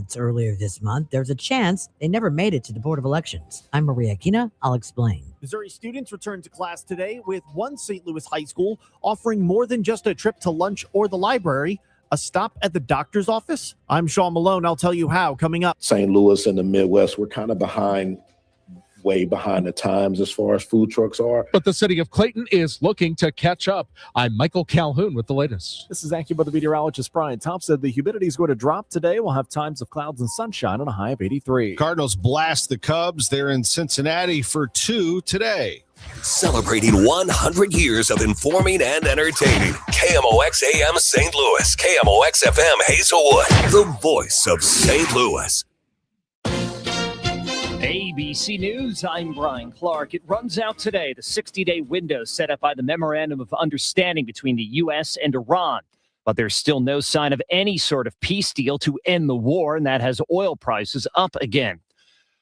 ballots earlier this month, there's a chance they never made it to the Board of Elections. I'm Maria Kina. I'll explain. Missouri students returned to class today with one St. Louis high school offering more than just a trip to lunch or the library, a stop at the doctor's office. I'm Sean Malone. I'll tell you how coming up. St. Louis and the Midwest, we're kind of way behind the times as far as food trucks are. But the city of Clayton is looking to catch up. I'm Michael Calhoun with the latest. This is AccuWeather meteorologist Brian Thompson. The humidity is going to drop today. We'll have times of clouds and sunshine on a high of 83. Cardinals blast the Cubs. They're in Cincinnati for 2 today. Celebrating 100 years of informing and entertaining. KMOX AM St. Louis. KMOX FM Hazelwood. The voice of St. Louis. ABC News, I'm Brian Clark. It runs out today, the 60-day window set up by the Memorandum of Understanding between the U.S. and Iran. But there's still no sign of any sort of peace deal to end the war, and that has oil prices up again.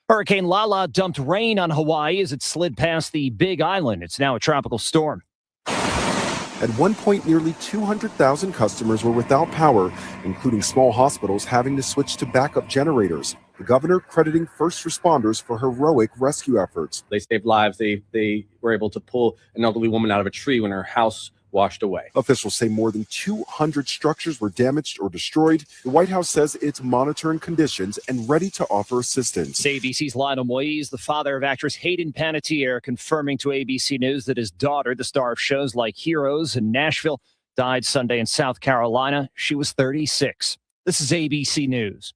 Hurricane Lala dumped rain on Hawaii as it slid past the Big Island. It's now a tropical storm. At one point, nearly 200,000 customers were without power, including small hospitals having to switch to backup generators. The governor crediting first responders for heroic rescue efforts. They saved lives. They were able to pull an elderly woman out of a tree when her house washed away. Officials say more than 200 structures were damaged or destroyed. The White House says it's monitoring conditions and ready to offer assistance. ABC's Lionel Moise, the father of actress Hayden Panettiere, confirming to ABC News that his daughter, the star of shows like Heroes and Nashville, died Sunday in South Carolina. She was 36. This is ABC News.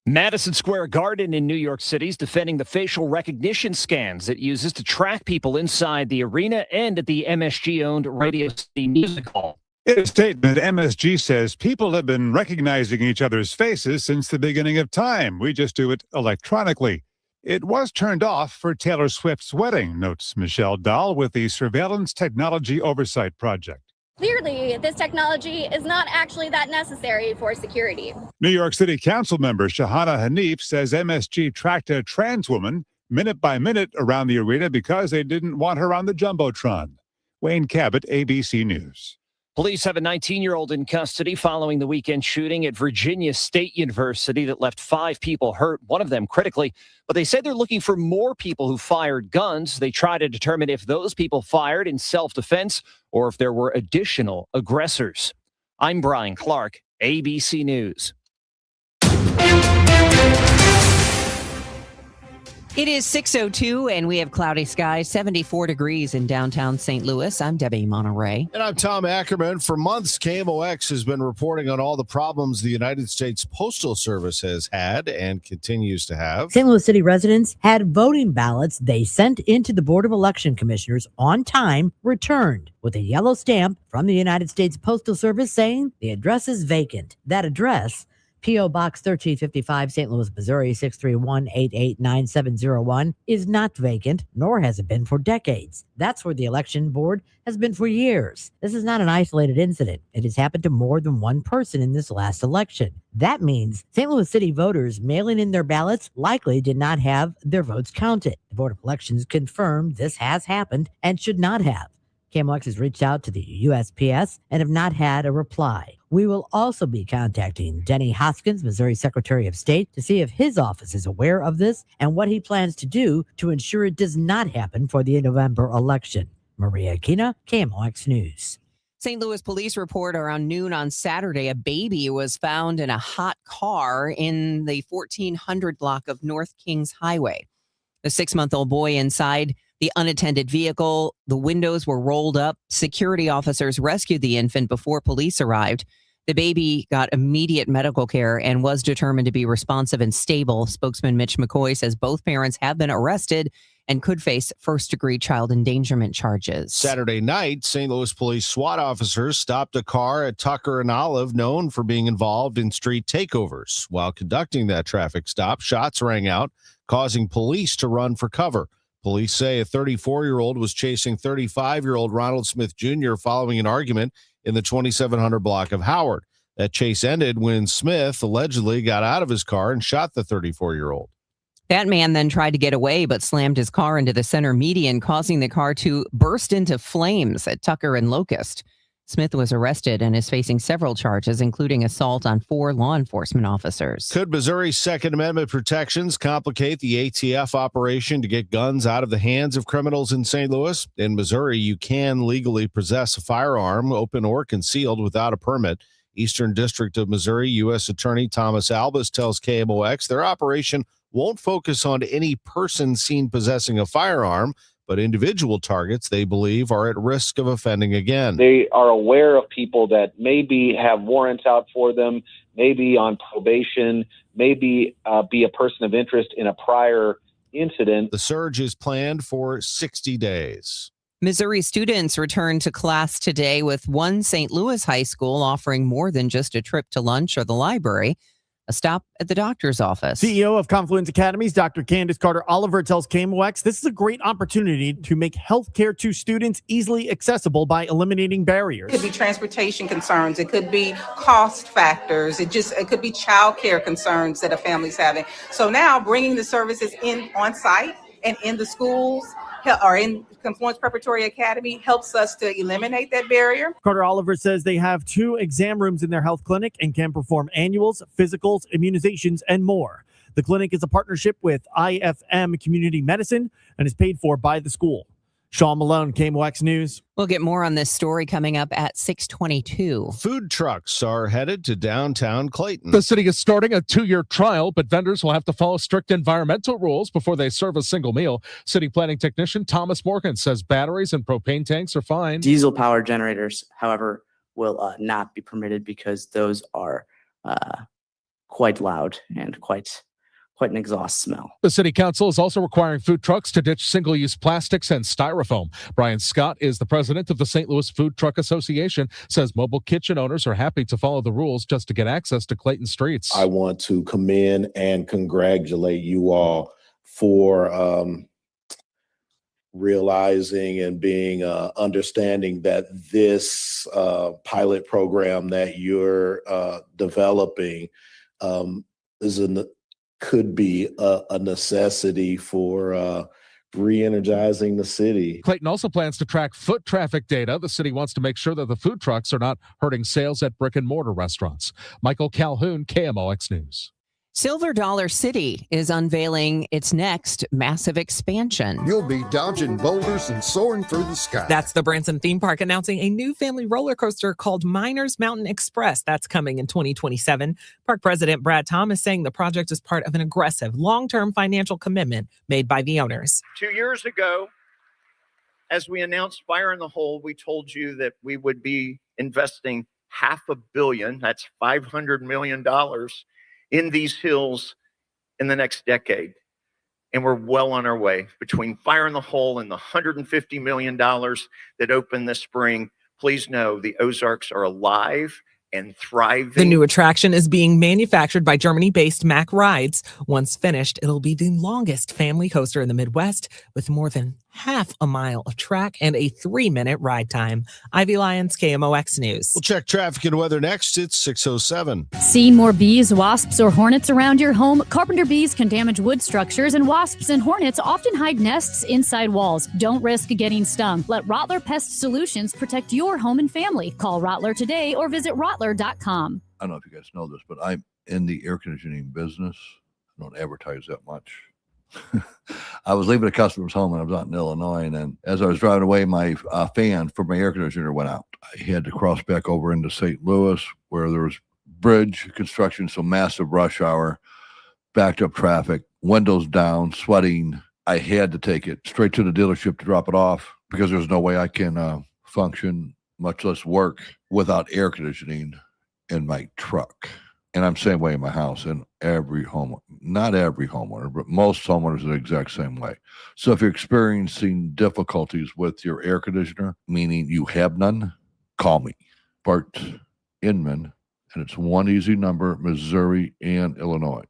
Madison Square Garden in New York City is defending the facial recognition scans it uses to track people inside the arena and at the MSG-owned Radio City Music Hall. In a statement, MSG says people have been recognizing each other's faces since the beginning of time. We just do it electronically. It was turned off for Taylor Swift's wedding, notes Michelle Dahl with the Surveillance Technology Oversight Project. Clearly, this technology is not actually that necessary for security. New York City Council member Shahana Hanif says MSG tracked a trans woman minute by minute around the arena because they didn't want her on the Jumbotron. Wayne Cabot, ABC News. Police have a 19-year-old in custody following the weekend shooting at Virginia State University that left 5 people hurt, one of them critically. But they say they're looking for more people who fired guns. They try to determine if those people fired in self-defense or if there were additional aggressors. I'm Brian Clark, ABC News. It is 6:02 and we have cloudy skies, 74 degrees in downtown St. Louis. I'm Debbie Monterrey. And I'm Tom Ackerman. For months, KMOX has been reporting on all the problems the United States Postal Service has had and continues to have. St. Louis City residents had voting ballots they sent into the Board of Election Commissioners on time returned with a yellow stamp from the United States Postal Service saying the address is vacant. That address, P.O. Box 1355, St. Louis, Missouri, 631-889701, is not vacant, nor has it been for decades. That's where the election board has been for years. This is not an isolated incident. It has happened to more than one person in this last election. That means St. Louis City voters mailing in their ballots likely did not have their votes counted. The Board of Elections confirmed this has happened and should not have. KMOX has reached out to the USPS and have not had a reply. We will also be contacting Denny Hoskins, Missouri Secretary of State, to see if his office is aware of this and what he plans to do to ensure it does not happen for the November election. Maria Kina, KMOX News. St. Louis police report around noon on Saturday, a baby was found in a hot car in the 1400 block of North Kings Highway. The 6-month-old boy inside the unattended vehicle, the windows were rolled up. Security officers rescued the infant before police arrived. The baby got immediate medical care and was determined to be responsive and stable. Spokesman Mitch McCoy says both parents have been arrested and could face first-degree child endangerment charges. Saturday night, St. Louis police SWAT officers stopped a car at Tucker and Olive known for being involved in street takeovers. While conducting that traffic stop, shots rang out, causing police to run for cover. Police say a 34-year-old was chasing 35-year-old Ronald Smith Jr. following an argument in the 2700 block of Howard. That chase ended when Smith allegedly got out of his car and shot the 34-year-old. That man then tried to get away but slammed his car into the center median, causing the car to burst into flames at Tucker and Locust. Smith was arrested and is facing several charges, including assault on 4 law enforcement officers. Could Missouri's Second Amendment protections complicate the ATF operation to get guns out of the hands of criminals in St. Louis? In Missouri, you can legally possess a firearm, open or concealed, without a permit. Eastern District of Missouri U.S. Attorney Thomas Albus tells KMOX their operation won't focus on any person seen possessing a firearm, but individual targets they believe are at risk of offending again. They are aware of people that maybe have warrants out for them, maybe on probation, maybe be a person of interest in a prior incident. The surge is planned for 60 days. Missouri students returned to class today, with one St. Louis high school offering more than just a trip to lunch or the library, a stop at the doctor's office. CEO of Confluence Academies, Dr. Candace Carter-Oliver, tells KMOX this is a great opportunity to make healthcare to students easily accessible by eliminating barriers. It could be transportation concerns. It could be cost factors. It could be childcare concerns that a family's having. So now bringing the services in on site and in the schools or in Confluence Preparatory Academy helps us to eliminate that barrier. Carter-Oliver says they have 2 exam rooms in their health clinic and can perform annuals, physicals, immunizations, and more. The clinic is a partnership with IFM Community Medicine and is paid for by the school. Sean Malone, KMOX News. We'll get more on this story coming up at 6:22. Food trucks are headed to downtown Clayton. The city is starting a 2-year trial, but vendors will have to follow strict environmental rules before they serve a single meal. City planning technician Thomas Morgan says batteries and propane tanks are fine. Diesel power generators, however, will not be permitted because those are quite loud and quite an exhaust smell. The city council is also requiring food trucks to ditch single-use plastics and styrofoam. Brian Scott is the president of the St. Louis Food Truck Association, says mobile kitchen owners are happy to follow the rules just to get access to Clayton streets. I want to commend and congratulate you all for realizing and being understanding that this pilot program that you're developing could be a necessity for re-energizing the city. Clayton also plans to track foot traffic data. The city wants to make sure that the food trucks are not hurting sales at brick and mortar restaurants. Michael Calhoun, KMOX News. Silver Dollar City is unveiling its next massive expansion. You'll be dodging boulders and soaring through the sky. That's the Branson theme park announcing a new family roller coaster called Miners Mountain Express. That's coming in 2027. Park President Brad Thomas saying the project is part of an aggressive long-term financial commitment made by the owners. 2 years ago, as we announced Fire in the Hole, we told you that we would be investing $500 million, that's $500 million, in these hills in the next decade. And we're well on our way. Between Fire in the Hole and the $150 million that opened this spring, please know the Ozarks are alive and thriving. The new attraction is being manufactured by Germany-based Mack Rides. Once finished, it'll be the longest family coaster in the Midwest with more than half a mile of track and a 3-minute ride time. Ivy Lyons, KMOX News. We'll check traffic and weather next. It's 6:07. Seeing more bees, wasps, or hornets around your home? Carpenter bees can damage wood structures, and wasps and hornets often hide nests inside walls. Don't risk getting stung. Let Rottler Pest Solutions protect your home and family. Call Rottler today or visit rottler.com. I don't know if you guys know this, but I'm in the air conditioning business. I don't advertise that much. I was leaving a customer's home and I was out in Illinois, and then as I was driving away, my fan for my air conditioner went out. I had to cross back over into St. Louis where there was bridge construction, so massive rush hour, backed up traffic, windows down, sweating. I had to take it straight to the dealership to drop it off because there's no way I can function, much less work, without air conditioning in my truck. And I'm the same way in my house, and every home, not every homeowner, but most homeowners are the exact same way. So if you're experiencing difficulties with your air conditioner, meaning you have none, call me, Bart Inman, and it's one easy number, Missouri and Illinois,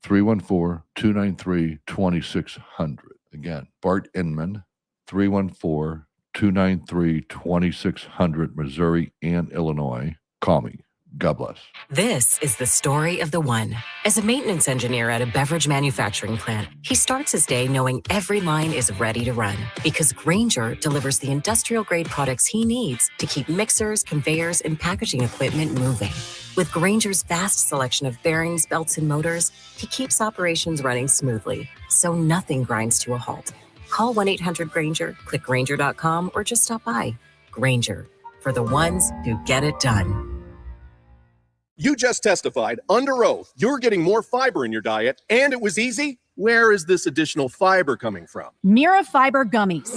314-293-2600. Again, Bart Inman, 314-293-2600, Missouri and Illinois. Call me. God bless. This is the story of the one. As a maintenance engineer at a beverage manufacturing plant, he starts his day knowing every line is ready to run because Grainger delivers the industrial-grade products he needs to keep mixers, conveyors, and packaging equipment moving. With Grainger's vast selection of bearings, belts, and motors, he keeps operations running smoothly, so nothing grinds to a halt. Call 1-800-GRAINGER, click Grainger.com, or just stop by. Grainger, for the ones who get it done. You just testified under oath you're getting more fiber in your diet, and it was easy. Where is this additional fiber coming from? Mira Fiber Gummies.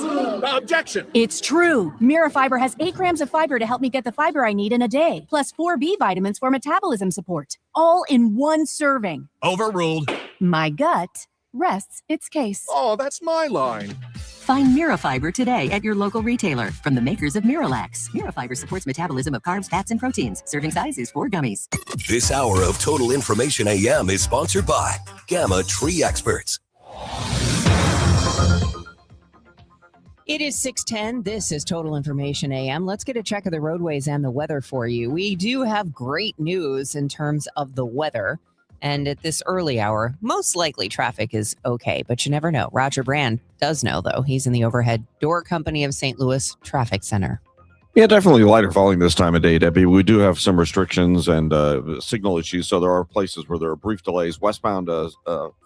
Objection. It's true. Mira Fiber has 8 grams of fiber to help me get the fiber I need in a day, plus 4 B vitamins for metabolism support, all in one serving. Overruled. My gut rests its case. Oh, that's my line. Find Mirafiber today at your local retailer from the makers of Miralax. Mirafiber supports metabolism of carbs, fats, and proteins. Serving size is 4 gummies. This hour of Total Information AM is sponsored by Gamma Tree Experts. It is 6:10. This is Total Information AM. Let's get a check of the roadways and the weather for you. We do have great news in terms of the weather. And at this early hour, most likely traffic is okay, but you never know. Roger Brand does know, though. He's in the Overhead Door Company of St. Louis Traffic Center. Yeah, definitely lighter falling this time of day, Debbie. We do have some restrictions and signal issues, so there are places where there are brief delays. Westbound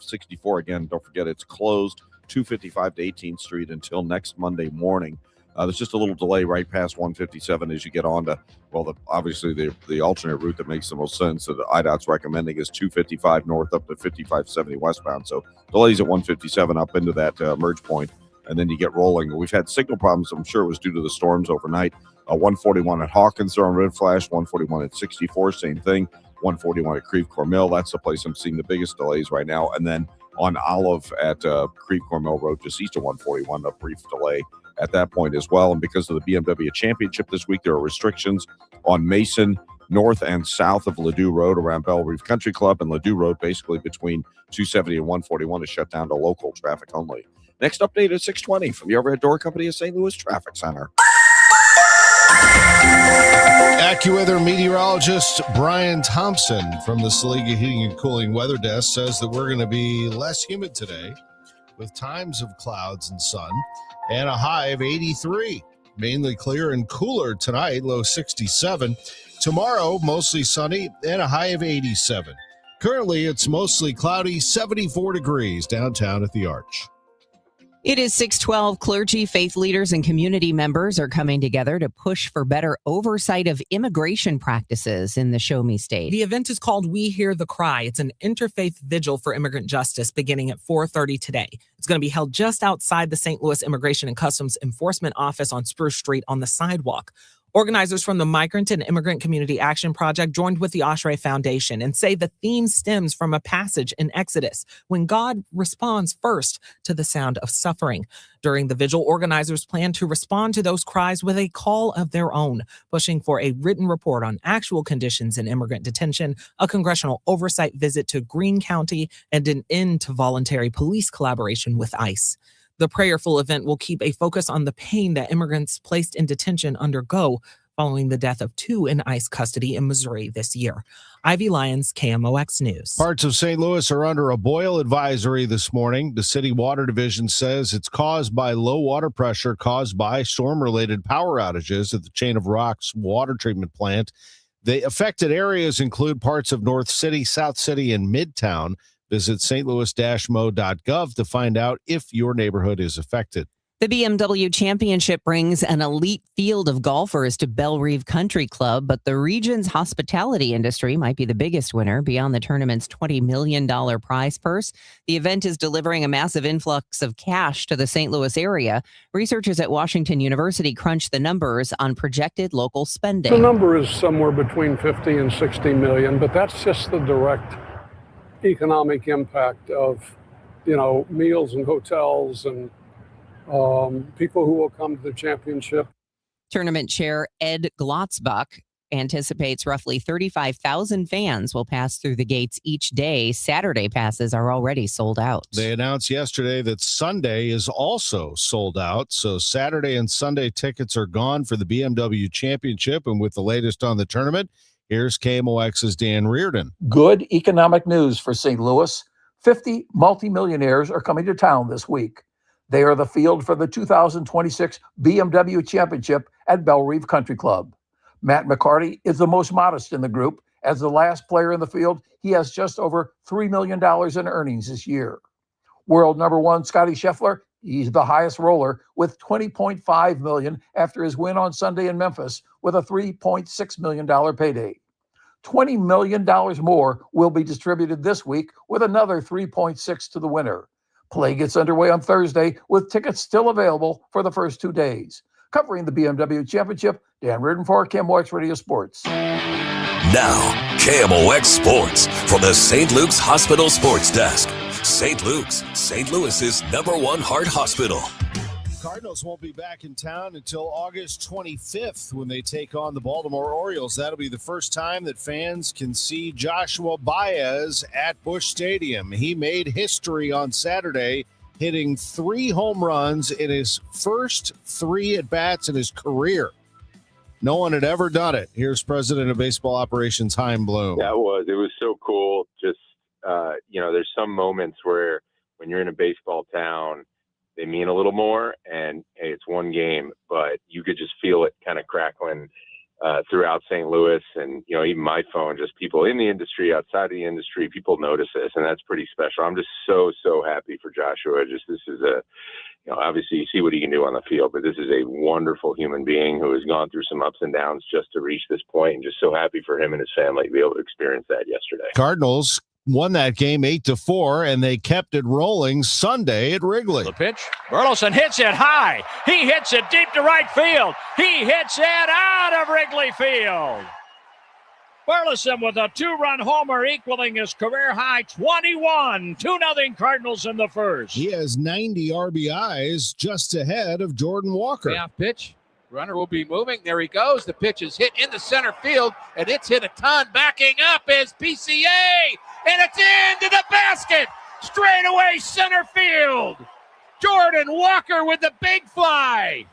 64, again, don't forget it's closed 255 to 18th Street until next Monday morning. There's just a little delay right past 157 as you get on to, well, obviously the alternate route that makes the most sense that IDOT's recommending is 255 north up to 5570 westbound. So delays at 157 up into that merge point, and then you get rolling. We've had signal problems. I'm sure it was due to the storms overnight. 141 at Hawkins, they're on red flash. 141 at 64, same thing. 141 at Creve Coeur Mill, that's the place I'm seeing the biggest delays right now. And then on Olive at Creve Coeur Mill Road, just east of 141, a brief delay at that point as well. And because of the BMW Championship this week, there are restrictions on Mason north and south of Ladue Road around Belle Reeve Country Club, and Ladue Road basically between 270 and 141 is shut down to local traffic only. Next update at 6:20 from the Overhead Door Company of St. Louis Traffic Center. AccuWeather meteorologist Brian Thompson from the Saliga Heating and Cooling Weather Desk says that we're going to be less humid today with times of clouds and sun and a high of 83. Mainly clear and cooler tonight, low 67. Tomorrow, mostly sunny and a high of 87. Currently, it's mostly cloudy, 74 degrees downtown at the Arch. It is 6:12. Clergy, faith leaders, and community members are coming together to push for better oversight of immigration practices in the Show Me State. The event is called We Hear the Cry. It's an interfaith vigil for immigrant justice beginning at 4:30 today. It's going to be held just outside the St. Louis Immigration and Customs Enforcement Office on Spruce Street on the sidewalk. Organizers from the Migrant and Immigrant Community Action Project joined with the Oshrey Foundation and say the theme stems from a passage in Exodus when God responds first to the sound of suffering. During the vigil, organizers plan to respond to those cries with a call of their own, pushing for a written report on actual conditions in immigrant detention, a congressional oversight visit to Greene County, and an end to voluntary police collaboration with ICE. The prayerful event will keep a focus on the pain that immigrants placed in detention undergo following the death of 2 in ICE custody in Missouri this year. Ivy Lyons, KMOX News. Parts of St. Louis are under a boil advisory this morning. The city water division says it's caused by low water pressure caused by storm-related power outages at the Chain of Rocks water treatment plant. The affected areas include parts of North City, South City, and Midtown. Visit stlouis-mo.gov to find out if your neighborhood is affected. The BMW Championship brings an elite field of golfers to Belle Reeve Country Club, but the region's hospitality industry might be the biggest winner beyond the tournament's $20 million prize purse. The event is delivering a massive influx of cash to the St. Louis area. Researchers at Washington University crunched the numbers on projected local spending. The number is somewhere between 50 and 60 million, but that's just the direct economic impact of, meals and hotels and people who will come to the championship. Tournament chair Ed Glotzbach anticipates roughly 35,000 fans will pass through the gates each day. Saturday passes are already sold out. They announced yesterday that Sunday is also sold out. So Saturday and Sunday tickets are gone for the BMW Championship. And with the latest on the tournament, Here's KMOX's Dan Reardon. Good economic news for St. Louis. 50 multimillionaires are coming to town this week. They are the field for the 2026 BMW Championship at Bellerive Country Club. Matt McCarty is the most modest in the group. As the last player in the field, he has just over $3 million in earnings this year. World number one, Scotty Scheffler, he's the highest roller with $20.5 million after his win on Sunday in Memphis with a $3.6 million payday. $20 million more will be distributed this week with another $3.6 to the winner. Play gets underway on Thursday with tickets still available for the first 2 days. Covering the BMW Championship, Dan Reardon for KMOX Radio Sports. Now, KMOX Sports from the St. Luke's Hospital Sports Desk. St. Luke's, St. Louis's #1 heart hospital. Cardinals won't be back in town until August 25th when they take on the Baltimore Orioles. That'll be the first time that fans can see Joshua Baez at Busch Stadium. He made history on Saturday, hitting 3 home runs in his first 3 at-bats in his career. No one had ever done it. Here's President of Baseball Operations, Chaim Bloom. Yeah, it was so cool. Just, there's some moments where when you're in a baseball town, they mean a little more, and hey, it's one game, but you could just feel it kind of crackling throughout St. Louis. And, even my phone, just people in the industry, outside of the industry, people notice this, and that's pretty special. I'm just so happy for Joshua. This is obviously you see what he can do on the field, but this is a wonderful human being who has gone through some ups and downs just to reach this point, and just so happy for him and his family to be able to experience that yesterday. Cardinals won that game 8-4, and they kept it rolling Sunday at Wrigley. The pitch. Burleson hits it high. He hits it deep to right field. He hits it out of Wrigley Field. Burleson with a 2-run homer equaling his career high 21. 2-0 Cardinals in the first. He has 90 RBIs, just ahead of Jordan Walker. Yeah, pitch. Runner will be moving. There he goes. The pitch is hit into center field, and it's hit a ton. Backing up is PCA, and it's into the basket. Straight away center field. Jordan Walker with the big fly.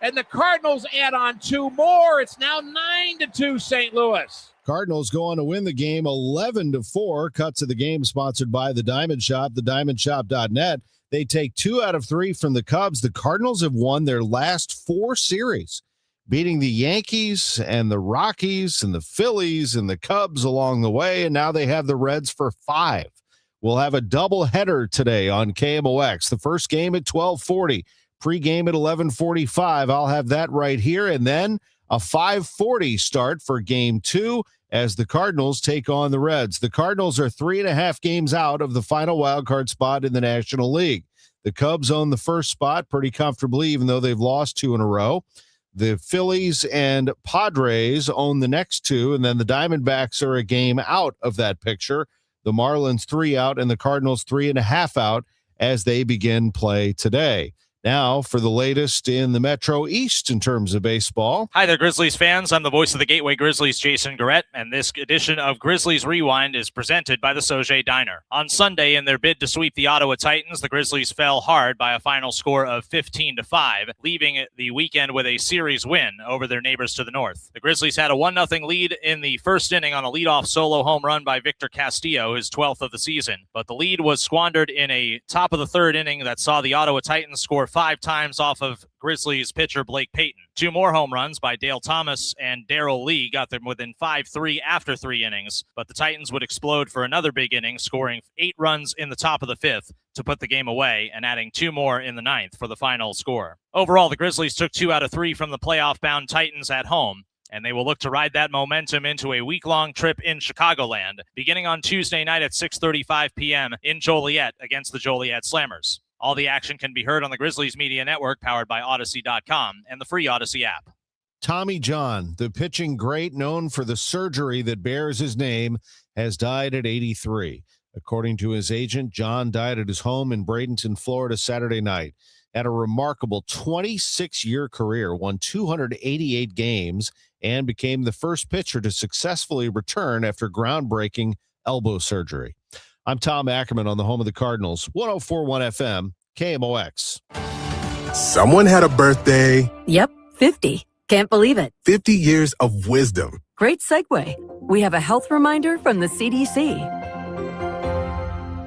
And the Cardinals add on 2 more. It's now 9-2 St. Louis. Cardinals go on to win the game 11-4. Cut to the game sponsored by the Diamond Shop, thediamondshop.net. They take 2 out of 3 from the Cubs. The Cardinals have won their last 4 series, beating the Yankees and the Rockies and the Phillies and the Cubs along the way, and now they have the Reds for 5. We'll have a doubleheader today on KMOX. The first game at 12:40, pregame at 11:45. I'll have that right here, and then a 5:40 start for Game 2 as the Cardinals take on the Reds. The Cardinals are 3.5 games out of the final wildcard spot in the National League. The Cubs own the first spot pretty comfortably, even though they've lost 2 in a row. The Phillies and Padres own the next 2, and then the Diamondbacks are a game out of that picture. The Marlins 3 out, and the Cardinals 3.5 out as they begin play today. Now for the latest in the Metro East in terms of baseball. Hi there, Grizzlies fans. I'm the voice of the Gateway Grizzlies, Jason Garrett, and this edition of Grizzlies Rewind is presented by the Sauget Diner. On Sunday, in their bid to sweep the Ottawa Titans, the Grizzlies fell hard by a final score of 15-5, leaving the weekend with a series win over their neighbors to the north. The Grizzlies had a 1-0 lead in the first inning on a leadoff solo home run by Victor Castillo, his 12th of the season, but the lead was squandered in a top of the third inning that saw the Ottawa Titans score 5 times off of Grizzlies pitcher Blake Payton. 2 more home runs by Dale Thomas and Darrell Lee got them within 5-3 after 3 innings, but the Titans would explode for another big inning, scoring 8 runs in the top of the 5th to put the game away and adding 2 more in the 9th for the final score. Overall, the Grizzlies took 2 out of 3 from the playoff-bound Titans at home, and they will look to ride that momentum into a week-long trip in Chicagoland, beginning on Tuesday night at 6:35 p.m. in Joliet against the Joliet Slammers. All the action can be heard on the Grizzlies Media Network, powered by Odyssey.com and the free Odyssey app. Tommy John, the pitching great known for the surgery that bears his name, has died at 83. According to his agent, John died at his home in Bradenton, Florida, Saturday night. Had a remarkable 26-year career, won 288 games, and became the first pitcher to successfully return after groundbreaking elbow surgery. I'm Tom Ackerman on the home of the Cardinals, 104.1 FM, KMOX. Someone had a birthday. Yep, 50. Can't believe it. 50 years of wisdom. Great segue. We have a health reminder from the CDC.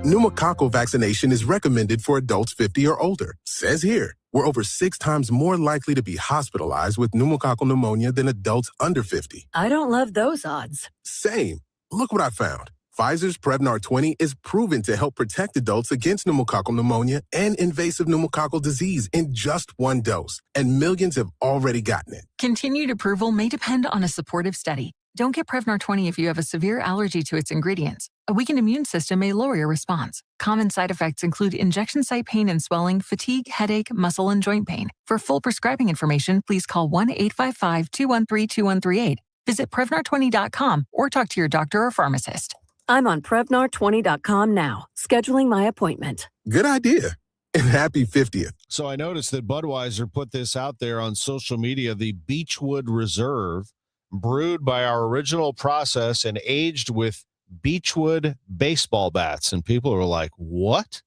Pneumococcal vaccination is recommended for adults 50 or older. Says here, we're over 6 times more likely to be hospitalized with pneumococcal pneumonia than adults under 50. I don't love those odds. Same. Look what I found. Pfizer's Prevnar 20 is proven to help protect adults against pneumococcal pneumonia and invasive pneumococcal disease in just 1 dose, and millions have already gotten it. Continued approval may depend on a supportive study. Don't get Prevnar 20 if you have a severe allergy to its ingredients. A weakened immune system may lower your response. Common side effects include injection site pain and swelling, fatigue, headache, muscle, and joint pain. For full prescribing information, please call 1-855-213-2138. Visit Prevnar20.com or talk to your doctor or pharmacist. I'm on Prevnar20.com now, scheduling my appointment. Good idea. And happy 50th. So I noticed that Budweiser put this out there on social media, the Beechwood Reserve, brewed by our original process and aged with Beechwood baseball bats. And people are like, what?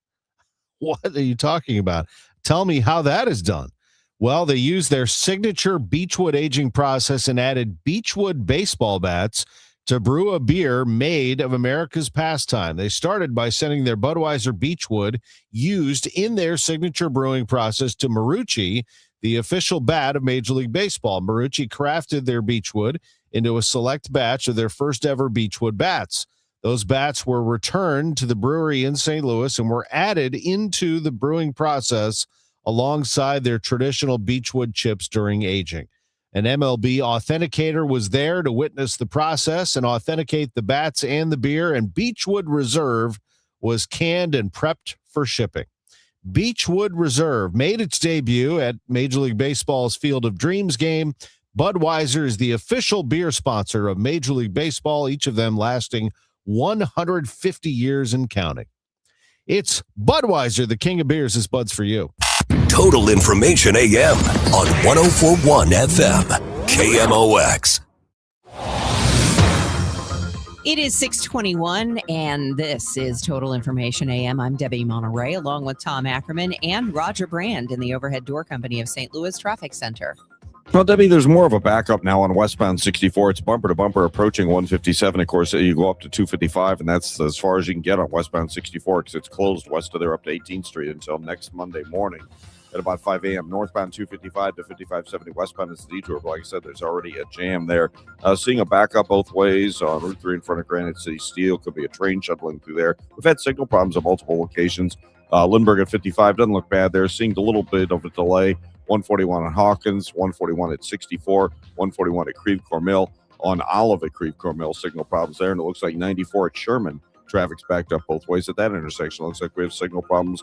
What are you talking about? Tell me how that is done. Well, they used their signature Beechwood aging process and added Beechwood baseball bats to brew a beer made of America's pastime. They started by sending their Budweiser Beechwood used in their signature brewing process to Marucci, the official bat of Major League Baseball. Marucci crafted their Beechwood into a select batch of their first ever Beechwood bats. Those bats were returned to the brewery in St. Louis and were added into the brewing process alongside their traditional Beechwood chips during aging. An MLB authenticator was there to witness the process and authenticate the bats and the beer, and Beechwood Reserve was canned and prepped for shipping. Beechwood Reserve made its debut at Major League Baseball's Field of Dreams game. Budweiser is the official beer sponsor of Major League Baseball, each of them lasting 150 years and counting. It's Budweiser, the king of beers. Is Buds for you. Total Information AM on 104.1 FM, KMOX. It is 6:21, and this is Total Information AM. I'm Debbie Monterrey, along with Tom Ackerman and Roger Brand in the Overhead Door Company of St. Louis Traffic Center. Well, Debbie, there's more of a backup now on westbound 64. It's bumper to bumper approaching 157. Of course, you go up to 255, and that's as far as you can get on westbound 64 because it's closed west of there up to 18th Street until next Monday morning at about 5 a.m. Northbound 255 to 5570 westbound is the detour. But like I said, there's already a jam there. Seeing a backup both ways on Route 3 in front of Granite City Steel. Could be a train shuttling through there. We've had signal problems at multiple locations. Lindbergh at 55 doesn't look bad there. Seeing a little bit of a delay. 141 on Hawkins, 141 at 64, 141 at Creve Coeur Mill. On Olive at Creve Coeur Mill, signal problems there. And it looks like 94 at Sherman. Traffic's backed up both ways at that intersection. Looks like we have signal problems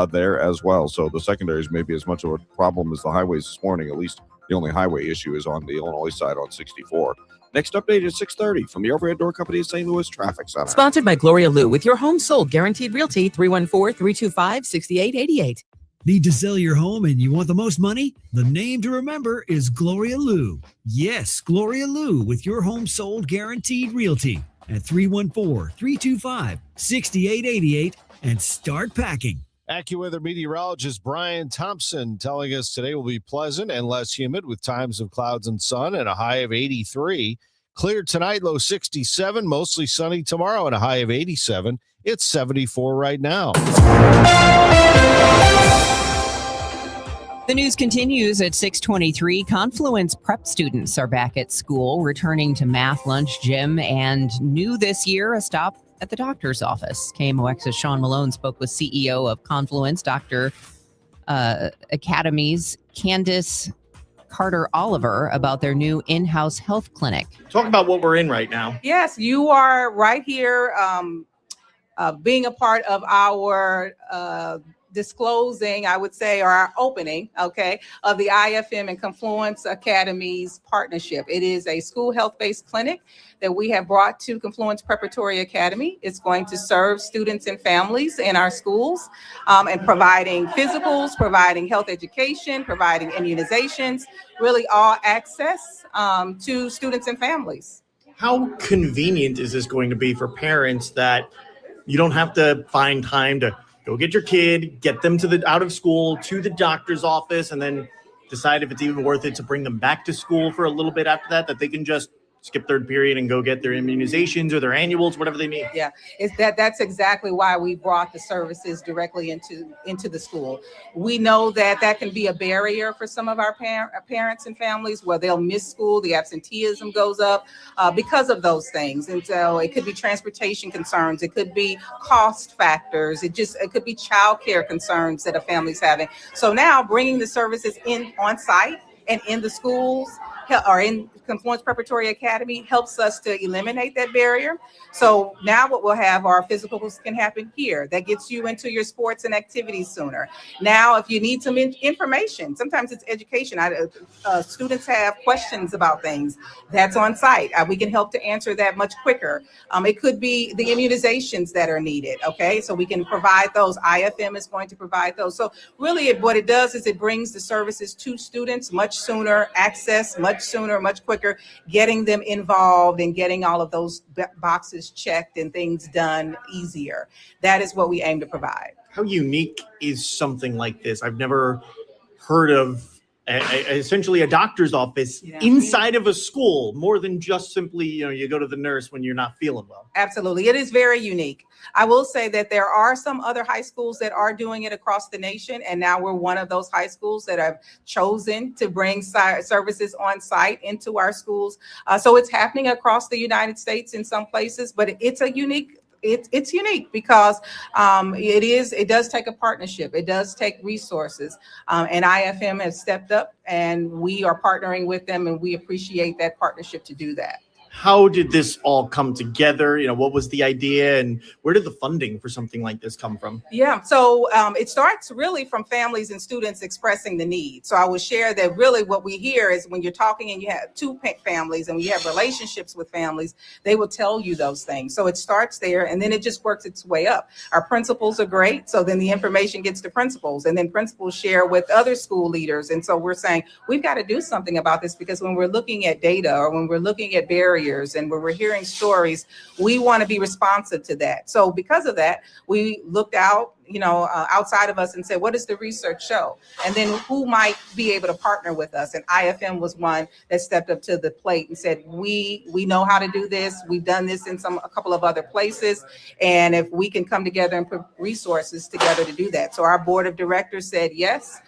there as well. So the secondaries may be as much of a problem as the highways this morning. At least the only highway issue is on the Illinois side on 64. Next update is 6:30 from the Overhead Door Company of St. Louis Traffic Center. Sponsored by Gloria Lou with your home sold guaranteed realty 314-325-6888. Need to sell your home and you want the most money? The name to remember is Gloria Lou. Yes, Gloria Lou with your home sold guaranteed realty at 314-325-6888 and start packing. AccuWeather meteorologist Brian Thompson telling us today will be pleasant and less humid with times of clouds and sun and a high of 83. Clear tonight, low 67, mostly sunny tomorrow and a high of 87. It's 74 right now. The news continues at 6:23. Confluence prep students are back at school, returning to math, lunch, gym, and new this year, a stop at the doctor's office. KMOX's Sean Malone spoke with CEO of Confluence, Dr. Academy's Candace Carter-Oliver, about their new in-house health clinic. Talk about what we're in right now. Yes, you are right here being a part of our disclosing, I would say, or our opening, okay, of the IFM and Confluence Academy's partnership. It is a school health-based clinic that we have brought to Confluence Preparatory Academy. It's going to serve students and families in our schools and providing physicals, providing health education, providing immunizations, really all access to students and families. How convenient is this going to be for parents that you don't have to find time to go get your kid, get them to the out of school, to the doctor's office, and then decide if it's even worth it to bring them back to school for a little bit after that they can just skip third period and go get their immunizations or their annuals, whatever they need. Yeah, that's exactly why we brought the services directly into the school. We know that can be a barrier for some of our parents and families where they'll miss school, the absenteeism goes up because of those things. And so it could be transportation concerns, it could be cost factors, it could be childcare concerns that a family's having. So now bringing the services in on site and in the schools or in Confluence Preparatory Academy helps us to eliminate that barrier. So now what we'll have are physicals can happen here. That gets you into your sports and activities sooner. Now, if you need some information, sometimes it's education. Students have questions about things. That's on site. We can help to answer that much quicker. It could be the immunizations that are needed. Okay, so we can provide those. IFM is going to provide those. So really what it does is it brings the services to students much sooner, access much sooner, much quicker, getting them involved and getting all of those boxes checked and things done easier. That is what we aim to provide. How unique is something like this? I've never heard of essentially a doctor's office inside of a school, more than just simply, you go to the nurse when you're not feeling well. Absolutely. It is very unique. I will say that there are some other high schools that are doing it across the nation. And now we're one of those high schools that have chosen to bring services on site into our schools. So it's happening across the United States in some places, but it's unique because it does take a partnership. It does take resources. And IFM has stepped up and we are partnering with them and we appreciate that partnership to do that. How did this all come together? What was the idea and where did the funding for something like this come from? Yeah, so it starts really from families and students expressing the need. So I will share that really what we hear is when you're talking and you have two families and you have relationships with families, they will tell you those things. So it starts there and then it just works its way up. Our principals are great. So then the information gets to principals and then principals share with other school leaders. And so we're saying we've got to do something about this because when we're looking at data or when we're looking at barriers and when we're hearing stories, we want to be responsive to that. So because of that, we looked out, outside of us and said, what does the research show? And then who might be able to partner with us? And IFM was one that stepped up to the plate and said, we know how to do this. We've done this in a couple of other places. And if we can come together and put resources together to do that. So our board of directors said yes.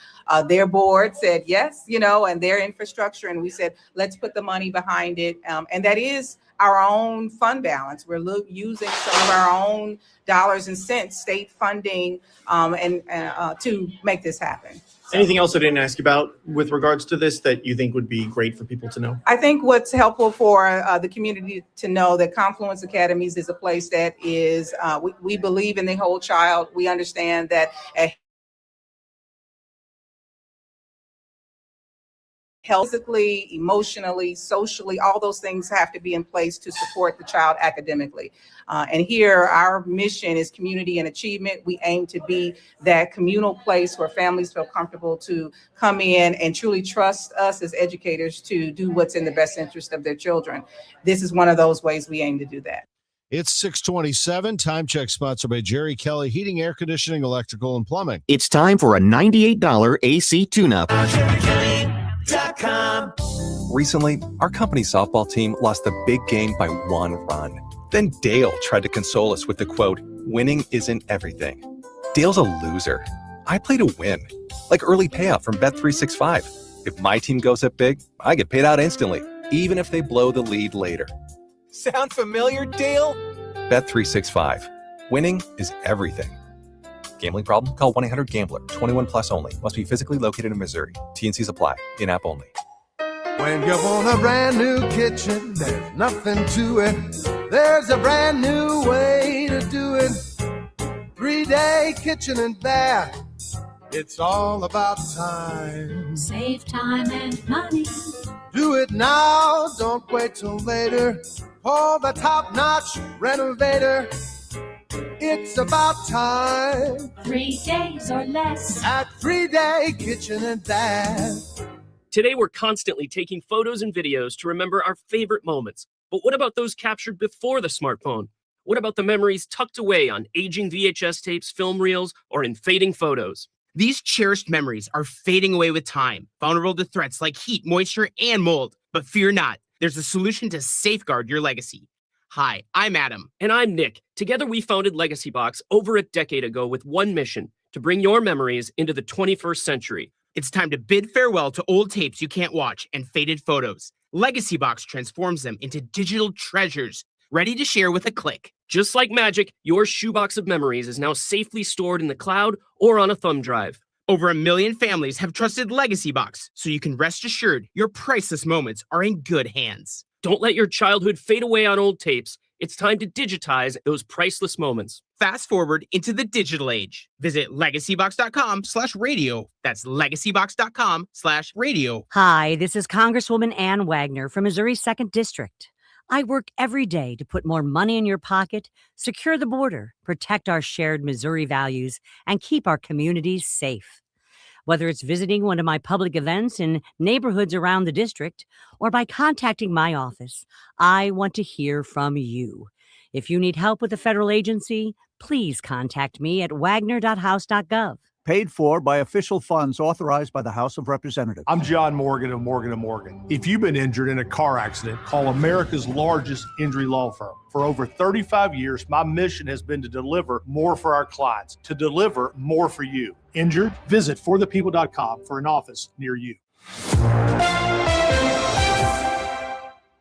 Their board said yes, and their infrastructure. And we said, let's put the money behind it. And that is our own fund balance. We're using some of our own dollars and cents, state funding, and to make this happen. So, anything else I didn't ask you about with regards to this that you think would be great for people to know? I think what's helpful for the community to know that Confluence Academies is a place that is, we believe in the whole child. We understand that physically, emotionally, socially, all those things have to be in place to support the child academically. And here, our mission is community and achievement. We aim to be that communal place where families feel comfortable to come in and truly trust us as educators to do what's in the best interest of their children. This is one of those ways we aim to do that. It's 6:27. Time check sponsored by Jerry Kelly Heating, Air Conditioning, Electrical, and Plumbing. It's time for a $98 AC tune-up. Recently, our company softball team lost the big game by 1 run. Then Dale tried to console us with the quote, "Winning isn't everything." Dale's a loser. I play to win, like early payout from Bet365. If my team goes up big, I get paid out instantly, even if they blow the lead later. Sound familiar, Dale? Bet365. Winning is everything. Gambling problem? Call 1-800-GAMBLER. 21 plus only. Must be physically located in Missouri. T&Cs apply. In-app only. When you want a brand new kitchen, there's nothing to it. There's a brand new way to do it. 3-day kitchen and bath. It's all about time. Save time and money. Do it now. Don't wait till later. Call the top-notch renovator. It's about time. 3 days or less. At 3-day kitchen and bath. Today, we're constantly taking photos and videos to remember our favorite moments. But what about those captured before the smartphone? What about the memories tucked away on aging VHS tapes, film reels, or in fading photos? These cherished memories are fading away with time, vulnerable to threats like heat, moisture, and mold. But fear not, there's a solution to safeguard your legacy. Hi, I'm Adam. And I'm Nick. Together we founded Legacy Box over a decade ago with one mission, to bring your memories into the 21st century. It's time to bid farewell to old tapes you can't watch and faded photos. Legacy Box transforms them into digital treasures, ready to share with a click. Just like magic, your shoebox of memories is now safely stored in the cloud or on a thumb drive. Over 1 million families have trusted Legacy Box, so you can rest assured your priceless moments are in good hands. Don't let your childhood fade away on old tapes. It's time to digitize those priceless moments. Fast forward into the digital age. Visit legacybox.com/radio. That's legacybox.com/radio. Hi, this is Congresswoman Ann Wagner from Missouri's 2nd District. I work every day to put more money in your pocket, secure the border, protect our shared Missouri values, and keep our communities safe. Whether it's visiting one of my public events in neighborhoods around the district or by contacting my office, I want to hear from you. If you need help with a federal agency, please contact me at wagner.house.gov. Paid for by official funds authorized by the House of Representatives. I'm John Morgan of Morgan & Morgan. If you've been injured in a car accident, call America's largest injury law firm. For over 35 years, my mission has been to deliver more for our clients, to deliver more for you. Injured? Visit forthepeople.com for an office near you.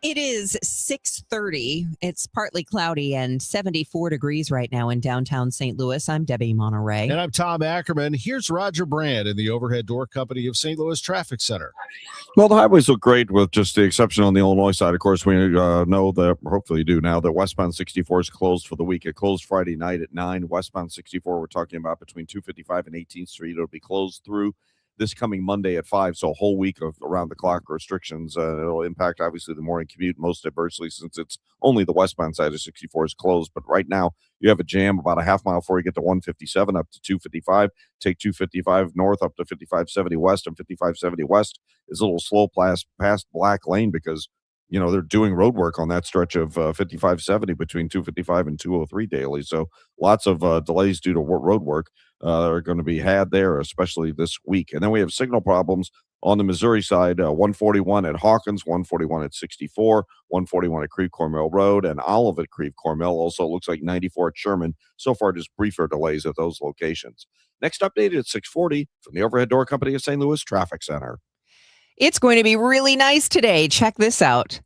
It is 6:30. It's partly cloudy and 74 degrees right now in downtown St. Louis. I'm Debbie Monterrey. And I'm Tom Ackerman. Here's Roger Brand in the Overhead Door Company of St. Louis Traffic Center. Well, the highways look great with just the exception on the Illinois side. Of course, we know that, hopefully you do now, that westbound 64 is closed for the week. It closed Friday night at 9. Westbound 64, we're talking about between 255 and 18th Street. It'll be closed through this coming Monday at 5, so a whole week of around-the-clock restrictions. It'll impact, obviously, the morning commute most adversely since it's only the westbound side of 64 is closed. But right now, you have a jam about a half mile before you get to 157 up to 255. Take 255 north up to 5570 west, and 5570 west is a little slow past Black Lane because, you know, they're doing road work on that stretch of 5570 between 255 and 203 daily. So lots of delays due to road work are going to be had there, especially this week. And then we have signal problems on the Missouri side, 141 at Hawkins, 141 at 64, 141 at Creve-Coeur Road, and Olive at Creve-Coeur. Also looks like 94 at Sherman. So far, just briefer delays at those locations. Next updated at 6:40 from the Overhead Door Company of St. Louis Traffic Center. It's going to be really nice today. Check this out.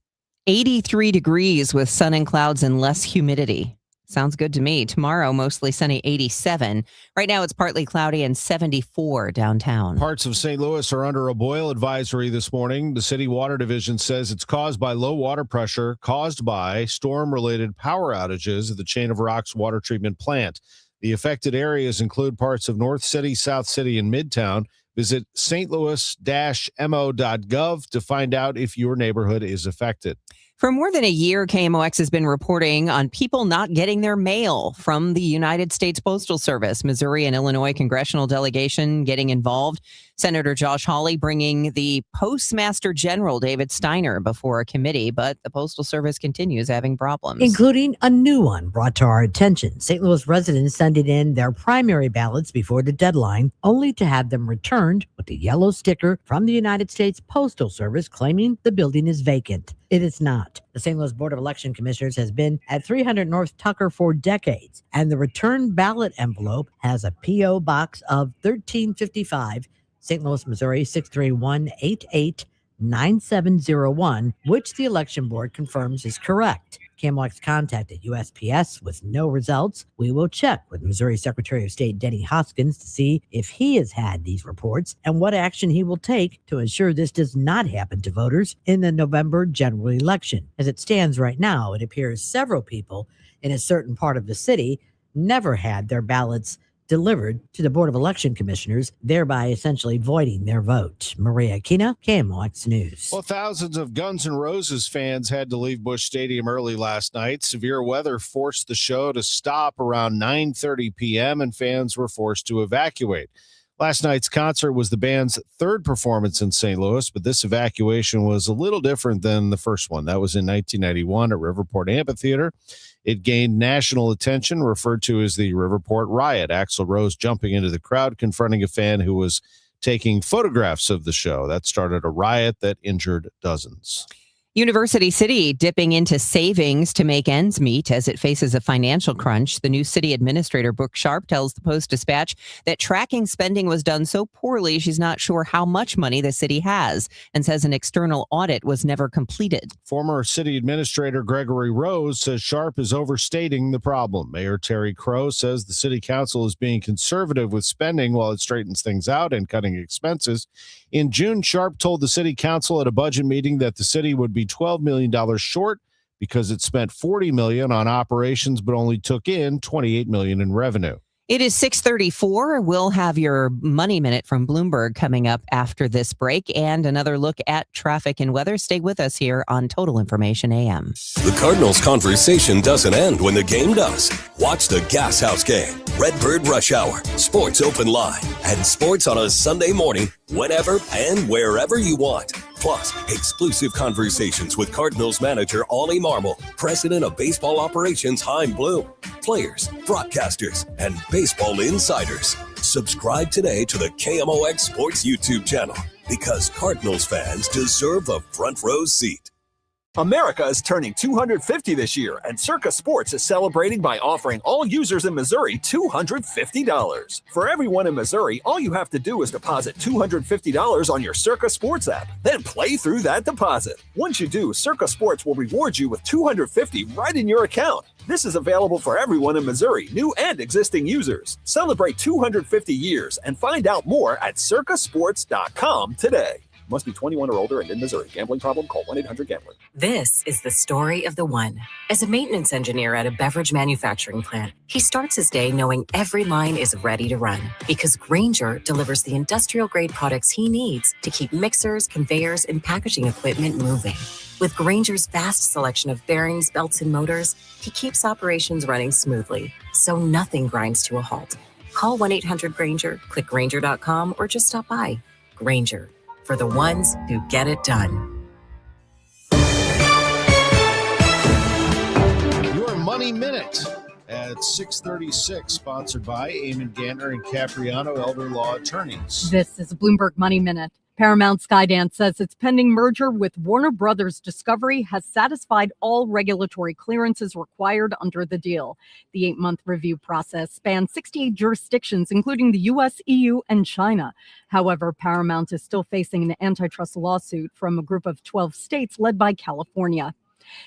83 degrees with sun and clouds and less humidity. Sounds good to me. Tomorrow, mostly sunny, 87. Right now, it's partly cloudy and 74 downtown. Parts of St. Louis are under a boil advisory this morning. The city water division says it's caused by low water pressure caused by storm-related power outages at the Chain of Rocks water treatment plant. The affected areas include parts of North City, South City, and Midtown. Visit stlouis-mo.gov to find out if your neighborhood is affected. For more than a year, KMOX has been reporting on people not getting their mail from the United States Postal Service. Missouri and Illinois congressional delegation getting involved. Senator Josh Hawley bringing the Postmaster General David Steiner before a committee, but the Postal Service continues having problems. Including a new one brought to our attention. St. Louis residents sending in their primary ballots before the deadline, only to have them returned with a yellow sticker from the United States Postal Service claiming the building is vacant. It is not. The St. Louis Board of Election Commissioners has been at 300 North Tucker for decades, and the return ballot envelope has a P.O. Box of 1355, St. Louis, Missouri, 631-88-9701, which the election board confirms is correct. KMOX contacted USPS with no results. We will check with Missouri Secretary of State Denny Hoskins to see if he has had these reports and what action he will take to ensure this does not happen to voters in the November general election. As it stands right now, it appears several people in a certain part of the city never had their ballots delivered to the Board of Election Commissioners, thereby essentially voiding their vote. Maria Aquina, KMOX News. Well, thousands of Guns N' Roses fans had to leave Busch Stadium early last night. Severe weather forced the show to stop around 9:30 p.m., and fans were forced to evacuate. Last night's concert was the band's third performance in St. Louis, but this evacuation was a little different than the first one. That was in 1991 at Riverport Amphitheater. It gained national attention, referred to as the Riverport Riot. Axl Rose jumping into the crowd, confronting a fan who was taking photographs of the show. That started a riot that injured dozens. University City dipping into savings to make ends meet as it faces a financial crunch. The new city administrator, Brooke Sharp, tells the Post-Dispatch that tracking spending was done so poorly she's not sure how much money the city has, and says an external audit was never completed. Former city administrator Gregory Rose says Sharp is overstating the problem. Mayor Terry Crow says the city council is being conservative with spending while it straightens things out and cutting expenses. In June, Sharp told the city council at a budget meeting that the city would be $12 million short because it spent $40 million on operations but only took in $28 million in revenue. It is 6:34. We'll have your Money Minute from Bloomberg coming up after this break and another look at traffic and weather. Stay with us here on Total Information AM. The Cardinals conversation doesn't end when the game does. Watch the Gas House Game, Redbird Rush Hour, Sports Open Line, and sports on a Sunday morning whenever and wherever you want. Plus, exclusive conversations with Cardinals manager Ollie Marmol, president of baseball operations Chaim Bloom, players, broadcasters, and baseball insiders. Subscribe today to the KMOX Sports YouTube channel because Cardinals fans deserve a front row seat. America is turning 250 this year, and Circa Sports is celebrating by offering all users in Missouri $250. For everyone in Missouri, all you have to do is deposit $250 on your Circa Sports app, then play through that deposit. Once you do, Circa Sports will reward you with $250 right in your account. This is available for everyone in Missouri, new and existing users. Celebrate 250 years and find out more at circasports.com today. Must be 21 or older and in Missouri. Gambling problem? Call 1-800-GAMBLER. This is the story of the one. As a maintenance engineer at a beverage manufacturing plant, he starts his day knowing every line is ready to run because Grainger delivers the industrial-grade products he needs to keep mixers, conveyors, and packaging equipment moving. With Grainger's vast selection of bearings, belts, and motors, he keeps operations running smoothly, so nothing grinds to a halt. Call 1-800-GRAINGER, click Grainger.com, or just stop by. Grainger, for the ones who get it done. Your Money Minute at 6:36, sponsored by Eamon Gantner and Capriano Elder Law Attorneys. This is a Bloomberg Money Minute. Paramount Skydance says its pending merger with Warner Brothers Discovery has satisfied all regulatory clearances required under the deal. The 8-month review process spans 68 jurisdictions, including the U.S., EU, and China. However, Paramount is still facing an antitrust lawsuit from a group of 12 states led by California.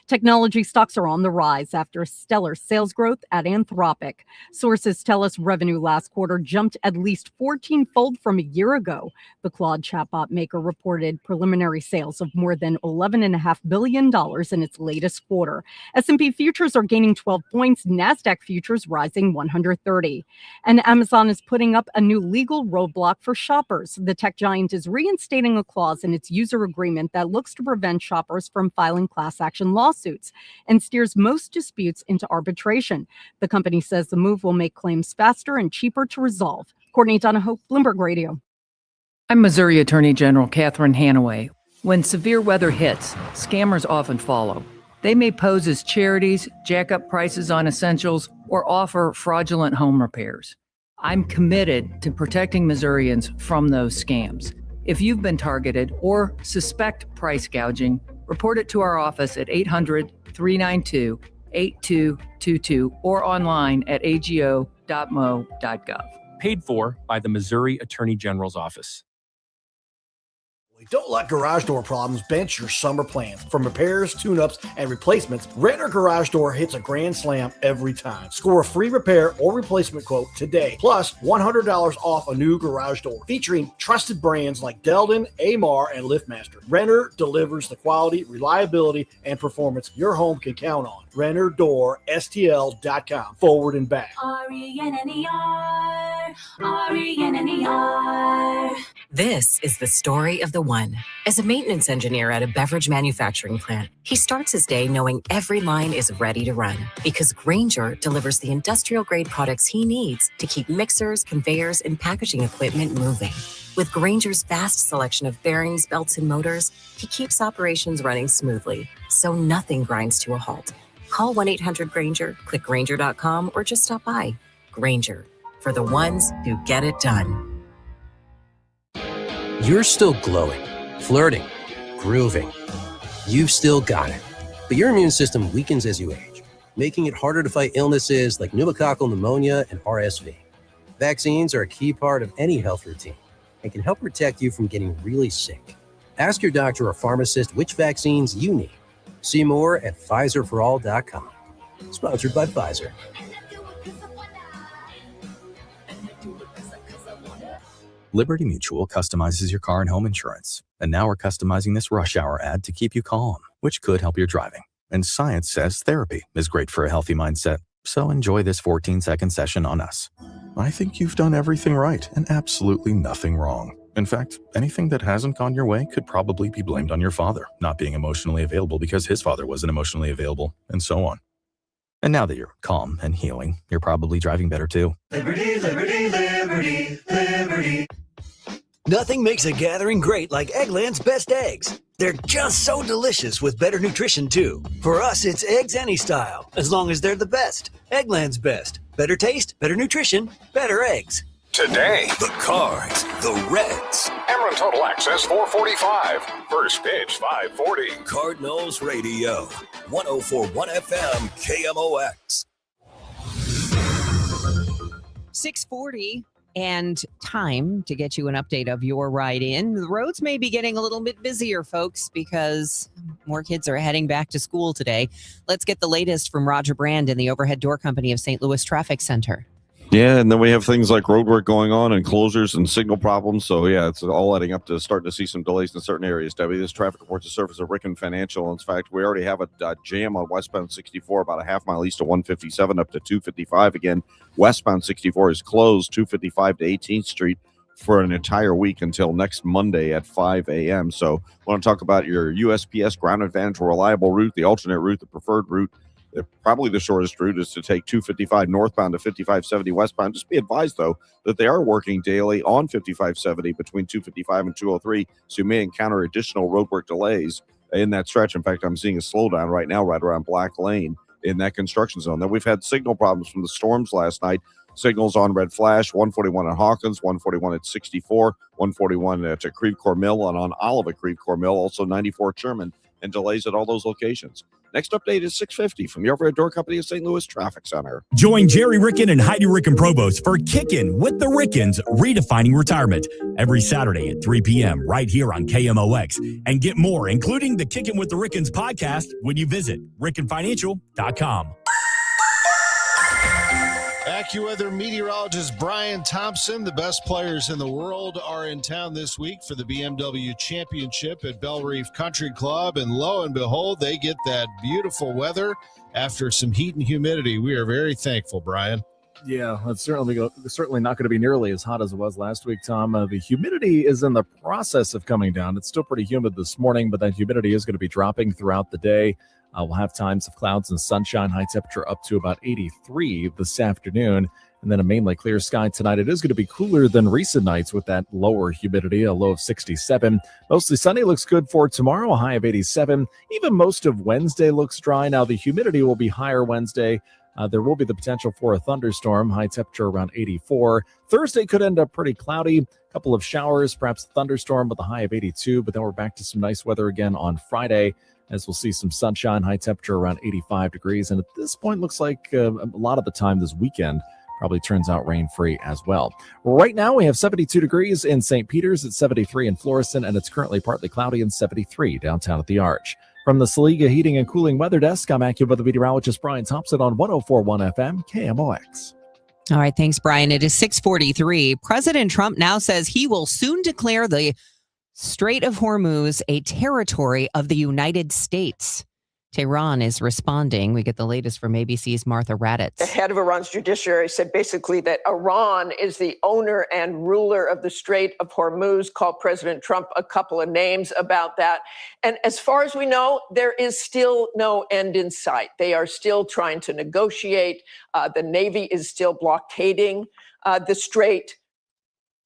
Technology stocks are on the rise after stellar sales growth at Anthropic. Sources tell us revenue last quarter jumped at least 14-fold from a year ago. The Claude chatbot maker reported preliminary sales of more than $11.5 billion in its latest quarter. S&P futures are gaining 12 points, NASDAQ futures rising 130. And Amazon is putting up a new legal roadblock for shoppers. The tech giant is reinstating a clause in its user agreement that looks to prevent shoppers from filing class action lawsuits and steers most disputes into arbitration. The company says the move will make claims faster and cheaper to resolve. Courtney Donahoe, Bloomberg Radio. I'm Missouri Attorney General Catherine Hanaway. When severe weather hits, scammers often follow. They may pose as charities, jack up prices on essentials, or offer fraudulent home repairs. I'm committed to protecting Missourians from those scams. If you've been targeted or suspect price gouging, report it to our office at 800-392-8222 or online at ago.mo.gov. Paid for by the Missouri Attorney General's office. Don't let garage door problems bench your summer plans. From repairs, tune-ups, and replacements, Renner Garage Door hits a grand slam every time. Score a free repair or replacement quote today, plus $100 off a new garage door. Featuring trusted brands like Delden, Amar, and LiftMaster, Renner delivers the quality, reliability, and performance your home can count on. RennerDoorSTL.com. Forward and back. RENNER, RENNER. This is the story of the one. As a maintenance engineer at a beverage manufacturing plant, he starts his day knowing every line is ready to run because Grainger delivers the industrial-grade products he needs to keep mixers, conveyors, and packaging equipment moving. With Grainger's vast selection of bearings, belts, and motors, he keeps operations running smoothly, so nothing grinds to a halt. Call 1-800-GRAINGER, click Grainger.com, or just stop by. Grainger, for the ones who get it done. You're still glowing, flirting, grooving. You've still got it. But your immune system weakens as you age, making it harder to fight illnesses like pneumococcal pneumonia and RSV. Vaccines are a key part of any health routine and can help protect you from getting really sick. Ask your doctor or pharmacist which vaccines you need. See more at PfizerForAll.com. Sponsored by Pfizer. Liberty Mutual customizes your car and home insurance. And now we're customizing this rush hour ad to keep you calm, which could help your driving. And science says therapy is great for a healthy mindset. So enjoy this 14-second session on us. I think you've done everything right and absolutely nothing wrong. In fact, anything that hasn't gone your way could probably be blamed on your father not being emotionally available because his father wasn't emotionally available, and so on. And now that you're calm and healing, you're probably driving better too. Liberty, liberty, liberty, liberty. Nothing makes a gathering great like Eggland's best eggs. They're just so delicious with better nutrition too. For us, it's eggs any style, as long as they're the best. Eggland's best. Better taste, better nutrition, better eggs. Today, The Cards, the Reds, Cameron Total Access 445. First pitch 540. Cardinals Radio, 104.1 FM, KMOX. 6:40 and time to get you an update of your ride in. The roads may be getting a little bit busier, folks, because more kids are heading back to school today. Let's get the latest from Roger Brand in the Overhead Door Company of St. Louis Traffic Center. Yeah, and then we have things like road work going on and closures and signal problems. So, yeah, it's all adding up to starting to see some delays in certain areas, Debbie. This traffic reports the surface of Ricken Financial. In fact, we already have a jam on westbound 64 about a half mile east of 157 up to 255. Again, westbound 64 is closed 255 to 18th Street for an entire week until next Monday at 5 a.m. So, I want to talk about your USPS Ground Advantage reliable route, the alternate route, the preferred route. Probably the shortest route is to take 255 northbound to 5570 westbound. Just be advised, though, that they are working daily on 5570 between 255 and 203, so you may encounter additional roadwork delays in that stretch. In fact, I'm seeing a slowdown right now right around Black Lane in that construction zone. Then we've had signal problems from the storms last night. Signals on red flash, 141 at Hawkins, 141 at 64, 141 at Creve Coeur Mill, and on Olive at Creve Coeur Mill, also 94 Sherman, and delays at all those locations. Next update is 6:50 from the Overhead Door Company of St. Louis Traffic Center. Join Jerry Ricken and Heidi Ricken Provost for Kickin' with the Rickens, Redefining Retirement, every Saturday at 3 p.m. right here on KMOX. And get more, including the Kickin' with the Rickens podcast, when you visit RickenFinancial.com. AccuWeather meteorologist Brian Thompson. The best players in the world are in town this week for the BMW Championship at Belle Reef Country Club. And lo and behold, they get that beautiful weather after some heat and humidity. We are very thankful, Brian. Yeah, it's certainly not going to be nearly as hot as it was last week, Tom. The humidity is in the process of coming down. It's still pretty humid this morning, but that humidity is going to be dropping throughout the day. We'll have times of clouds and sunshine, high temperature up to about 83 this afternoon, and then a mainly clear sky tonight. It is going to be cooler than recent nights with that lower humidity, a low of 67. Mostly sunny looks good for tomorrow, a high of 87. Even most of Wednesday looks dry. Now, the humidity will be higher Wednesday. There will be the potential for a thunderstorm, high temperature around 84. Thursday could end up pretty cloudy, a couple of showers, perhaps a thunderstorm with a high of 82, but then we're back to some nice weather again on Friday, as we'll see some sunshine, high temperature around 85 degrees. And at this point, looks like a lot of the time this weekend probably turns out rain-free as well. Right now, we have 72 degrees in St. Peter's, it's 73 in Florissant, and it's currently partly cloudy and 73 downtown at the Arch. From the Saliga Heating and Cooling Weather Desk, I'm AccuWeather meteorologist Brian Thompson on 104.1 FM KMOX. All right, thanks, Brian. It is 6:43. President Trump now says he will soon declare the Strait of Hormuz a territory of the United States. Tehran is responding. We get the latest from ABC's Martha Raddatz. The head of Iran's judiciary said basically that Iran is the owner and ruler of the Strait of Hormuz, called President Trump a couple of names about that. And as far as we know, there is still no end in sight. They are still trying to negotiate. The Navy is still blockading the strait.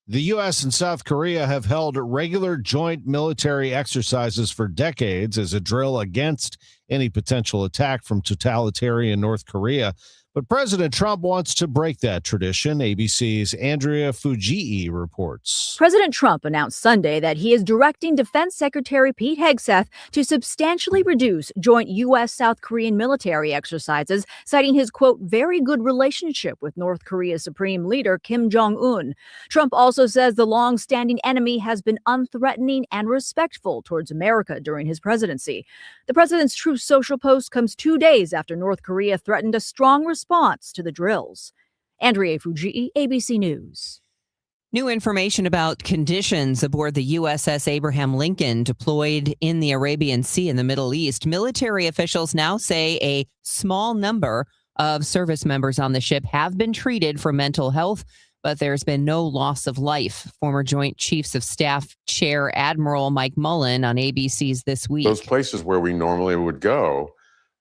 The U.S. and South Korea have held regular joint military exercises for decades as a drill against any potential attack from totalitarian North Korea. But President Trump wants to break that tradition. ABC's Andrea Fujii reports. President Trump announced Sunday that he is directing Defense Secretary Pete Hegseth to substantially reduce joint U.S.-South Korean military exercises, citing his, quote, very good relationship with North Korea's Supreme Leader Kim Jong-un. Trump also says the long-standing enemy has been unthreatening and respectful towards America during his presidency. The president's Truth Social post comes 2 days after North Korea threatened a strong response to the drills. Andrea Fujii, ABC News. New information about conditions aboard the USS Abraham Lincoln deployed in the Arabian Sea in the Middle East. Military officials now say a small number of service members on the ship have been treated for mental health, but there's been no loss of life. Former Joint Chiefs of Staff Chair Admiral Mike Mullen on ABC's This Week. Those places where we normally would go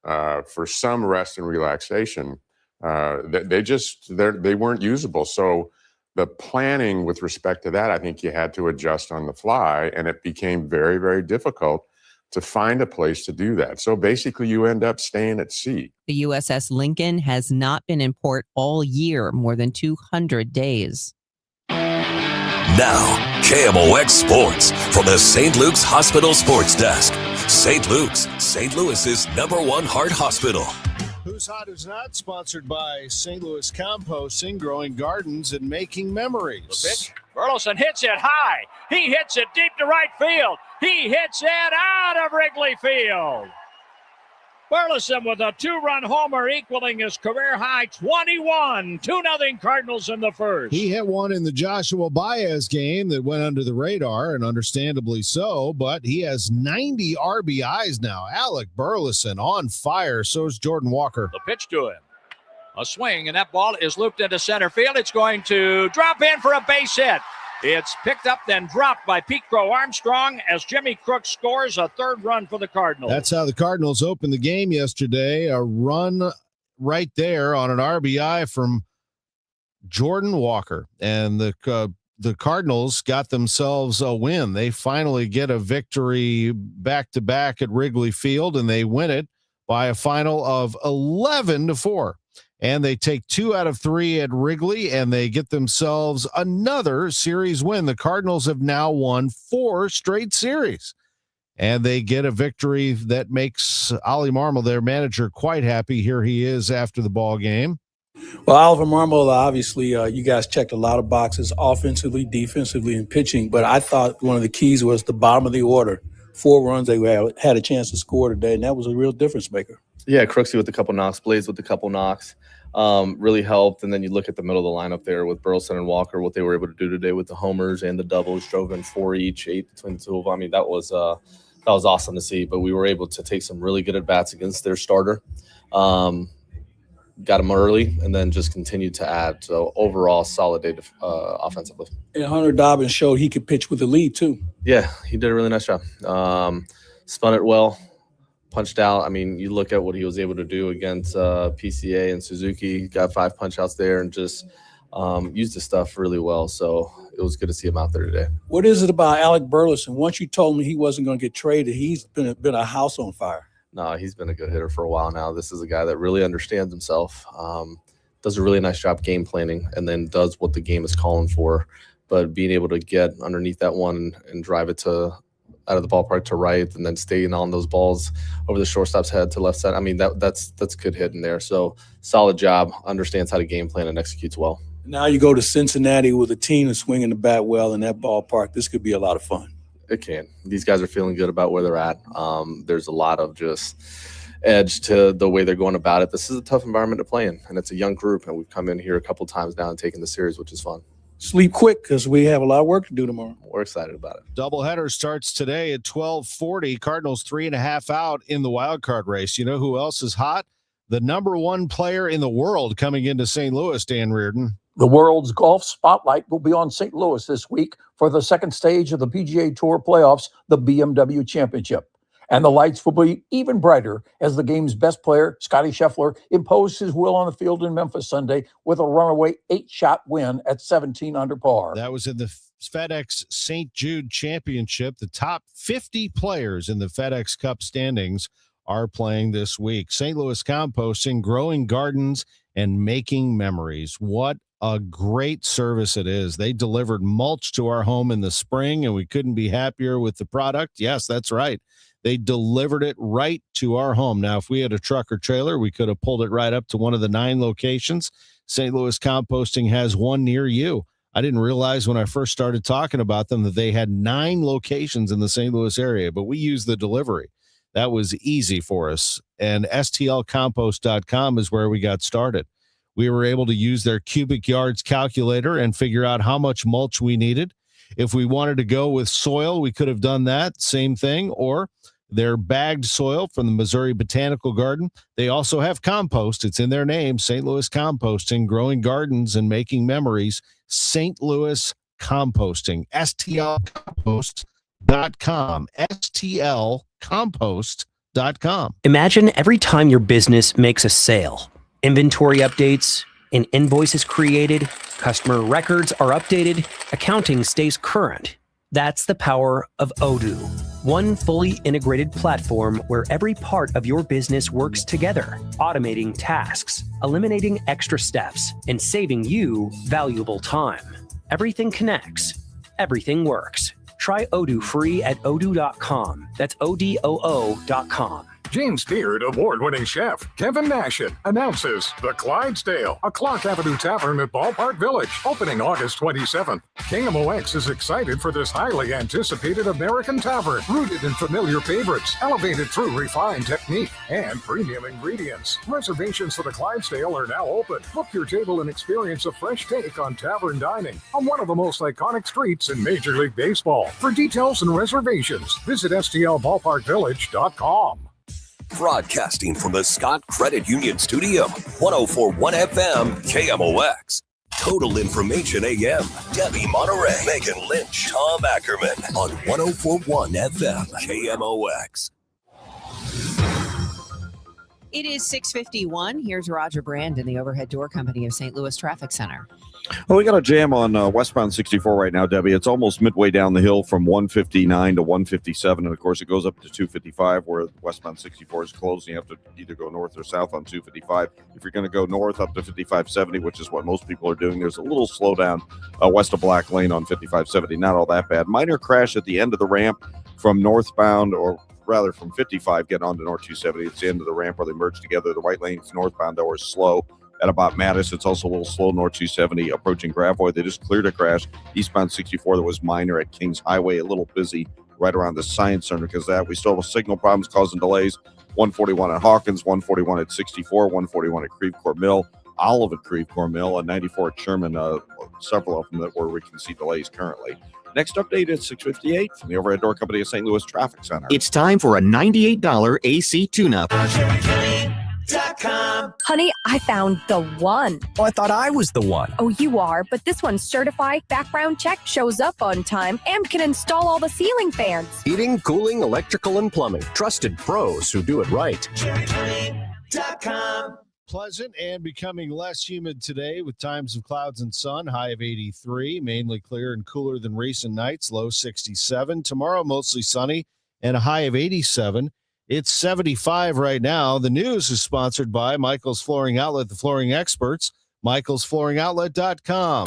for some rest and relaxation, they weren't usable. So the planning with respect to that, I think you had to adjust on the fly, and it became very, very difficult to find a place to do that. So basically you end up staying at sea. The USS Lincoln has not been in port all year, more than 200 days. Now, KMOX Sports from the St. Luke's Hospital Sports Desk. St. Luke's, St. Louis's #1 heart hospital. Who's Hot, Who's Not, sponsored by St. Louis Composting, growing gardens and making memories. The pitch. Burleson hits it high. He hits it deep to right field. He hits it out of Wrigley Field. Burleson with a 2-run homer equaling his career high 21. 2-0 Cardinals in the first. He hit one in the Joshua Baez game that went under the radar, and understandably so, but he has 90 RBIs now. Alec Burleson on fire. So is Jordan Walker. The pitch to him. A swing, and that ball is looped into center field. It's going to drop in for a base hit. It's picked up, then dropped by Pete Crow Armstrong as Jimmy Crook scores a 3rd run for the Cardinals. That's how the Cardinals opened the game yesterday. A run right there on an RBI from Jordan Walker. And the Cardinals got themselves a win. They finally get a victory back-to-back at Wrigley Field, and they win it by a final of 11-4. And they take 2 out of 3 at Wrigley, and they get themselves another series win. The Cardinals have now won 4 straight series, and they get a victory that makes Ollie Marmol, their manager, quite happy. Here he is after the ball game. Well, Oliver Marmol, obviously, you guys checked a lot of boxes offensively, defensively, and pitching, but I thought one of the keys was the bottom of the order. 4 runs they had a chance to score today, and that was a real difference maker. Yeah, Crooksy with a couple knocks, Blaze with a couple knocks, really helped. And then you look at the middle of the lineup there with Burleson and Walker, what they were able to do today with the homers and the doubles, drove in 4 each, 8 between the two of them. I mean, that was awesome to see. But we were able to take some really good at bats against their starter, got them early, and then just continued to add. So overall, solid day offensively. And Hunter Dobbins showed he could pitch with the lead too. Yeah, he did a really nice job. Spun it well. Punched out. I mean, you look at what he was able to do against PCA and Suzuki, got 5 punch outs there and just used his stuff really well. So it was good to see him out there today. What is it about Alec Burleson? Once you told me he wasn't going to get traded, he's been a house on fire. No, he's been a good hitter for a while now. This is a guy that really understands himself, does a really nice job game planning, and then does what the game is calling for. But being able to get underneath that one and drive it out of the ballpark to right, and then staying on those balls over the shortstop's head to left side. I mean, that's good hitting there. So solid job, understands how to game plan and executes well. Now you go to Cincinnati with a team that's swinging the bat well in that ballpark. This could be a lot of fun. It can. These guys are feeling good about where they're at. There's a lot of just edge to the way they're going about it. This is a tough environment to play in, and it's a young group, and we've come in here a couple times now and taken the series, which is fun. sleep quick because we have a lot of work to do tomorrow. We're excited about it. Doubleheader starts today at 12:40. Cardinals 3.5 out in the wild card race. You know who else is hot? The number one player in the world coming into St. Louis, Dan Reardon. The world's golf spotlight will be on St. Louis this week for the second stage of the PGA Tour playoffs, the BMW Championship. And the lights will be even brighter as the game's best player, Scottie Scheffler, imposed his will on the field in Memphis Sunday with a runaway 8-shot win at 17 under par. That was in the FedEx St. Jude Championship. The top 50 players in the FedEx Cup standings are playing this week. St. Louis Composting, growing gardens and making memories. What a great service it is. They delivered mulch to our home in the spring, and we couldn't be happier with the product. Yes, that's right. They delivered it right to our home. Now, if we had a truck or trailer, we could have pulled it right up to one of the 9 locations. St. Louis Composting has one near you. I didn't realize when I first started talking about them that they had 9 locations in the St. Louis area, but we used the delivery. That was easy for us. And stlcompost.com is where we got started. We were able to use their cubic yards calculator and figure out how much mulch we needed. If we wanted to go with soil, we could have done that, same thing, or their bagged soil from the Missouri Botanical Garden. They also have compost. It's in their name, St. Louis Composting, growing gardens and making memories. St. Louis Composting, stlcompost.com, stlcompost.com. Imagine every time your business makes a sale, inventory updates, an invoice is created, customer records are updated, accounting stays current. That's the power of Odoo, one fully integrated platform where every part of your business works together, automating tasks, eliminating extra steps, and saving you valuable time. Everything connects. Everything works. Try Odoo free at odoo.com. That's ODOO.com. James Beard award-winning chef Kevin Nashin announces The Clydesdale, a Clark Avenue Tavern at Ballpark Village, opening August 27th. KMOX is excited for this highly anticipated American tavern, rooted in familiar favorites, elevated through refined technique and premium ingredients. Reservations for The Clydesdale are now open. Book your table and experience a fresh take on tavern dining on one of the most iconic streets in Major League Baseball. For details and reservations, visit stlballparkvillage.com. Broadcasting from the Scott Credit Union Studio, 104.1 FM, KMOX. Total Information AM, Debbie Monterrey, Megan Lynch, Tom Ackerman on 104.1 FM, KMOX. It is 6:51. Here's Roger Brand in the Overhead Door Company of St. Louis Traffic Center. Well, we got a jam on westbound 64 right now, Debbie. It's almost midway down the hill from 159 to 157. And, of course, it goes up to 255 where westbound 64 is closed. And you have to either go north or south on 255. If you're going to go north up to 5570, which is what most people are doing, there's a little slowdown west of Black Lane on 5570. Not all that bad. Minor crash at the end of the ramp from northbound, or rather from 55 getting onto North 270. It's the end of the ramp where they merge together. The right lane's northbound, though, is slow at about Mattis. It's also a little slow North 270 approaching Gravois. They just cleared a crash. Eastbound 64 that was minor at Kings Highway, a little busy right around the Science Center because of that. We still have signal problems causing delays. 141 at Hawkins, 141 at 64, 141 at Creve Coeur Mill, Olive at Creve Coeur Mill, and 94 at Sherman, several of them that where we can see delays currently. Next update is 6:58 from the Overhead Door Company of St. Louis Traffic Center. It's time for a $98 AC tune-up. Honey, I found the one. Oh, I thought I was the one. Oh, you are, but this one's certified, background check, shows up on time, and can install all the ceiling fans. Heating, cooling, electrical, and plumbing. Trusted pros who do it right. Pleasant and becoming less humid today with times of clouds and sun, high of 83, mainly clear and cooler than recent nights, low 67. Tomorrow, mostly sunny and a high of 87. It's 75 right now. The news is sponsored by Michael's Flooring Outlet, the flooring experts, michaelsflooringoutlet.com.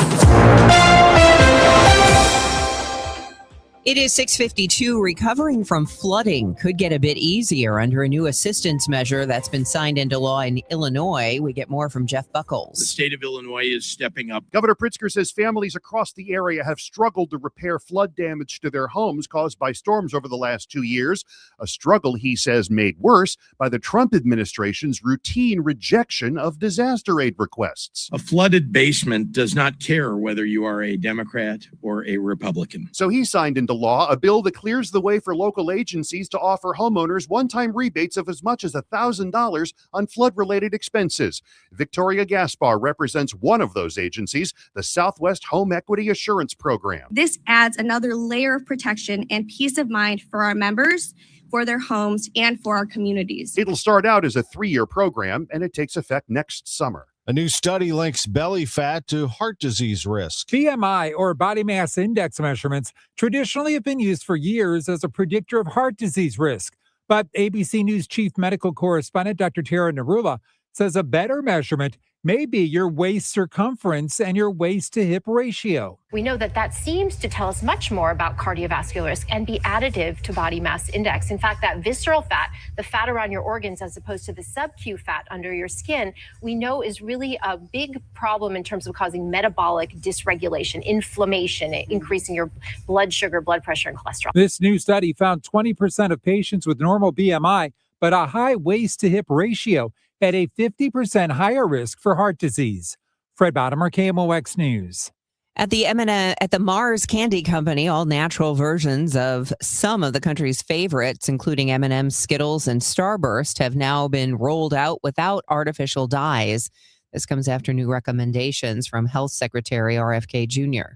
It is 6:52. Recovering from flooding could get a bit easier under a new assistance measure that's been signed into law in Illinois. We get more from Jeff Buckles. The state of Illinois is stepping up. Governor Pritzker says families across the area have struggled to repair flood damage to their homes caused by storms over the last 2 years. A struggle, he says, made worse by the Trump administration's routine rejection of disaster aid requests. A flooded basement does not care whether you are a Democrat or a Republican. So he signed into law a bill that clears the way for local agencies to offer homeowners one-time rebates of as much as $1,000 on flood-related expenses. Victoria Gaspar represents one of those agencies, the Southwest Home Equity Assurance Program. This adds another layer of protection and peace of mind for our members, for their homes, and for our communities. It'll start out as a 3-year program, and it takes effect next summer. A new study links belly fat to heart disease risk. BMI, or body mass index measurements, traditionally have been used for years as a predictor of heart disease risk. But ABC News chief medical correspondent Dr. Tara Narula says a better measurement may be your waist circumference and your waist to hip ratio. We know that that seems to tell us much more about cardiovascular risk and be additive to body mass index. In fact, that visceral fat, the fat around your organs as opposed to the sub-Q fat under your skin, we know is really a big problem in terms of causing metabolic dysregulation, inflammation, increasing your blood sugar, blood pressure, and cholesterol. This new study found 20% of patients with normal BMI, but a high waist to hip ratio at a 50% higher risk for heart disease. Fred Bottomer, KMOX News. At the Mars Candy Company, all natural versions of some of the country's favorites, including M&M's, Skittles, and Starburst, have now been rolled out without artificial dyes. This comes after new recommendations from Health Secretary RFK Jr.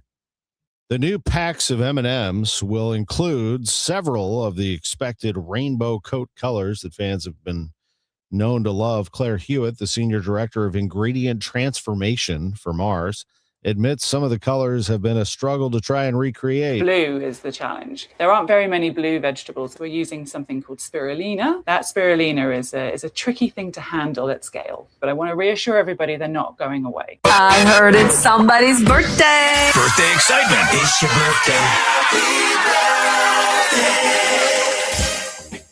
The new packs of M&Ms will include several of the expected rainbow coat colors that fans have been known to love. Claire Hewitt, the senior director of ingredient transformation for Mars, admits some of the colors have been a struggle to try and recreate. Blue is the challenge. There aren't very many blue vegetables. We're using something called spirulina. That spirulina is a tricky thing to handle at scale, but I want to reassure everybody they're not going away. I heard it's somebody's birthday. Birthday excitement. It's your birthday.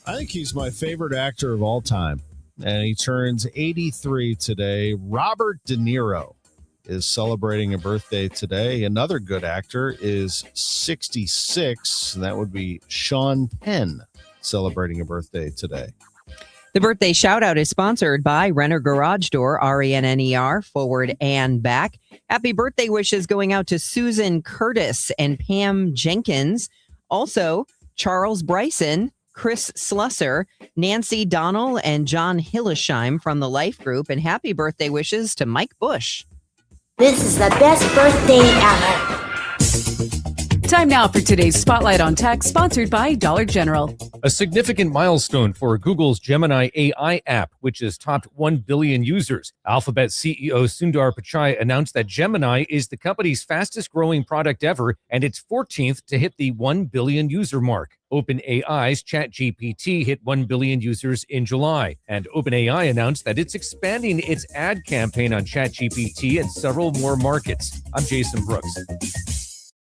I think he's my favorite actor of all time, and he turns 83 today. Robert De Niro is celebrating a birthday today. Another good actor is 66, and that would be Sean Penn, celebrating a birthday today. The birthday shout out is sponsored by Renner Garage Door, RENNER, forward and back. Happy birthday wishes going out to Susan Curtis and Pam Jenkins. Also, Charles Bryson, Chris Slusser, Nancy Donnell, and John Hillesheim from the Life Group. And happy birthday wishes to Mike Bush. This is the best birthday ever. Time now for today's Spotlight on Tech, sponsored by Dollar General. A significant milestone for Google's Gemini AI app, which has topped 1 billion users. Alphabet CEO Sundar Pichai announced that Gemini is the company's fastest growing product ever and its 14th to hit the 1 billion user mark. OpenAI's ChatGPT hit 1 billion users in July, and OpenAI announced that it's expanding its ad campaign on ChatGPT in several more markets. I'm Jason Brooks.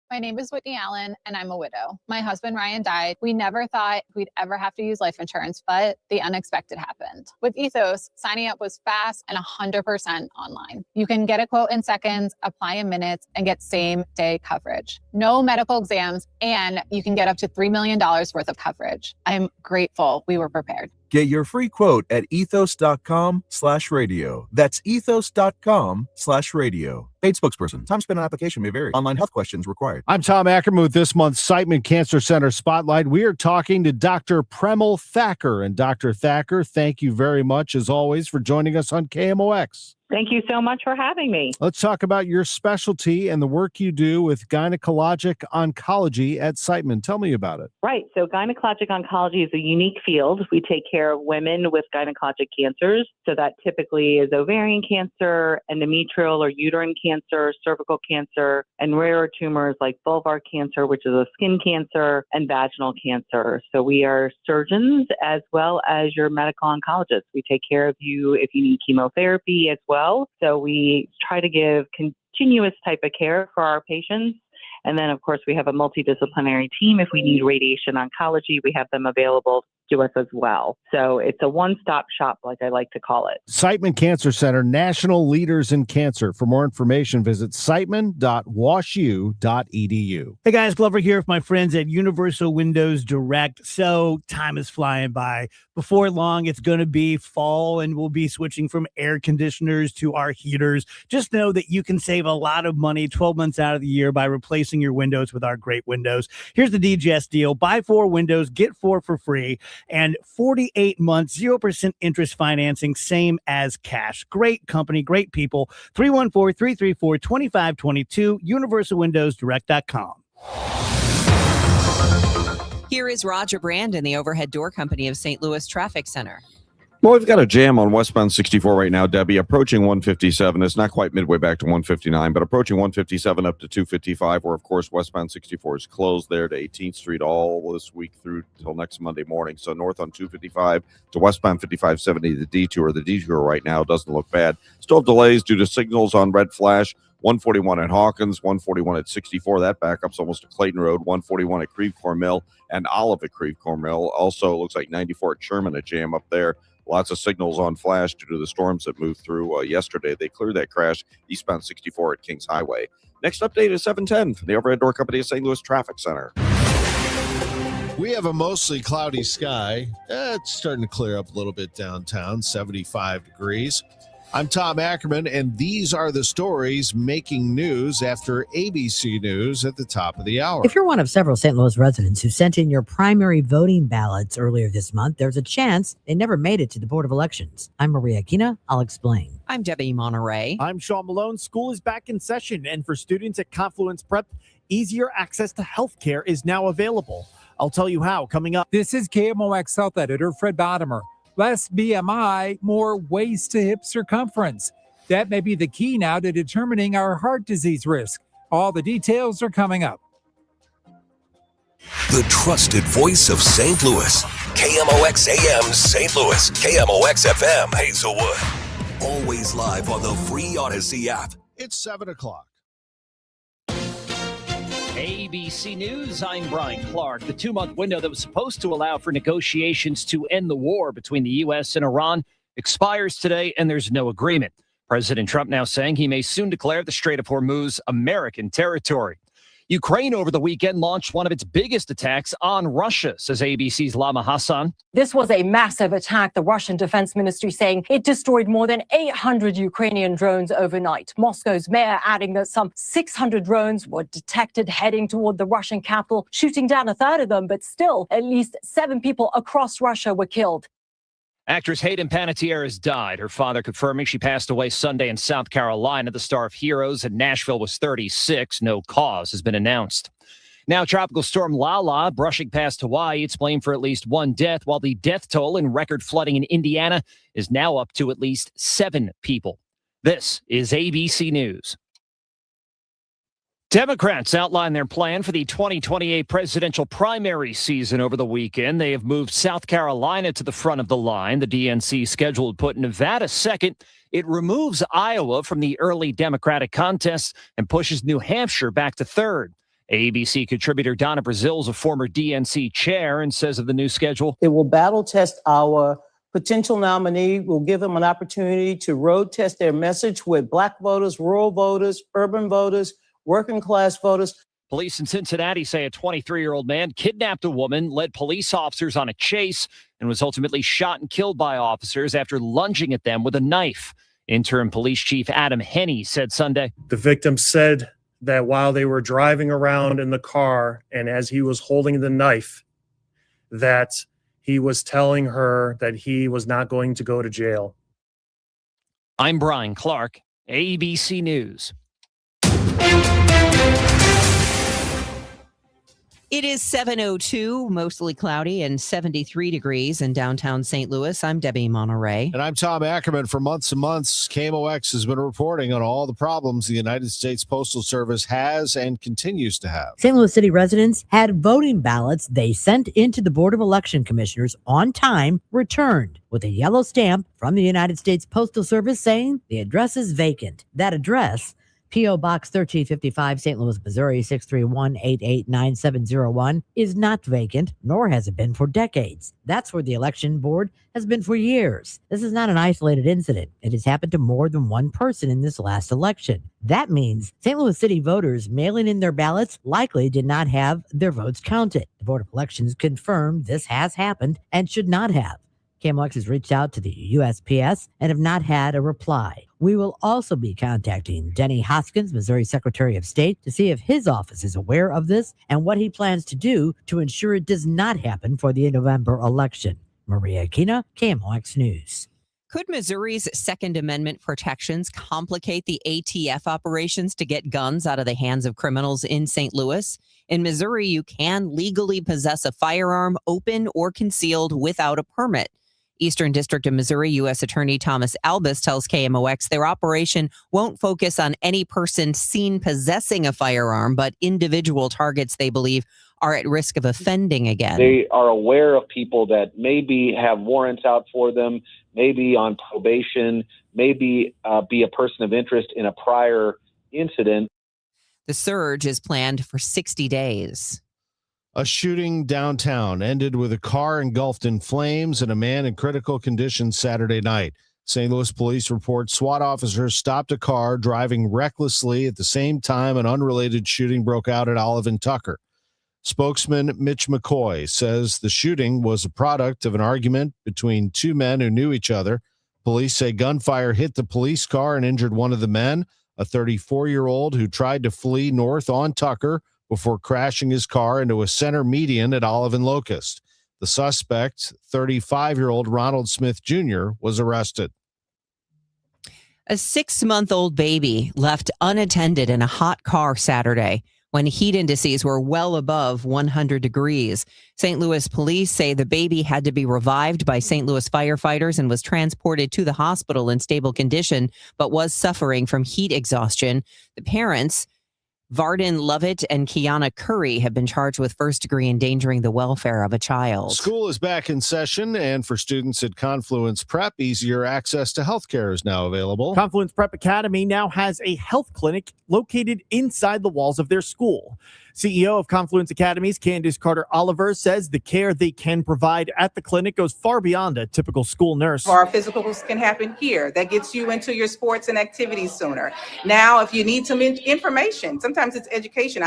My name is Whitney Allen, and I'm a widow. My husband, Ryan, died. We never thought we'd ever have to use life insurance, but the unexpected happened. With Ethos, signing up was fast and 100% online. You can get a quote in seconds, apply in minutes, and get same-day coverage. No medical exams, and you can get up to $3 million worth of coverage. I'm grateful we were prepared. Get your free quote at ethos.com/radio. That's ethos.com/radio. Paid spokesperson. Time spent on application may vary. Online health questions required. I'm Tom Ackerman with this month's Siteman Cancer Center Spotlight. We are talking to Dr. Premal Thacker. And Dr. Thacker, thank you very much, as always, for joining us on KMOX. Thank you so much for having me. Let's talk about your specialty and the work you do with gynecologic oncology at Siteman. Tell me about it. Right. So gynecologic oncology is a unique field. We take care of women with gynecologic cancers. So that typically is ovarian cancer, endometrial or uterine cancer, cervical cancer, and rarer tumors like vulvar cancer, which is a skin cancer, and vaginal cancer. So we are surgeons as well as your medical oncologists. We take care of you if you need chemotherapy as well. So we try to give continuous type of care for our patients. And then, of course, we have a multidisciplinary team. If we need radiation oncology, we have them available to us as well. So it's a one-stop shop, like I like to call it. Siteman Cancer Center, national leaders in cancer. For more information, visit siteman.washu.edu. Hey guys, Glover here with my friends at Universal Windows Direct. So time is flying by. Before long, it's going to be fall and we'll be switching from air conditioners to our heaters. Just know that you can save a lot of money 12 months out of the year by replacing your windows with our great windows. Here's the DGS deal. Buy 4 windows, get 4 for free, and 48 months, 0% interest financing, same as cash. Great company, great people. 314-334-2522, universalwindowsdirect.com. Here is Roger Brand in the Overhead Door Company of St. Louis Traffic Center. Well, we've got a jam on westbound 64 right now, Debbie, approaching 157. It's not quite midway back to 159, but approaching 157 up to 255, where, of course, westbound 64 is closed there to 18th Street all this week through till next Monday morning. So north on 255 to westbound 5570, the detour. The detour right now doesn't look bad. Still have delays due to signals on red flash. 141 at Hawkins, 141 at 64. That backup's almost to Clayton Road, 141 at Creve Coeur Mill, and Olive at Creve Coeur Mill. Also looks like 94 at Sherman, a jam up there. Lots of signals on flash due to the storms that moved through yesterday. They cleared that crash eastbound 64 at Kings Highway. Next update is 710 from the Overhead Door Company of St. Louis Traffic Center. We have a mostly cloudy sky. It's starting to clear up a little bit downtown, 75 degrees. I'm Tom Ackerman, and these are the stories making news after ABC News at the top of the hour. If you're one of several St. Louis residents who sent in your primary voting ballots earlier this month, there's a chance they never made it to the Board of Elections. I'm Maria Kina. I'll explain. I'm Debbie Monterrey. I'm Sean Malone. School is back in session, and for students at Confluence Prep, easier access to health care is now available. I'll tell you how coming up. This is KMOX Health Editor Fred Bottomer. Less BMI, more waist to hip circumference. That may be the key now to determining our heart disease risk. All the details are coming up. The trusted voice of St. Louis. KMOX AM St. Louis. KMOX FM Hazelwood. Always live on the free Odyssey app. It's 7 o'clock. ABC News, I'm Brian Clark. The 2-month window that was supposed to allow for negotiations to end the war between the U.S. and Iran expires today, and there's no agreement. President Trump now saying he may soon declare the Strait of Hormuz American territory. Ukraine over the weekend launched one of its biggest attacks on Russia, says ABC's Lama Hassan. This was a massive attack, the Russian Defense Ministry saying it destroyed more than 800 Ukrainian drones overnight. Moscow's mayor adding that some 600 drones were detected heading toward the Russian capital, shooting down a third of them, but still at least 7 people across Russia were killed. Actress Hayden Panettiere has died. Her father confirming she passed away Sunday in South Carolina. The star of Heroes in Nashville was 36. No cause has been announced. Now, Tropical Storm Lala brushing past Hawaii. It's blamed for at least 1 death, while the death toll in record flooding in Indiana is now up to at least 7 people. This is ABC News. Democrats outlined their plan for the 2028 presidential primary season over the weekend. They have moved South Carolina to the front of the line. The DNC scheduled to put Nevada second. It removes Iowa from the early Democratic contest and pushes New Hampshire back to third. ABC contributor Donna Brazil is a former DNC chair and says of the new schedule, it will battle test our potential nominee. Will give them an opportunity to road test their message with Black voters, rural voters, urban voters, working class voters. Police in Cincinnati say a 23-year-old man kidnapped a woman, led police officers on a chase, and was ultimately shot and killed by officers after lunging at them with a knife. Interim Police Chief Adam Henney said Sunday. The victim said that while they were driving around in the car and as he was holding the knife, that he was telling her that he was not going to go to jail. I'm Brian Clark, ABC News. It is 7:02, mostly cloudy and 73 degrees in downtown St. Louis. I'm Debbie Monterrey. And I'm Tom Ackerman. For months and months, KMOX has been reporting on all the problems the United States Postal Service has and continues to have. St. Louis City residents had voting ballots they sent into the Board of Election Commissioners on time returned with a yellow stamp from the United States Postal Service saying the address is vacant. That address P.O. Box 1355, St. Louis, Missouri 631-889701 is not vacant, nor has it been for decades. That's where the election board has been for years. This is not an isolated incident. It has happened to more than one person in this last election. That means St. Louis City voters mailing in their ballots likely did not have their votes counted. The Board of Elections confirmed this has happened and should not have. KMOX has reached out to the USPS and have not had a reply. We will also be contacting Denny Hoskins, Missouri Secretary of State, to see if his office is aware of this and what he plans to do to ensure it does not happen for the November election. Maria Aquina, KMOX News. Could Missouri's Second Amendment protections complicate the ATF operations to get guns out of the hands of criminals in St. Louis? In Missouri, you can legally possess a firearm open or concealed without a permit. Eastern District of Missouri U.S. Attorney Thomas Albus tells KMOX their operation won't focus on any person seen possessing a firearm, but individual targets they believe are at risk of offending again. They are aware of people that maybe have warrants out for them, maybe on probation, maybe be a person of interest in a prior incident. The surge is planned for 60 days. A shooting downtown ended with a car engulfed in flames and a man in critical condition Saturday night. St. Louis police report SWAT officers stopped a car driving recklessly at the same time an unrelated shooting broke out at Olive and Tucker. Spokesman Mitch McCoy says the shooting was a product of an argument between two men who knew each other. Police say gunfire hit the police car and injured one of the men, a 34-year-old who tried to flee north on Tucker before crashing his car into a center median at Olive and Locust. The suspect, 35-year-old Ronald Smith Jr., was arrested. A 6-month-old baby left unattended in a hot car Saturday when heat indices were well above 100 degrees. St. Louis police say the baby had to be revived by St. Louis firefighters and was transported to the hospital in stable condition, but was suffering from heat exhaustion. The parents, Varden Lovett and Kiana Curry, have been charged with first-degree endangering the welfare of a child. School is back in session, and for students at Confluence Prep, easier access to healthcare is now available. Confluence Prep Academy now has a health clinic located inside the walls of their school. CEO of Confluence Academies, Candace Carter Oliver, says the care they can provide at the clinic goes far beyond a typical school nurse. Our physicals can happen here. That gets you into your sports and activities sooner. Now, if you need some information, sometimes it's education.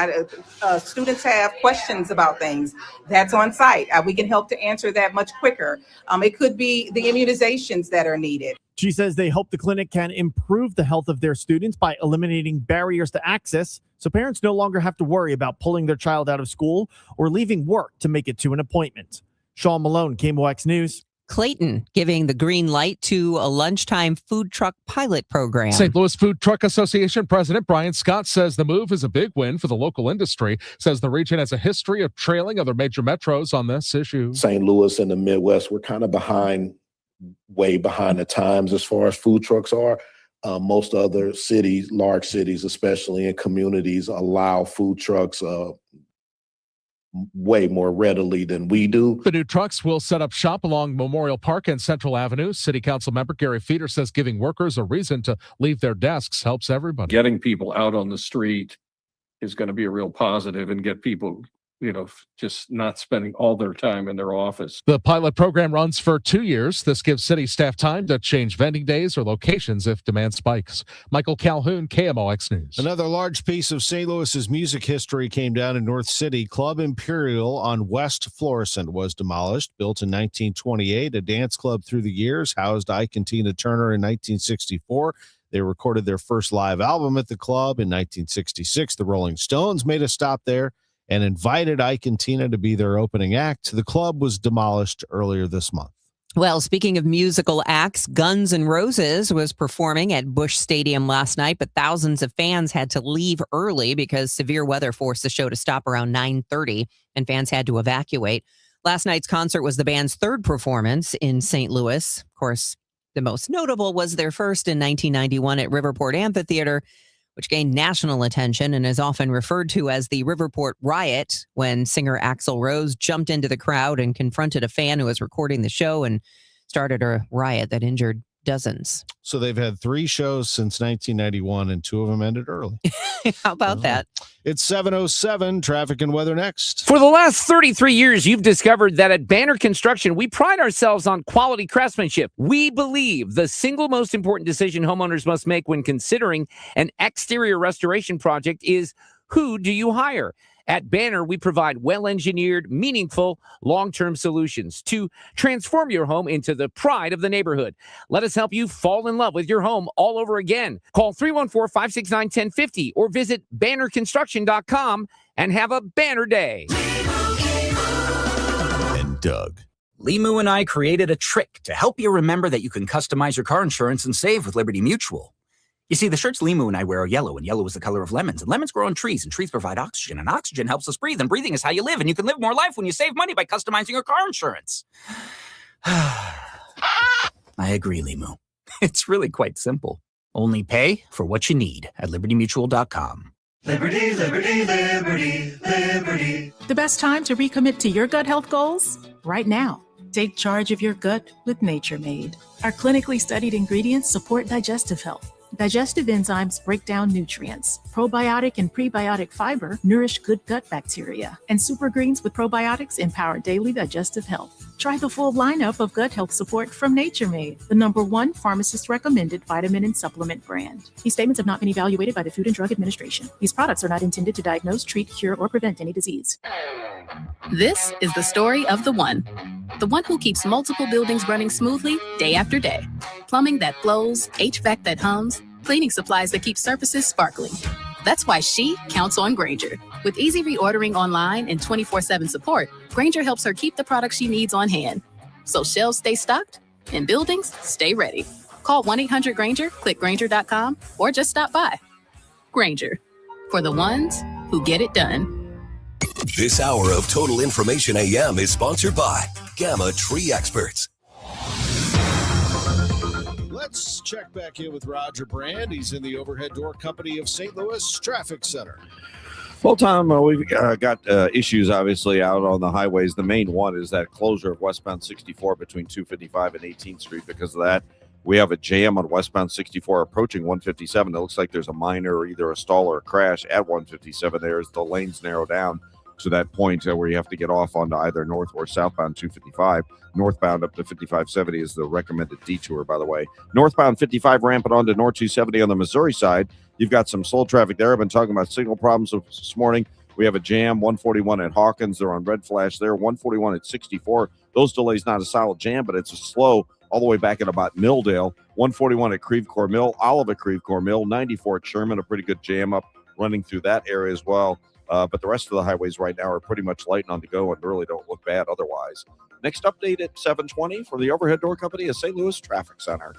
Students have questions about things. That's on site. We can help to answer that much quicker. It could be the immunizations that are needed. She says they hope the clinic can improve the health of their students by eliminating barriers to access so parents no longer have to worry about pulling their child out of school or leaving work to make it to an appointment. Sean Malone, KMOX News. Clayton giving the green light to a lunchtime food truck pilot program. St. Louis Food Truck Association President Brian Scott says the move is a big win for the local industry, says the region has a history of trailing other major metros on this issue. St. Louis and the Midwest, we're kind of way behind the times as far as food trucks are. Most other cities, large cities, especially in communities, allow food trucks way more readily than we do. The new trucks will set up shop along Memorial Park and Central Avenue. City Council member Gary Feeder says giving workers a reason to leave their desks helps everybody. Getting people out on the street is going to be a real positive and get people, just not spending all their time in their office. The pilot program runs for 2 years. This gives city staff time to change vending days or locations if demand spikes. Michael Calhoun, KMOX News. Another large piece of St. Louis's music history came down in North City. Club Imperial on West Florissant was demolished. Built in 1928, a dance club through the years, housed Ike and Tina Turner in 1964. They recorded their first live album at the club in 1966. The Rolling Stones made a stop there and invited Ike and Tina to be their opening act. The club was demolished earlier this month. Well, speaking of musical acts, Guns N' Roses was performing at Busch Stadium last night, but thousands of fans had to leave early because severe weather forced the show to stop around 9:30, and fans had to evacuate. Last night's concert was the band's third performance in St. Louis. Of course, the most notable was their first in 1991 at Riverport Amphitheater, which gained national attention and is often referred to as the Riverport Riot, when singer Axl Rose jumped into the crowd and confronted a fan who was recording the show and started a riot that injured dozens. So they've had 3 shows since 1991, and 2 of them ended early. How about that? It's 7:07. Traffic and weather next. For the last 33 years, you've discovered that at Banner Construction, we pride ourselves on quality craftsmanship. We believe the single most important decision homeowners must make when considering an exterior restoration project is, who do you hire? At Banner, we provide well-engineered, meaningful, long-term solutions to transform your home into the pride of the neighborhood. Let us help you fall in love with your home all over again. Call 314-569-1050 or visit bannerconstruction.com and have a banner day. And Doug. Limu and I created a trick to help you remember that you can customize your car insurance and save with Liberty Mutual. You see, the shirts Limu and I wear are yellow, and yellow is the color of lemons. And lemons grow on trees, and trees provide oxygen. And oxygen helps us breathe, and breathing is how you live. And you can live more life when you save money by customizing your car insurance. I agree, Limu. It's really quite simple. Only pay for what you need at libertymutual.com. Liberty, liberty, liberty, liberty. The best time to recommit to your gut health goals? Right now. Take charge of your gut with Nature Made. Our clinically studied ingredients support digestive health. Digestive enzymes break down nutrients. Probiotic and prebiotic fiber nourish good gut bacteria. And super greens with probiotics empower daily digestive health. Try the full lineup of gut health support from Nature Made, the #1 pharmacist-recommended vitamin and supplement brand. These statements have not been evaluated by the Food and Drug Administration. These products are not intended to diagnose, treat, cure, or prevent any disease. This is the story of the one who keeps multiple buildings running smoothly day after day. Plumbing that flows, HVAC that hums, cleaning supplies that keep surfaces sparkling. That's why she counts on Grainger. With easy reordering online and 24/7 support, Grainger helps her keep the products she needs on hand. So shelves stay stocked and buildings stay ready. Call 1-800-GRAINGER, click Grainger.com, or just stop by. Grainger, for the ones who get it done. This hour of Total Information AM is sponsored by Gamma Tree Experts. Let's check back in with Roger Brand. He's in the Overhead Door Company of St. Louis Traffic Center. Well, Tom, we've got issues obviously out on the highways. The main one is that closure of westbound 64 between 255 and 18th Street. Because of that, we have a jam on westbound 64 approaching 157. It looks like there's a minor, either a stall or a crash at 157 there as the lanes narrow down to that point where you have to get off onto either north or southbound 255. Northbound up to 5570 is the recommended detour, by the way. Northbound 55 ramping onto North 270 on the Missouri side. You've got some slow traffic there. I've been talking about signal problems this morning. We have a jam, 141 at Hawkins. They're on red flash there. 141 at 64. Those delays, not a solid jam, but it's a slow all the way back at about Milldale. 141 at Creve Coeur Mill, Olive at Creve Coeur Mill, 94 at Sherman, a pretty good jam up running through that area as well. But the rest of the highways right now are pretty much light and on the go and really don't look bad otherwise. Next update at 7:20 for the Overhead Door Company of St. Louis Traffic Center.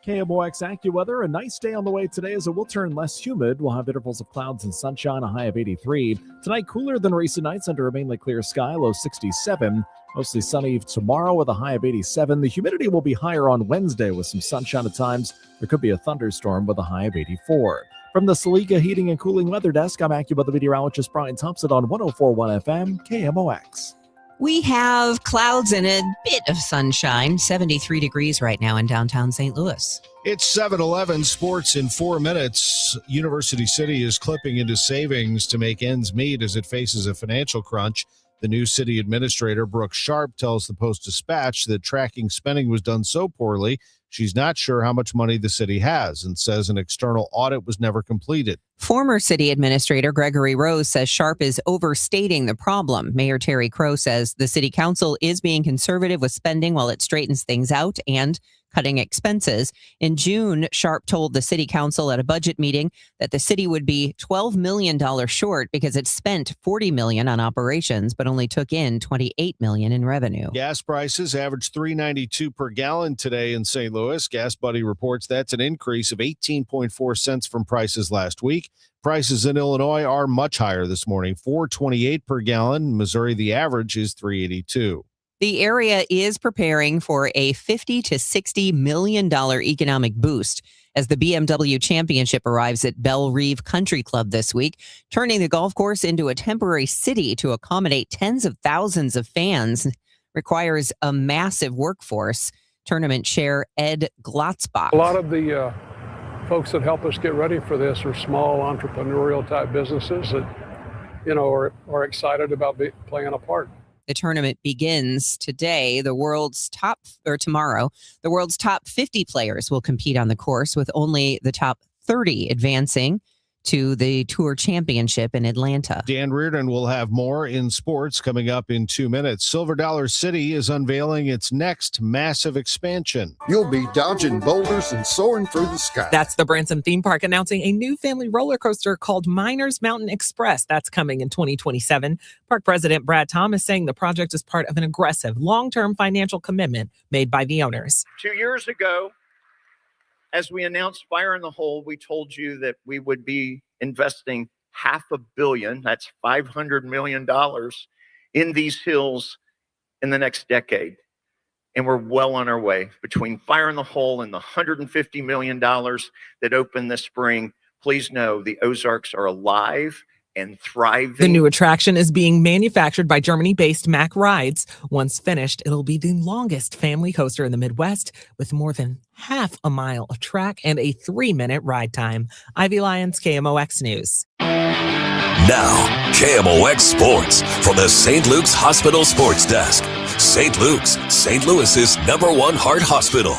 KMOX AccuWeather, a nice day on the way today as it will turn less humid. We'll have intervals of clouds and sunshine, a high of 83. Tonight, cooler than recent nights under a mainly clear sky, low 67. Mostly sunny tomorrow with a high of 87. The humidity will be higher on Wednesday with some sunshine at times. There could be a thunderstorm with a high of 84. From the Saliga Heating and Cooling Weather Desk, I'm AccuWeather meteorologist Brian Thompson on 104.1 FM KMOX. We have clouds and a bit of sunshine, 73 degrees right now in downtown St. Louis. It's 7:11 sports in 4 minutes. University City is clipping into savings to make ends meet as it faces a financial crunch. The new city administrator, Brooke Sharp, tells the Post-Dispatch that tracking spending was done so poorly, she's not sure how much money the city has and says an external audit was never completed. Former city administrator Gregory Rose says Sharp is overstating the problem. Mayor Terry Crow says the city council is being conservative with spending while it straightens things out and cutting expenses. In June, Sharp told the city council at a budget meeting that the city would be $12 million short because it spent $40 million on operations, but only took in $28 million in revenue. Gas prices averaged $3.92 per gallon today in St. Louis. Gas Buddy reports that's an increase of 18.4 cents from prices last week. Prices in Illinois are much higher this morning, $4.28 per gallon. Missouri, the average is $3.82. The area is preparing for a $50 to $60 million economic boost as the BMW Championship arrives at Belle Reve Country Club this week, turning the golf course into a temporary city to accommodate tens of thousands of fans requires a massive workforce. Tournament chair Ed Glotzbach. A lot of the folks that help us get ready for this are small entrepreneurial type businesses that, are excited about playing a part. The tournament begins today. Tomorrow, the world's top 50 players will compete on the course, with only the top 30 advancing to the Tour Championship in Atlanta. Dan Reardon will have more in sports coming up in 2 minutes. Silver Dollar City is unveiling its next massive expansion. You'll be dodging boulders and soaring through the sky. That's the Branson Theme Park announcing a new family roller coaster called Miners Mountain Express. That's coming in 2027. Park President Brad Thomas saying the project is part of an aggressive long-term financial commitment made by the owners. 2 years ago, as we announced Fire in the Hole, we told you that we would be investing $500 million, that's $500 million, in these hills in the next decade. And we're well on our way. Between Fire in the Hole and the $150 million that opened this spring, please know the Ozarks are alive and thriving. The new attraction is being manufactured by Germany-based Mack Rides. Once finished, it'll be the longest family coaster in the Midwest, with more than half a mile of track and a 3-minute ride time. Ivy Lyons, KMOX News. Now, KMOX Sports from the St. Luke's Hospital Sports Desk. St. Luke's, St. Louis's #1 heart hospital.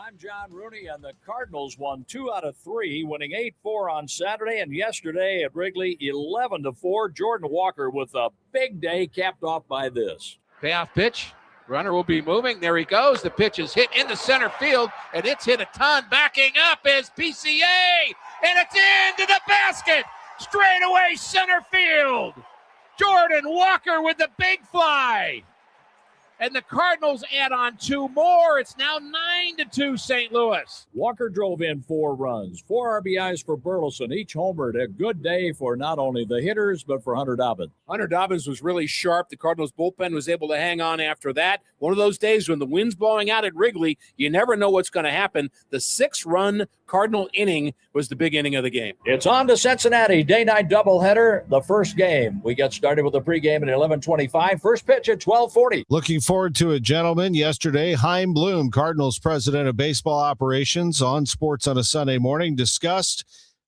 I'm John Rooney, and the Cardinals won 2 out of 3, winning 8-4 on Saturday, and yesterday at Wrigley, 11-4. Jordan Walker with a big day, capped off by this. Payoff pitch. Runner will be moving. There he goes. The pitch is hit into center field, and it's hit a ton. Backing up is PCA, and it's into the basket. Straight away center field. Jordan Walker with the big fly. And the Cardinals add on 2 more. It's now 9-2 St. Louis. Walker drove in 4 runs, 4 RBIs for Burleson, each homered. A good day for not only the hitters, but for Hunter Dobbins. Hunter Dobbins was really sharp. The Cardinals bullpen was able to hang on after that. One of those days when the wind's blowing out at Wrigley, you never know what's going to happen. The 6-run Cardinal inning was the big inning of the game. It's on to Cincinnati, day-night doubleheader, the first game. We get started with the pregame at 11:25. First pitch at 12:40. Looking forward to it, gentlemen. Yesterday, Chaim Bloom, Cardinals president of baseball operations, on Sports on a Sunday Morning, discussed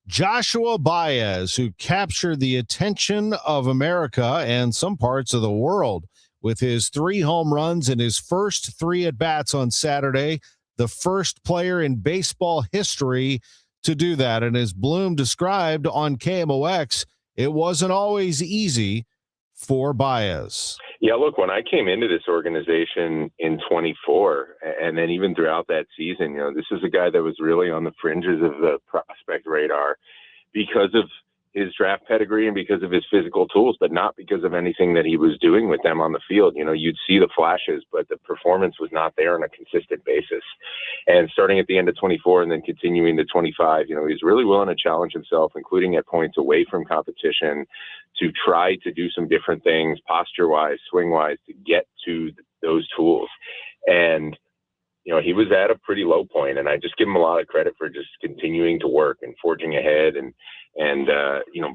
Joshua Baez, who captured the attention of America and some parts of the world with his 3 home runs in his first 3 at-bats on Saturday, the first player in baseball history to do that. And as Bloom described on KMOX, it wasn't always easy for Baez. Yeah, look, when I came into this organization in 24, and then even throughout that season, this is a guy that was really on the fringes of the prospect radar because of his draft pedigree and because of his physical tools, but not because of anything that he was doing with them on the field. You'd see the flashes, but the performance was not there on a consistent basis. And starting at the end of 24 and then continuing to 25, he was really willing to challenge himself, including at points away from competition, to try to do some different things, posture-wise, swing-wise, to get to those tools. And he was at a pretty low point, and I just give him a lot of credit for just continuing to work and forging ahead and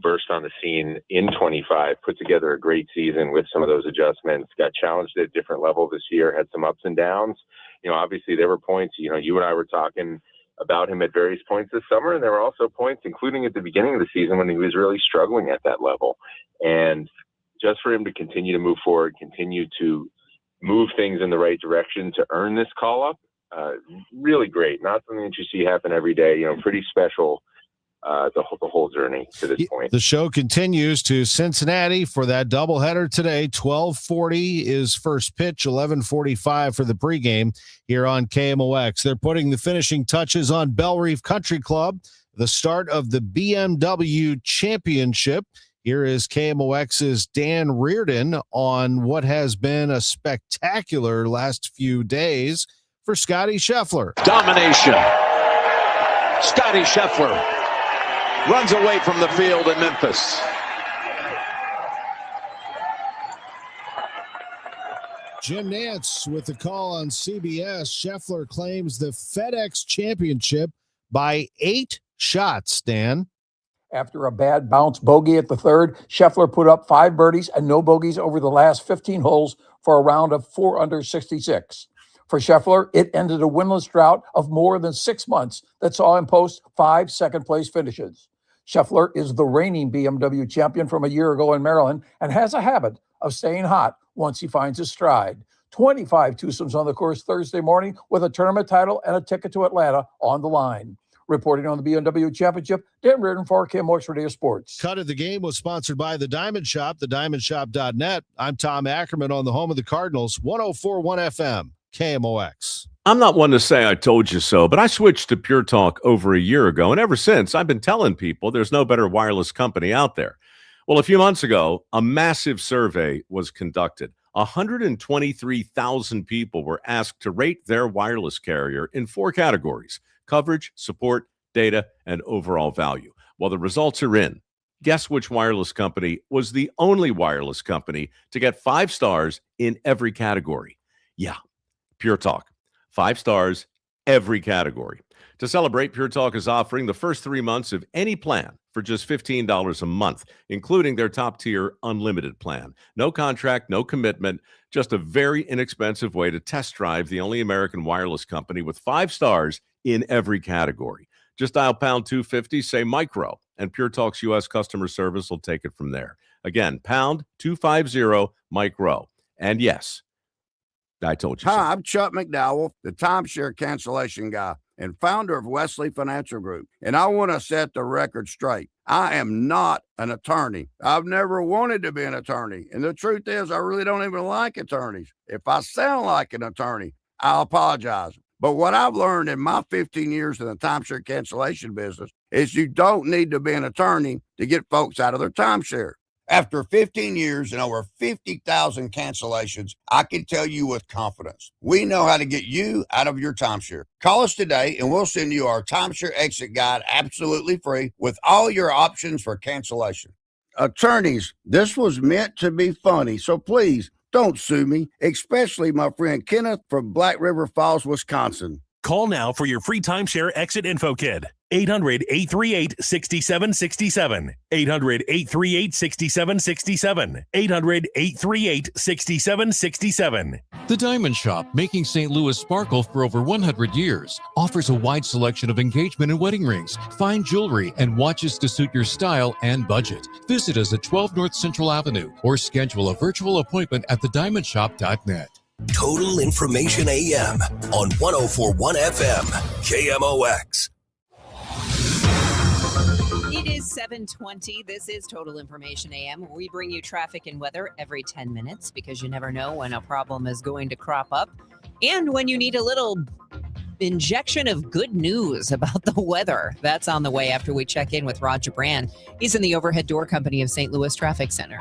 burst on the scene in 25, put together a great season with some of those adjustments, got challenged at a different level this year, had some ups and downs. Obviously there were points, you and I were talking about him at various points this summer, and there were also points, including at the beginning of the season, when he was really struggling at that level. And just for him to continue to move forward, continue to move things in the right direction to earn this call-up, really great. Not something that you see happen every day, pretty special. The whole journey to this point. The show continues to Cincinnati for that doubleheader today. 12:40 is first pitch, 11:45 for the pregame here on KMOX. They're putting the finishing touches on Bell Reef Country Club, the start of the BMW Championship. Here is KMOX's Dan Reardon on what has been a spectacular last few days for Scotty Scheffler. Domination. Scotty Scheffler runs away from the field in Memphis. Jim Nantz with the call on CBS. Scheffler claims the FedEx Championship by 8 shots, Dan. After a bad bounce bogey at the third, Scheffler put up 5 birdies and no bogeys over the last 15 holes, for a round of 4 under 66. For Scheffler, it ended a winless drought of more than 6 months that saw him post 5 second-place finishes. Scheffler is the reigning BMW champion from a year ago in Maryland and has a habit of staying hot once he finds his stride. 25 twosomes on the course Thursday morning with a tournament title and a ticket to Atlanta on the line. Reporting on the BMW Championship, Dan Reardon for KMOX Radio Sports. Cut of the Game was sponsored by The Diamond Shop, thediamondshop.net. I'm Tom Ackerman on the home of the Cardinals, 104.1 FM, KMOX. I'm not one to say I told you so, but I switched to Pure Talk over a year ago, and ever since, I've been telling people there's no better wireless company out there. Well, a few months ago, a massive survey was conducted. 123,000 people were asked to rate their wireless carrier in 4 categories: coverage, support, data, and overall value. Well, the results are in. Guess which wireless company was the only wireless company to get 5 stars in every category? Yeah, Pure Talk. 5 stars, every category. To celebrate, Pure Talk is offering the first 3 months of any plan for just $15 a month, including their top-tier unlimited plan. No contract, no commitment, just a very inexpensive way to test drive the only American wireless company with 5 stars in every category. Just dial pound 250, say micro, and Pure Talk's U.S. customer service will take it from there. Again, pound 250 micro. And yes, I told you so. Hi, I'm Chuck McDowell, the timeshare cancellation guy and founder of Wesley Financial Group. And I want to set the record straight. I am not an attorney. I've never wanted to be an attorney. And the truth is, I really don't even like attorneys. If I sound like an attorney, I'll apologize. But what I've learned in my 15 years in the timeshare cancellation business is you don't need to be an attorney to get folks out of their timeshare. After 15 years and over 50,000 cancellations, I can tell you with confidence, we know how to get you out of your timeshare. Call us today and we'll send you our timeshare exit guide absolutely free with all your options for cancellation. Attorneys, this was meant to be funny, so please don't sue me, especially my friend Kenneth from Black River Falls, Wisconsin. Call now for your free timeshare exit info kit. 800-838-6767. 800-838-6767. 800-838-6767. The Diamond Shop, making St. Louis sparkle for over 100 years, offers a wide selection of engagement and wedding rings, fine jewelry, and watches to suit your style and budget. Visit us at 12 North Central Avenue or schedule a virtual appointment at thediamondshop.net. Total Information AM on 104.1 FM, KMOX. It is 7:20. This is Total Information AM. We bring you traffic and weather every 10 minutes because you never know when a problem is going to crop up and when you need a little injection of good news about the weather. That's on the way after we check in with Roger Brand. He's in the Overhead Door Company of St. Louis Traffic Center.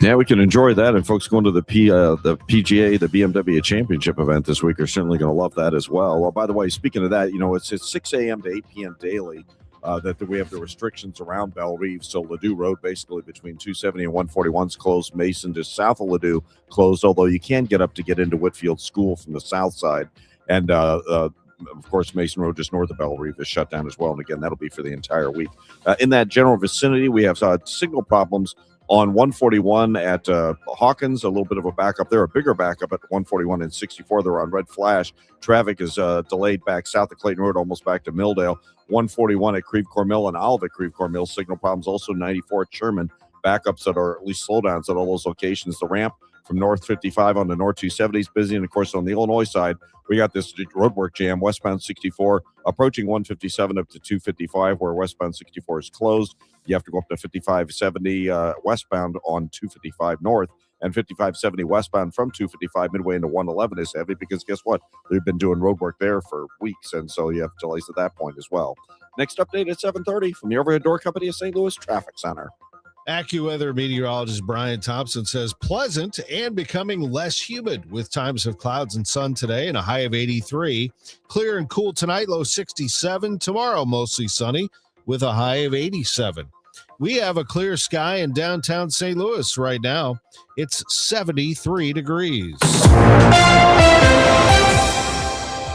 Yeah, we can enjoy that. And folks going to the PGA, the BMW Championship event this week are certainly going to love that as well. Well, by the way, speaking of that, it's 6 a.m. to 8 p.m. daily that we have the restrictions around Belle Reeve. So Ladue Road, basically between 270 and 141 is closed. Mason just south of Ladue closed, although you can get up to get into Whitfield School from the south side. And of course, Mason Road just north of Belle Reeve is shut down as well. And again, that'll be for the entire week. In that general vicinity, we have signal problems on 141 at Hawkins, a little bit of a backup there, a bigger backup at 141 and 64. They're on red flash. Traffic is delayed back south of Clayton Road, almost back to Milldale. 141 at Creve Coeur Mill and Olive at Creve Coeur Mill. Signal problems also 94 at Sherman. Backups that are at least slowdowns at all those locations. The ramp from North 55 on the North 270 is busy. And of course, on the Illinois side, we got this roadwork jam, westbound 64, approaching 157 up to 255, where westbound 64 is closed. You have to go up to 5570 westbound on 255 north, and 5570 westbound from 255 midway into 111 is heavy because guess what? They've been doing roadwork there for weeks, and so you have delays at that point as well. Next update at 7:30 from the Overhead Door Company of St. Louis Traffic Center. AccuWeather meteorologist Brian Thompson says pleasant and becoming less humid with times of clouds and sun today and a high of 83. Clear and cool tonight, low 67. Tomorrow, mostly sunny with a high of 87. We have a clear sky in downtown St. Louis right now. It's 73 degrees.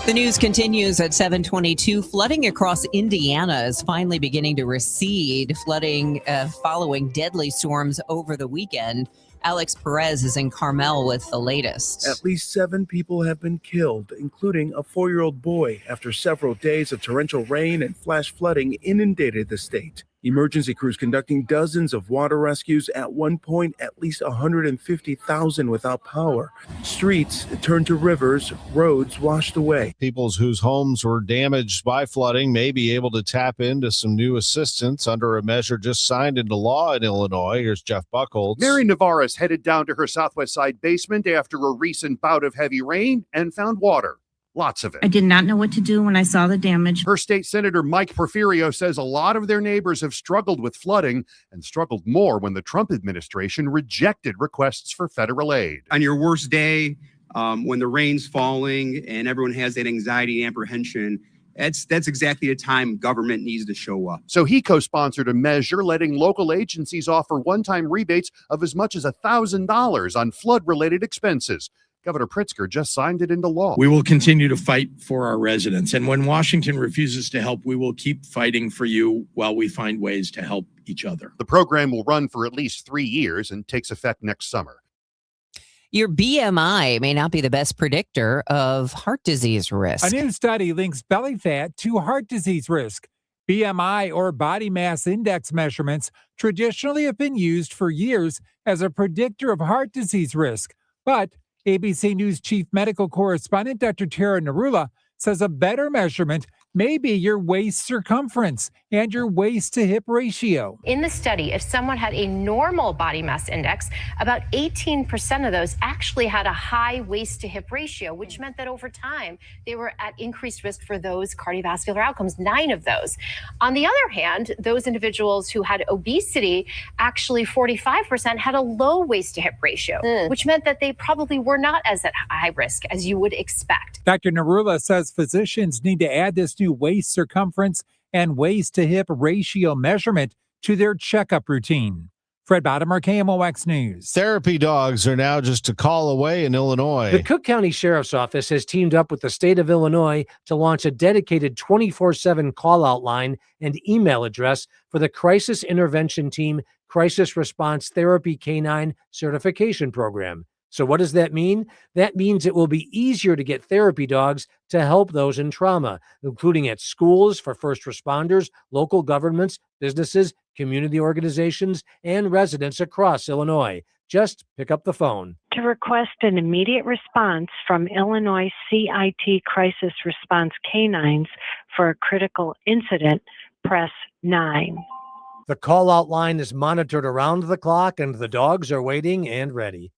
The news continues at 7:22. Flooding across Indiana is finally beginning to recede. Flooding following deadly storms over the weekend. Alex Perez is in Carmel with the latest. At least 7 people have been killed, including a 4-year-old boy, after several days of torrential rain and flash flooding inundated the state. Emergency crews conducting dozens of water rescues. At one point, at least 150,000 without power. Streets turned to rivers, roads washed away. People whose homes were damaged by flooding may be able to tap into some new assistance under a measure just signed into law in Illinois. Here's Jeff Buchholz. Mary Navarez headed down to her Southwest Side basement after a recent bout of heavy rain and found water. Lots of it. I did not know what to do when I saw the damage. Her state senator, Mike Porfirio, says a lot of their neighbors have struggled with flooding and struggled more when the Trump administration rejected requests for federal aid. On your worst day, when the rain's falling and everyone has that anxiety and apprehension, that's exactly the time government needs to show up. So he co-sponsored a measure letting local agencies offer one-time rebates of as much as $1,000 on flood-related expenses. Governor Pritzker just signed it into law. We will continue to fight for our residents. And when Washington refuses to help, we will keep fighting for you while we find ways to help each other. The program will run for at least 3 years and takes effect next summer. Your BMI may not be the best predictor of heart disease risk. A new study links belly fat to heart disease risk. BMI, or body mass index measurements, traditionally have been used for years as a predictor of heart disease risk. But ABC News chief medical correspondent Dr. Tara Narula says a better measurement may be your waist circumference and your waist to hip ratio. In the study, if someone had a normal body mass index, about 18% of those actually had a high waist to hip ratio, which meant that over time, they were at increased risk for those cardiovascular outcomes, 9 of those. On the other hand, those individuals who had obesity, actually 45% had a low waist to hip ratio, which meant that they probably were not as at high risk as you would expect. Dr. Narula says physicians need to add this new waist circumference and waist to hip ratio measurement to their checkup routine. Fred Bottomer, KMOX News. Therapy dogs are now just a call away in Illinois. The Cook County Sheriff's Office has teamed up with the state of Illinois to launch a dedicated 24/7 call-out line and email address for the Crisis Intervention Team Crisis Response Therapy Canine Certification Program. So what does that mean? That means it will be easier to get therapy dogs to help those in trauma, including at schools for first responders, local governments, businesses, community organizations, and residents across Illinois. Just pick up the phone. To request an immediate response from Illinois CIT Crisis Response Canines for a critical incident, press 9. The call-out line is monitored around the clock, and the dogs are waiting and ready.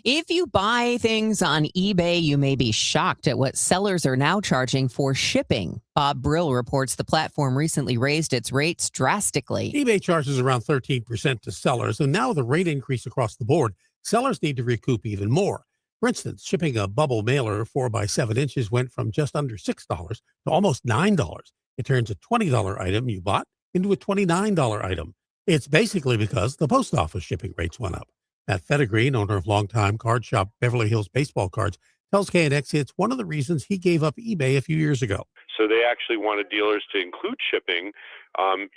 If you buy things on eBay, you may be shocked at what sellers are now charging for shipping. Bob Brill reports the platform recently raised its rates drastically. eBay charges around 13% to sellers, and now with the rate increase across the board, sellers need to recoup even more. For instance, shipping a bubble mailer 4 by 7 inches went from just under $6 to almost $9. It turns a $20 item you bought into a $29 item. It's basically because the post office shipping rates went up. Matt Fettigreen, owner of longtime card shop Beverly Hills Baseball Cards, tells KNX it's one of the reasons he gave up eBay a few years ago. So they actually wanted dealers to include shipping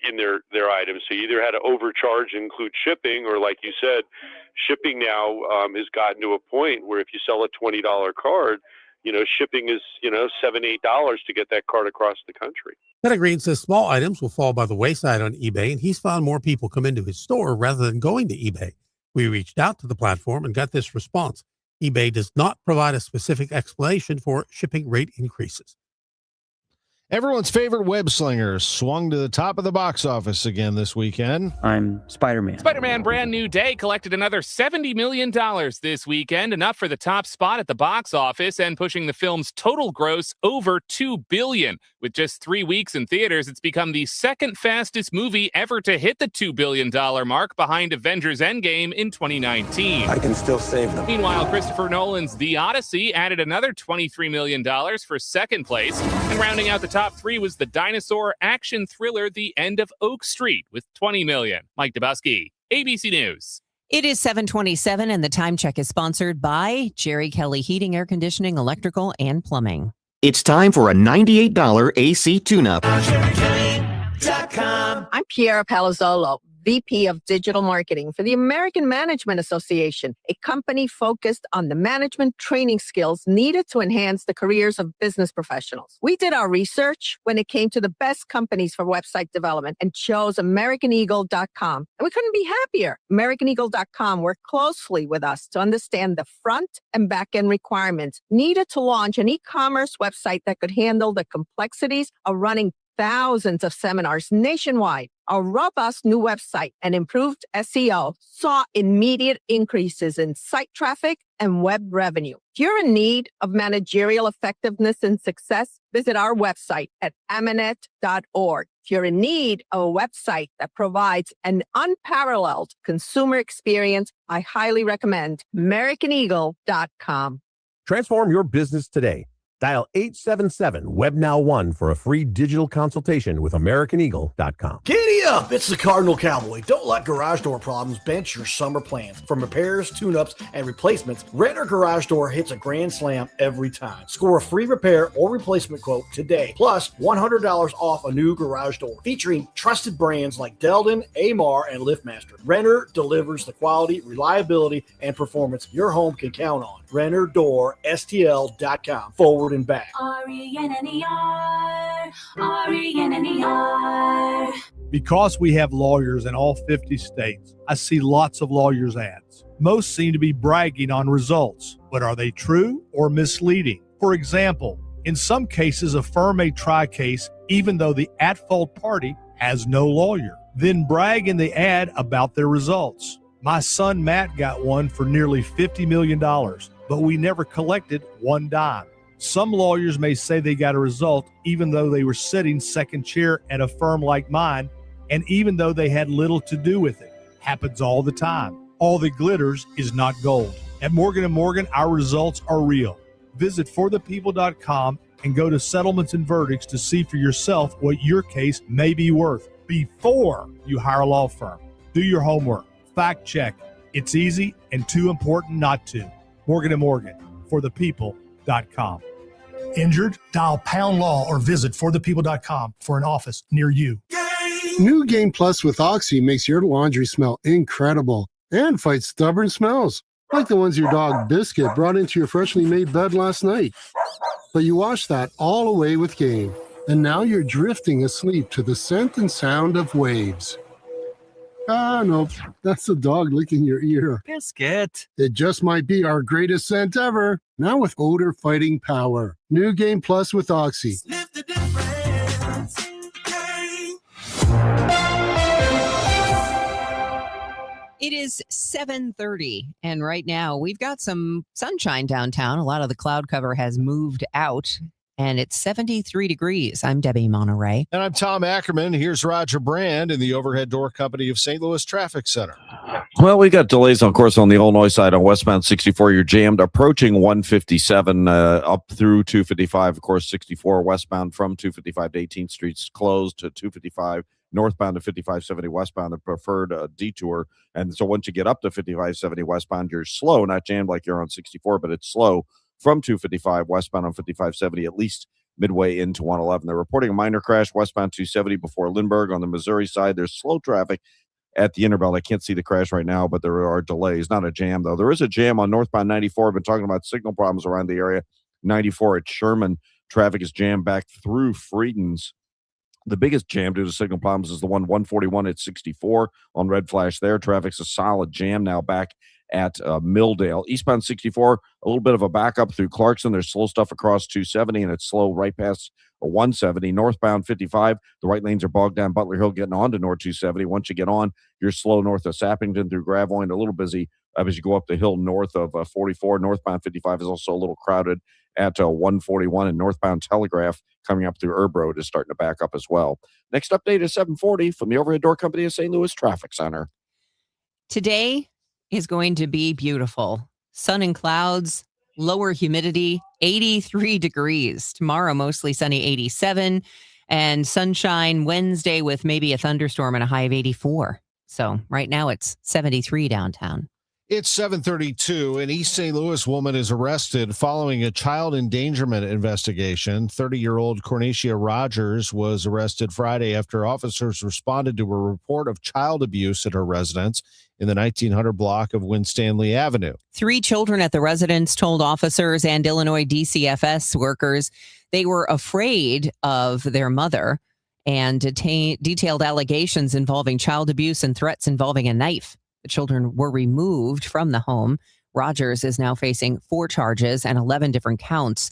in their items. So you either had to overcharge and include shipping, or like you said, shipping now has gotten to a point where if you sell a $20 card, shipping is, $7, $8 to get that card across the country. Fettigreen says small items will fall by the wayside on eBay, and he's found more people come into his store rather than going to eBay. We reached out to the platform and got this response. eBay does not provide a specific explanation for shipping rate increases. Everyone's favorite web slinger swung to the top of the box office again this weekend. I'm Spider-Man. Spider-Man Brand New Day collected another $70 million this weekend, enough for the top spot at the box office and pushing the film's total gross over $2 billion. With just 3 weeks in theaters, it's become the second fastest movie ever to hit the $2 billion mark, behind Avengers Endgame in 2019. I can still save them. Meanwhile, Christopher Nolan's The Odyssey added another $23 million for second place, and rounding out the top 3 was the dinosaur action thriller The End of Oak Street with $20 million. Mike Dubowski, ABC News. It is 7:27, and the time check is sponsored by Jerry Kelly Heating, Air Conditioning, Electrical, and Plumbing. It's time for a $98 AC tune-up. I'm Piera Palazzolo, VP of Digital Marketing for the American Management Association, a company focused on the management training skills needed to enhance the careers of business professionals. We did our research when it came to the best companies for website development and chose AmericanEagle.com. And we couldn't be happier. AmericanEagle.com worked closely with us to understand the front and back end requirements needed to launch an e-commerce website that could handle the complexities of running thousands of seminars nationwide. Our robust new website and improved SEO saw immediate increases in site traffic and web revenue. If you're in need of managerial effectiveness and success, visit our website at amanet.org. If you're in need of a website that provides an unparalleled consumer experience, I highly recommend AmericanEagle.com. Transform your business today. Dial 877-WebNow1 for a free digital consultation with AmericanEagle.com. Giddy up! It's the Cardinal Cowboy. Don't let garage door problems bench your summer plans. From repairs, tune-ups, and replacements, Renner Garage Door hits a grand slam every time. Score a free repair or replacement quote today, plus $100 off a new garage door. Featuring trusted brands like Delden, Amar, and LiftMaster, Renner delivers the quality, reliability, and performance your home can count on. RennerDoorSTL.com. Forward and back. RENNER, RENNER. Because we have lawyers in all 50 states, I see lots of lawyers' ads. Most seem to be bragging on results, but are they true or misleading? For example, in some cases, a firm may try a case even though the at-fault party has no lawyer, then brag in the ad about their results. My son Matt got one for nearly $50 million, but we never collected one dime. Some lawyers may say they got a result even though they were sitting second chair at a firm like mine, and even though they had little to do with it. Happens all the time. All that glitters is not gold. At Morgan & Morgan, our results are real. Visit forthepeople.com and go to settlements and verdicts to see for yourself what your case may be worth before you hire a law firm. Do your homework. Fact check. It's easy and too important not to. Morgan & Morgan, forthepeople.com. Injured? Dial Pound Law or visit forthepeople.com for an office near you. New Game Plus with Oxy makes your laundry smell incredible and fights stubborn smells, like the ones your dog Biscuit brought into your freshly made bed last night. But you washed that all away with Game, and now you're drifting asleep to the scent and sound of waves. Ah, no, that's the dog licking your ear. Biscuit. It just might be our greatest scent ever. Now with odor fighting power. New Game Plus with Oxy. Live the difference. It is 7:30, and right now we've got some sunshine downtown. A lot of the cloud cover has moved out, and it's 73 degrees. I'm Debbie Monterrey. And I'm Tom Ackerman. Here's Roger Brand in the Overhead Door Company of St. Louis Traffic Center. Well, we got delays, of course, on the Illinois side on westbound 64. You're jammed approaching 157 up through 255. Of course, 64 westbound from 255 to 18th Street's closed to 255. Northbound to 5570 westbound, the preferred detour. And so once you get up to 5570 westbound, you're slow, not jammed like you're on 64, but it's slow from 255 westbound on 5570, at least midway into 111. They're reporting a minor crash westbound 270 before Lindbergh. On the Missouri side, there's slow traffic at the Interbelt. I can't see the crash right now, but there are delays. Not a jam, though. There is a jam on northbound 94. I've been talking about signal problems around the area. 94 at Sherman. Traffic is jammed back through Frieden's. The biggest jam due to signal problems is the 141 at 64 on red flash there. Traffic's a solid jam now back at Milldale. Eastbound 64, a little bit of a backup through Clarkson. There's slow stuff across 270, and it's slow right past 170. Northbound 55, the right lanes are bogged down. Butler Hill getting on to North 270. Once you get on, you're slow north of Sappington through Gravois, a little busy as you go up the hill north of 44. Northbound 55 is also a little crowded at 141, and northbound Telegraph coming up through Herb Road is starting to back up as well. Next update is 740 from the Overhead Door Company of St. Louis Traffic Center. Today is going to be beautiful. Sun and clouds, lower humidity, 83 degrees. Tomorrow, mostly sunny, 87. And sunshine Wednesday with maybe a thunderstorm and a high of 84. So right now it's 73 downtown. It's 7:32. An East St. Louis woman is arrested following a child endangerment investigation. 30-year-old Cornecia Rogers was arrested Friday after officers responded to a report of child abuse at her residence in the 1900 block of Winstanley Avenue. 3 children at the residence told officers and Illinois DCFS workers they were afraid of their mother and detailed allegations involving child abuse and threats involving a knife. The children were removed from the home. Rogers is now facing 4 charges and 11 different counts,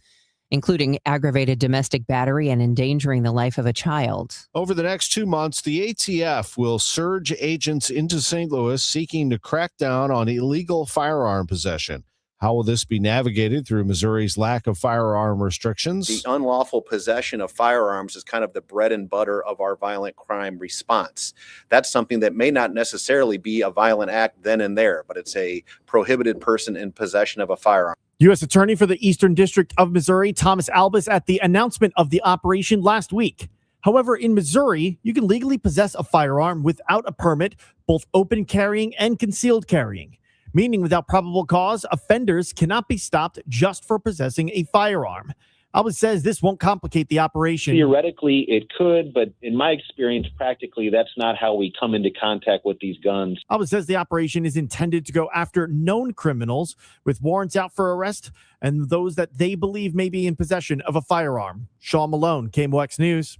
including aggravated domestic battery and endangering the life of a child. Over the next 2 months, the ATF will surge agents into St. Louis seeking to crack down on illegal firearm possession. How will this be navigated through Missouri's lack of firearm restrictions? The unlawful possession of firearms is kind of the bread and butter of our violent crime response. That's something that may not necessarily be a violent act then and there, but it's a prohibited person in possession of a firearm. U.S. Attorney for the Eastern District of Missouri, Thomas Albus, at the announcement of the operation last week. However, in Missouri, you can legally possess a firearm without a permit, both open carrying and concealed carrying. Meaning without probable cause, offenders cannot be stopped just for possessing a firearm. Albus says this won't complicate the operation. Theoretically, it could, but in my experience, practically, that's not how we come into contact with these guns. Albus says the operation is intended to go after known criminals with warrants out for arrest and those that they believe may be in possession of a firearm. Sean Malone, KMOX News.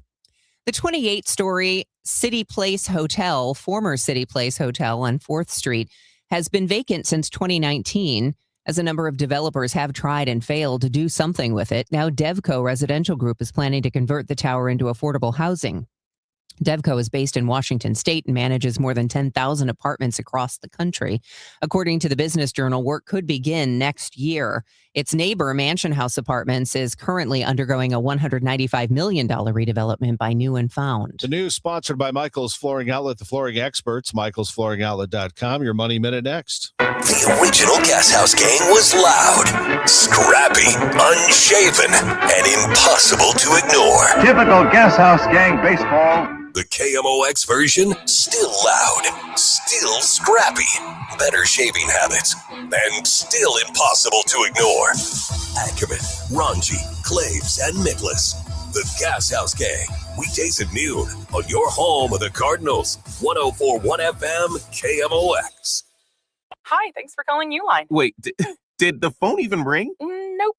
The 28-story City Place Hotel, former City Place Hotel on 4th Street, has been vacant since 2019, as a number of developers have tried and failed to do something with it. Now, Devco Residential Group is planning to convert the tower into affordable housing. Devco is based in Washington State and manages more than 10,000 apartments across the country. According to the Business Journal, work could begin next year. Its neighbor, Mansion House Apartments, is currently undergoing a $195 million redevelopment by New and Found. The news sponsored by Michael's Flooring Outlet, the flooring experts, michaelsflooringoutlet.com. Your Money Minute next. The original Gas House Gang was loud, scrappy, unshaven, and impossible to ignore. Typical Gas House Gang baseball. The KMOX version, still loud, still scrappy, better shaving habits, and still impossible to ignore. Ackerman, Ranji, Claves, and Miklas. The Gas House Gang, weekdays at noon on your home of the Cardinals. 104.1 FM, KMOX. Hi, thanks for calling Uline. Wait, did the phone even ring? Nope.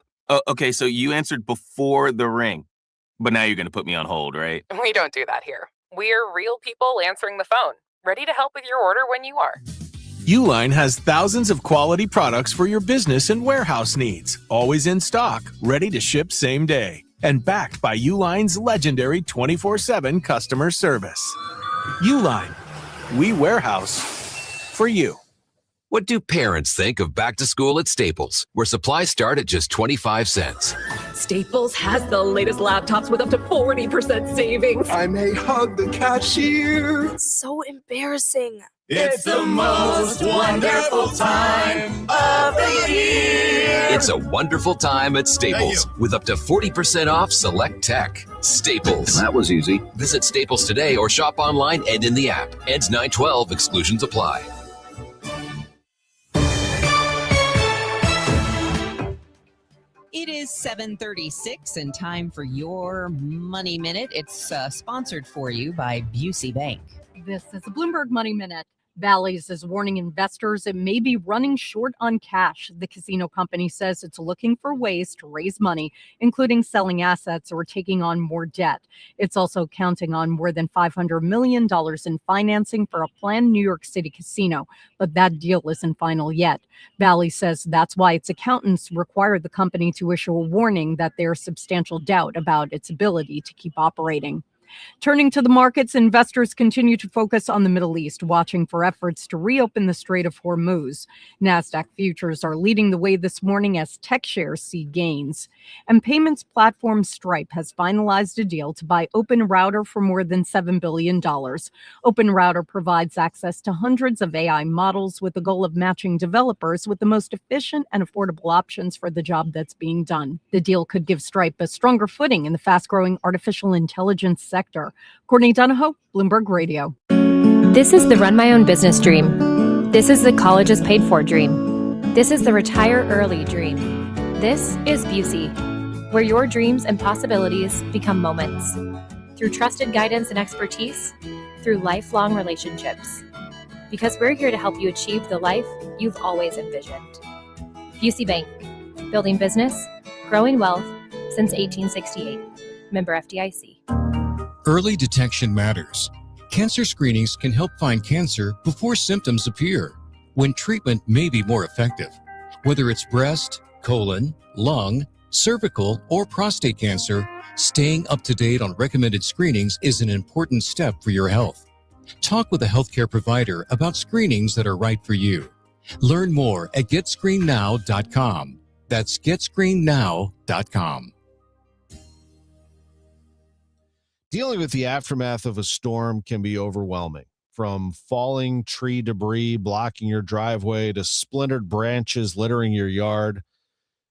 Okay, so you answered before the ring, but now you're going to put me on hold, right? We don't do that here. We're real people answering the phone, ready to help with your order when you are. Uline has thousands of quality products for your business and warehouse needs, always in stock, ready to ship same day, and backed by Uline's legendary 24/7 customer service. Uline, we warehouse for you. What do parents think of back to school at Staples, where supplies start at just 25 cents? Staples has the latest laptops with up to 40% savings. I may hug the cashier. So embarrassing. It's the most wonderful time of the year. It's a wonderful time at Staples with up to 40% off select tech. Staples. That was easy. Visit Staples today or shop online and in the app. Ends 9/12. Exclusions apply. It is 7:36 and time for your Money Minute. It's sponsored for you by Busey Bank. This is a Bloomberg Money Minute. Bally's is warning investors it may be running short on cash. The casino company says it's looking for ways to raise money, including selling assets or taking on more debt. It's also counting on more than $500 million in financing for a planned New York City casino, but that deal isn't final yet. Bally's says that's why its accountants required the company to issue a warning that there's substantial doubt about its ability to keep operating. Turning to the markets, investors continue to focus on the Middle East, watching for efforts to reopen the Strait of Hormuz. NASDAQ futures are leading the way this morning as tech shares see gains. And payments platform Stripe has finalized a deal to buy OpenRouter for more than $7 billion. OpenRouter provides access to hundreds of AI models with the goal of matching developers with the most efficient and affordable options for the job that's being done. The deal could give Stripe a stronger footing in the fast-growing artificial intelligence sector. Courtney Donahoe, Bloomberg Radio. This is the Run My Own Business Dream. This is the college is paid for dream. This is the retire early dream. This is Busey, where your dreams and possibilities become moments. Through trusted guidance and expertise, through lifelong relationships. Because we're here to help you achieve the life you've always envisioned. Busey Bank, building business, growing wealth since 1868. Member FDIC. Early detection matters. Cancer screenings can help find cancer before symptoms appear, when treatment may be more effective. Whether it's breast, colon, lung, cervical, or prostate cancer, staying up to date on recommended screenings is an important step for your health. Talk with a healthcare provider about screenings that are right for you. Learn more at getscreenednow.com. That's getscreenednow.com. Dealing with the aftermath of a storm can be overwhelming. From falling tree debris blocking your driveway to splintered branches littering your yard,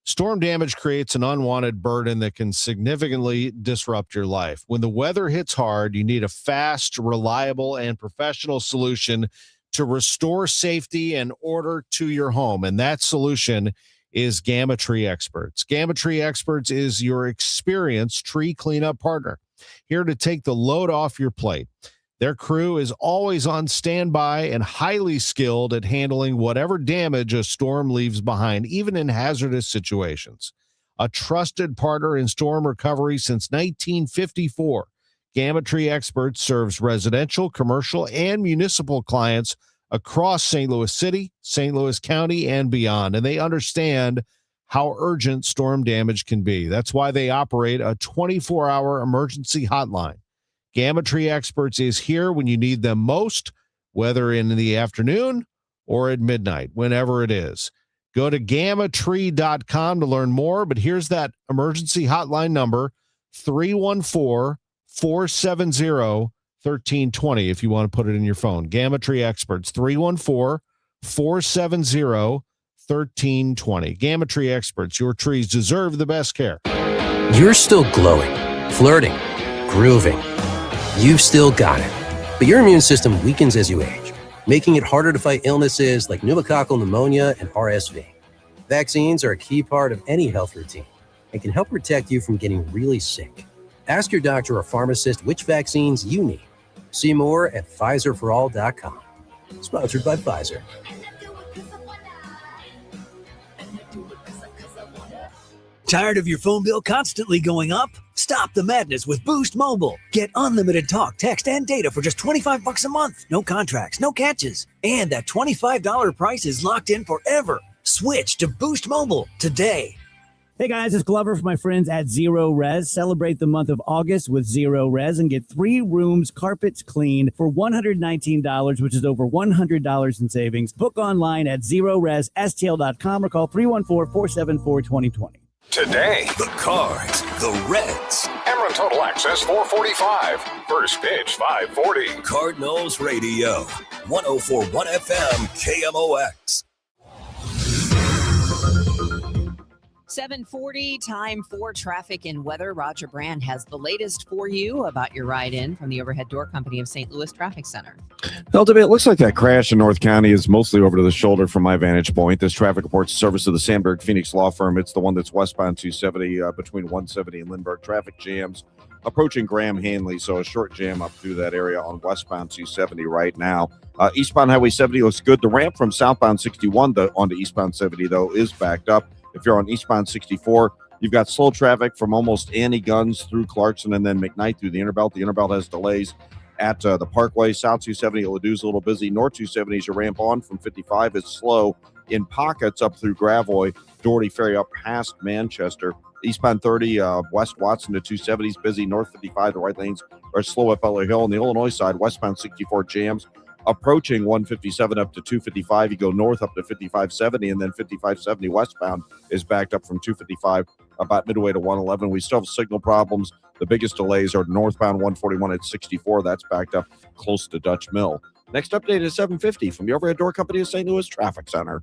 storm damage creates an unwanted burden that can significantly disrupt your life. When the weather hits hard, you need a fast, reliable, and professional solution to restore safety and order to your home. And that solution is Gamma Tree Experts. Gamma Tree Experts is your experienced tree cleanup partner, here to take the load off your plate. Their crew is always on standby and highly skilled at handling whatever damage a storm leaves behind, even in hazardous situations. A trusted partner in storm recovery since 1954, Gamma Tree Experts serves residential, commercial, and municipal clients across St. Louis City, St. Louis County, and beyond. And they understand how urgent storm damage can be. That's why they operate a 24-hour emergency hotline. Gamma Tree Experts is here when you need them most, whether in the afternoon or at midnight, whenever it is. Go to gammatree.com to learn more, but here's that emergency hotline number, 314-470-1320, if you want to put it in your phone. Gamma Tree Experts, 314-470-1320. Gamma Tree Experts, your trees deserve the best care. You're still glowing, flirting, grooving. You've still got it. But your immune system weakens as you age, making it harder to fight illnesses like pneumococcal pneumonia and RSV. Vaccines are a key part of any health routine and can help protect you from getting really sick. Ask your doctor or pharmacist which vaccines you need. See more at PfizerForAll.com. Sponsored by Pfizer. Tired of your phone bill constantly going up? Stop the madness with Boost Mobile. Get unlimited talk, text, and data for just $25 a month. No contracts, no catches. And that $25 price is locked in forever. Switch to Boost Mobile today. Hey guys, it's Glover from my friends at Zero Res. Celebrate the month of August with Zero Res and get 3 rooms, carpets cleaned for $119, which is over $100 in savings. Book online at ZeroResSTL.com or call 314-474-2020. Today, the Cards, the Reds. Emron Total Access 445. First pitch 540. Cardinals Radio. 104.1 FM KMOX. 7:40, time for traffic and weather. Roger Brand has the latest for you about your ride in from the Overhead Door Company of St. Louis Traffic Center. LW, it looks like that crash in North County is mostly over to the shoulder from my vantage point. This traffic report's service of the Sandberg Phoenix Law Firm. It's the one that's westbound 270 between 170 and Lindbergh. Traffic jams approaching Graham Hanley, so a short jam up through that area on westbound 270 right now. Eastbound Highway 70 looks good. The ramp from southbound 61 onto eastbound 70, though, is backed up. If you're on eastbound 64, you've got slow traffic from almost Annie Guns through Clarkson and then McKnight through the Interbelt. The Interbelt has delays at the Parkway. South 270 at Ladou's a little busy. North 270 is your ramp on from 55 is slow in pockets up through Gravois. Doherty Ferry up past Manchester. Eastbound 30 West Watson to 270 is busy. North 55, the right lanes are slow up Butler Hill. On the Illinois side, westbound 64 jams approaching 157 up to 255. You go north up to 5570, and then 5570 westbound is backed up from 255 about midway to 111. We still have signal problems. The biggest delays are northbound 141 at 64. That's backed up close to Dutch Mill. Next update is 750 from the Overhead Door Company of St. Louis Traffic Center.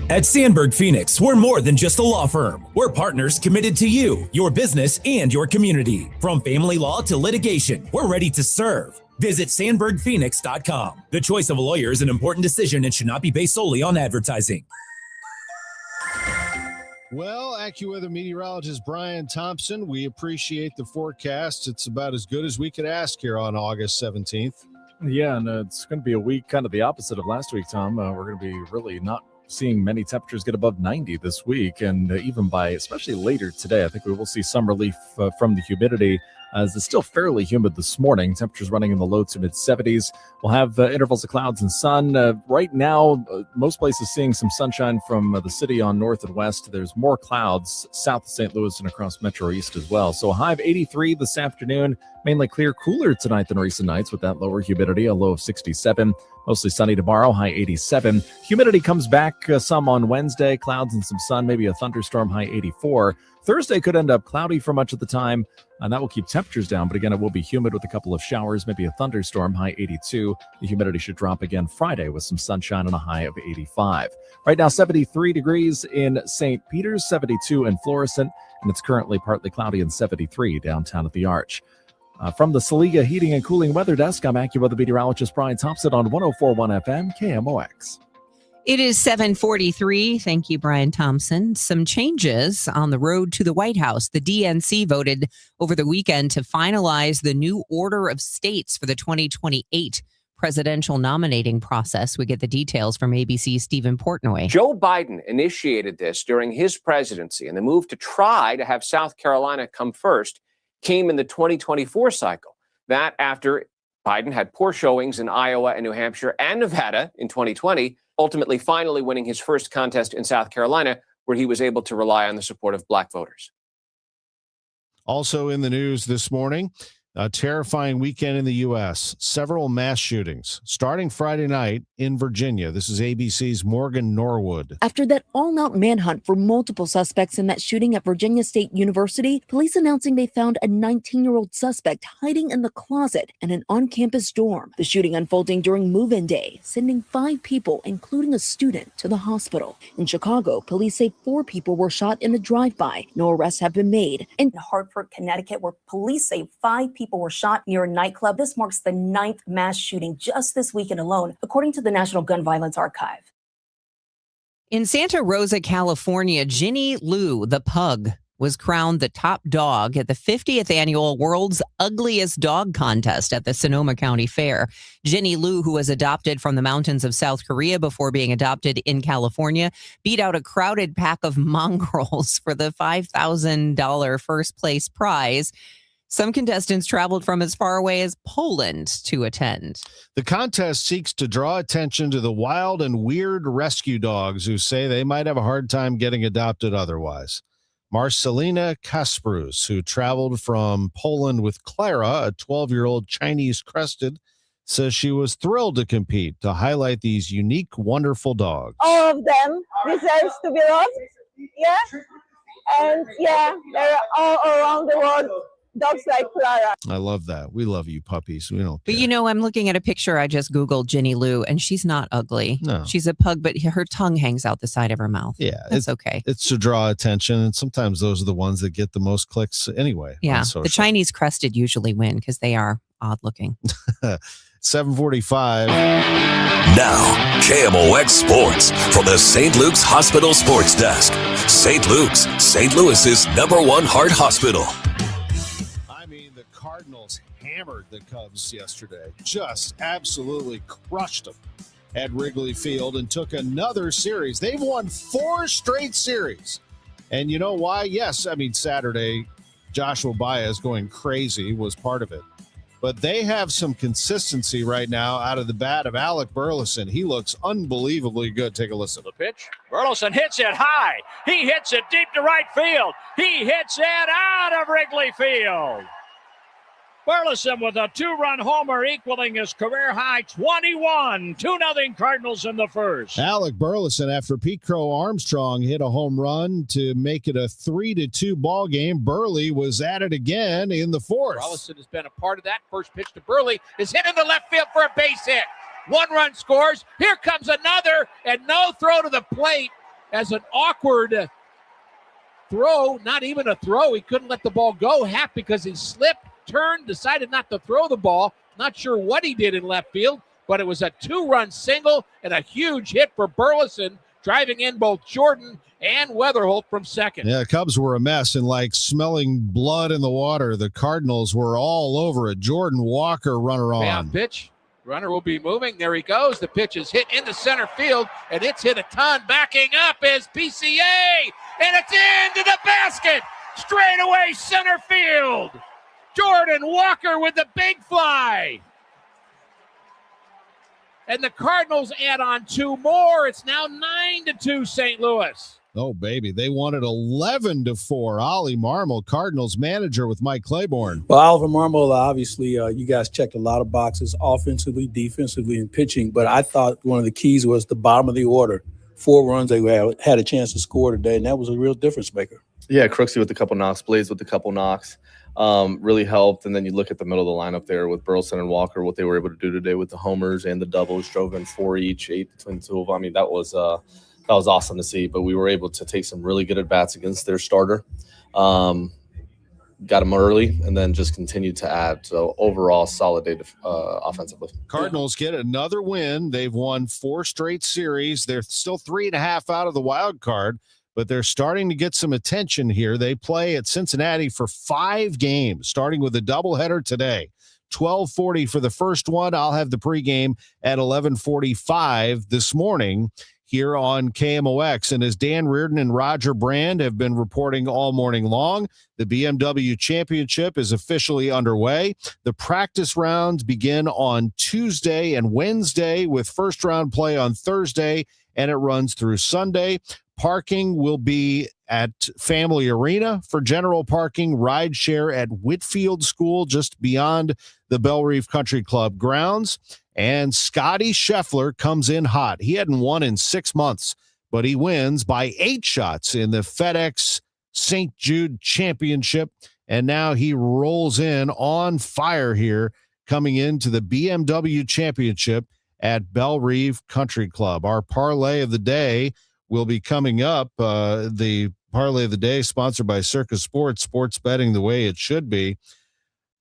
At Sandberg Phoenix, we're more than just a law firm. We're partners committed to you, your business, and your community. From family law to litigation, we're ready to serve. Visit SandbergPhoenix.com. The choice of a lawyer is an important decision and should not be based solely on advertising. Well, AccuWeather meteorologist Brian Thompson, we appreciate the forecast. It's about as good as we could ask here on August 17th. Yeah, and it's going to be a week kind of the opposite of last week, Tom. We're going to be really not seeing many temperatures get above 90 this week, and even by especially later today, I think we will see some relief from the humidity, as it's still fairly humid this morning. Temperatures running in the low to mid 70s. We'll have intervals of clouds and sun. Right now, most places seeing some sunshine from the city on north and west. There's more clouds south of St. Louis and across Metro East as well. So a high of 83 this afternoon. Mainly clear, cooler tonight than recent nights with that lower humidity, a low of 67. Mostly sunny tomorrow, high 87. Humidity comes back some on Wednesday. Clouds and some sun, maybe a thunderstorm, high 84. Thursday could end up cloudy for much of the time, and that will keep temperatures down. But again, it will be humid with a couple of showers, maybe a thunderstorm, high 82. The humidity should drop again Friday with some sunshine and a high of 85. Right now, 73 degrees in St. Peter's, 72 in Florissant, and it's currently partly cloudy and 73 downtown at the Arch. From the Saliga Heating and Cooling Weather Desk, I'm AccuWeather meteorologist Brian Thompson on 104.1 FM KMOX. It is 7:43. Thank you, Brian Thompson. Some changes on the road to the White House. The DNC voted over the weekend to finalize the new order of states for the 2028 presidential nominating process. We get the details from ABC's Stephen Portnoy. Joe Biden initiated this during his presidency, and the move to try to have South Carolina come first came in the 2024 cycle. That after Biden had poor showings in Iowa and New Hampshire and Nevada in 2020, ultimately finally winning his first contest in South Carolina, where he was able to rely on the support of black voters. Also in the news this morning, a terrifying weekend in the U.S. Several mass shootings starting Friday night in Virginia. This is ABC's Morgan Norwood. After that all-out manhunt for multiple suspects in that shooting at Virginia State University, police announcing they found a 19-year-old suspect hiding in the closet in an on-campus dorm. The shooting unfolding during move-in day, sending 5 people, including a student, to the hospital. In Chicago, police say 4 people were shot in a drive-by. No arrests have been made. In Hartford, Connecticut, where police say 5 people were shot near a nightclub. This marks the 9th mass shooting just this weekend alone, according to the National Gun Violence Archive. In Santa Rosa, California, Ginny Lou, the pug, was crowned the top dog at the 50th annual World's Ugliest Dog Contest at the Sonoma County Fair. Ginny Lou, who was adopted from the mountains of South Korea before being adopted in California, beat out a crowded pack of mongrels for the $5,000 first place prize. Some contestants traveled from as far away as Poland to attend. The contest seeks to draw attention to the wild and weird rescue dogs who say they might have a hard time getting adopted otherwise. Marcelina Kasprus, who traveled from Poland with Clara, a 12-year-old Chinese crested, says she was thrilled to compete to highlight these unique, wonderful dogs. All of them deserves to be loved. Yeah. And yeah, they're all around the world. Dogs like Clara. I love that. We love you, puppies. We don't care. But you know, I'm looking at a picture. I just Googled Ginny Lou, and she's not ugly. No. She's a pug, but her tongue hangs out the side of her mouth. Yeah. That's okay. It's to draw attention, and sometimes those are the ones that get the most clicks anyway. Yeah. The Chinese crested usually win because they are odd looking. 7:45. Now, KMOX Sports from the St. Luke's Hospital Sports Desk. St. Luke's, St. Louis's #1 heart hospital. Cardinals hammered the Cubs yesterday, just absolutely crushed them at Wrigley Field and took another series. They've won 4 straight series. And you know why? Yes, I mean, Saturday, Joshua Baez going crazy was part of it. But they have some consistency right now out of the bat of Alec Burleson. He looks unbelievably good. Take a listen. The pitch. Burleson hits it high. He hits it deep to right field. He hits it out of Wrigley Field. Burleson with a 2-run homer equaling his career-high 21. 2-0 Cardinals in the first. Alec Burleson, after Pete Crow Armstrong hit a home run to make it a 3-2 ball game, Burley was at it again in the fourth. Burleson has been a part of that. First pitch to Burley is hit in the left field for a base hit. 1 run scores. Here comes another, and no throw to the plate as an awkward throw. Not even a throw. He couldn't let the ball go. Half because he slipped. turned, decided not to throw the ball. Not sure what he did in left field, but it was a 2-run single and a huge hit for Burleson, driving in both Jordan and Weatherholt from second. Yeah, Cubs were a mess and like smelling blood in the water. The Cardinals were all over it. Jordan Walker, runner on. Yeah, pitch. Runner will be moving. There he goes. The pitch is hit into center field, and it's hit a ton. Backing up is PCA, and it's into the basket. Straight away center field. Jordan Walker with the big fly. And the Cardinals add on 2 more. It's now 9-2 St. Louis. Oh, baby. They won it 11-4. Ollie Marmol, Cardinals manager with Mike Claiborne. Well, Oliver Marmol, obviously, you guys checked a lot of boxes offensively, defensively, and pitching. But I thought one of the keys was the bottom of the order. 4 runs they had a chance to score today, and that was a real difference maker. Yeah, Crooksy with a couple knocks, Blaze with a couple knocks. Really helped. And then you look at the middle of the lineup there with Burleson and Walker, what they were able to do today with the homers and the doubles, drove in 4 each, 8 between the two of them. I mean, that was awesome to see. But we were able to take some really good at-bats against their starter. Got them early and then just continued to add. So overall, solid day offensively. Cardinals get another win. They've won 4 straight series. They're still 3.5 out of the wild card, but they're starting to get some attention here. They play at Cincinnati for 5 games, starting with a doubleheader today. 12:40 for the first one. I'll have the pregame at 11:45 this morning here on KMOX. And as Dan Reardon and Roger Brand have been reporting all morning long, the BMW Championship is officially underway. The practice rounds begin on Tuesday and Wednesday with first round play on Thursday, and it runs through Sunday. Parking will be at Family Arena for general parking, ride share at Whitfield School just beyond the Belle Reve Country Club grounds. And Scotty Scheffler comes in hot. He hadn't won in 6 months, but he wins by 8 shots in the FedEx St. Jude Championship. And now he rolls in on fire here coming into the BMW Championship at Belle Reve Country Club. Our parlay of the day will be coming up. The parlay of the day sponsored by Circus Sports, sports betting the way it should be.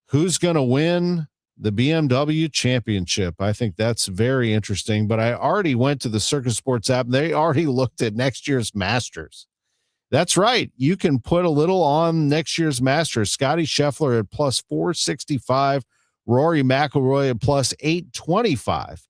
Who's going to win the BMW Championship? I think that's very interesting, but I already went to the Circus Sports app. They already looked at next year's Masters. That's right. You can put a little on next year's Masters. Scotty Scheffler at plus 465, Rory McIlroy at plus 825.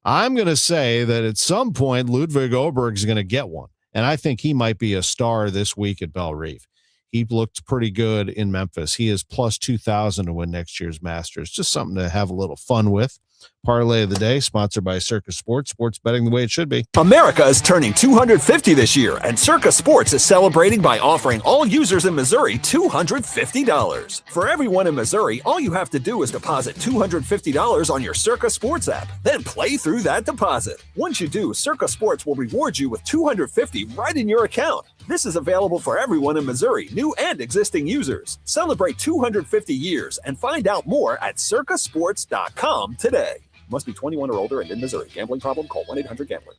I'm going to say that at some point, Ludwig Oberg is going to get one, and I think he might be a star this week at Belle Reve. He looked pretty good in Memphis. He is plus 2,000 to win next year's Masters. Just something to have a little fun with. Parlay of the day, sponsored by Circus Sports, sports betting the way it should be. America is turning 250 this year, and Circus Sports is celebrating by offering all users in Missouri $250. For everyone in Missouri, all you have to do is deposit $250 on your Circus Sports app, then play through that deposit. Once you do, Circus Sports will reward you with $250 right in your account. This is available for everyone in Missouri, new and existing users. Celebrate 250 years and find out more at circusports.com today. Must be 21 or older and in Missouri. Gambling problem? Call 1-800-GAMBLER.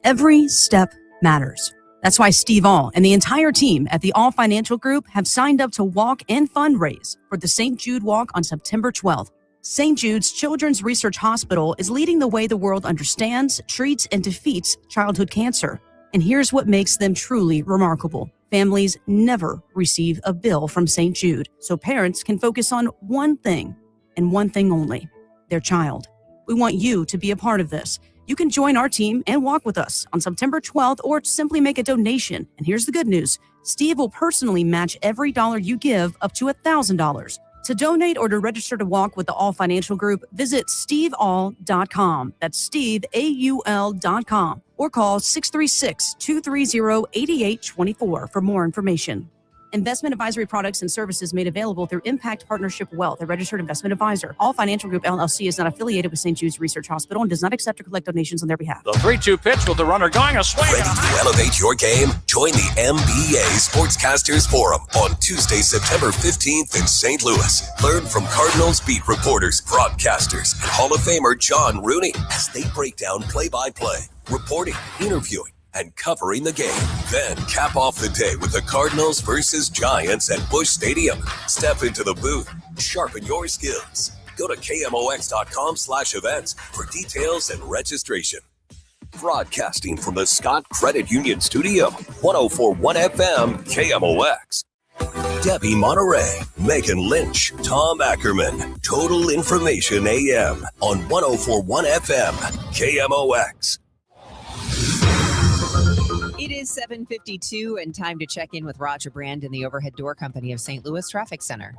Every step matters. That's why Steve All and the entire team at the All Financial Group have signed up to walk and fundraise for the St. Jude Walk on September 12th. St. Jude's Children's Research Hospital is leading the way the world understands, treats, and defeats childhood cancer. And here's what makes them truly remarkable. Families never receive a bill from St. Jude, so parents can focus on one thing and one thing only, their child. We want you to be a part of this. You can join our team and walk with us on September 12th or simply make a donation. And here's the good news. Steve will personally match every dollar you give up to $1,000. To donate or to register to walk with the All Financial Group, visit steveall.com. That's steveaul.com. Or call 636-230-8824 for more information. Investment advisory products and services made available through Impact Partnership Wealth, a registered investment advisor. All Financial Group LLC is not affiliated with St. Jude's Research Hospital and does not accept or collect donations on their behalf. The 3-2 pitch with the runner going a swing. Ready to elevate your game? Join the MBA Sportscasters Forum on Tuesday, September 15th in St. Louis. Learn from Cardinals beat reporters, broadcasters, and Hall of Famer John Rooney as they break down play-by-play, reporting, interviewing, and covering the game. Then cap off the day with the Cardinals versus Giants at Busch Stadium. Step into the booth, sharpen your skills. Go to KMOX.com/events for details and registration. Broadcasting from the Scott Credit Union Studio, 104.1 FM KMOX. Debbie Monterrey, Megan Lynch, Tom Ackerman. Total Information AM on 104.1 FM KMOX. It is 7:52 and time to check in with Roger Brand in the Overhead Door Company of St. Louis Traffic Center.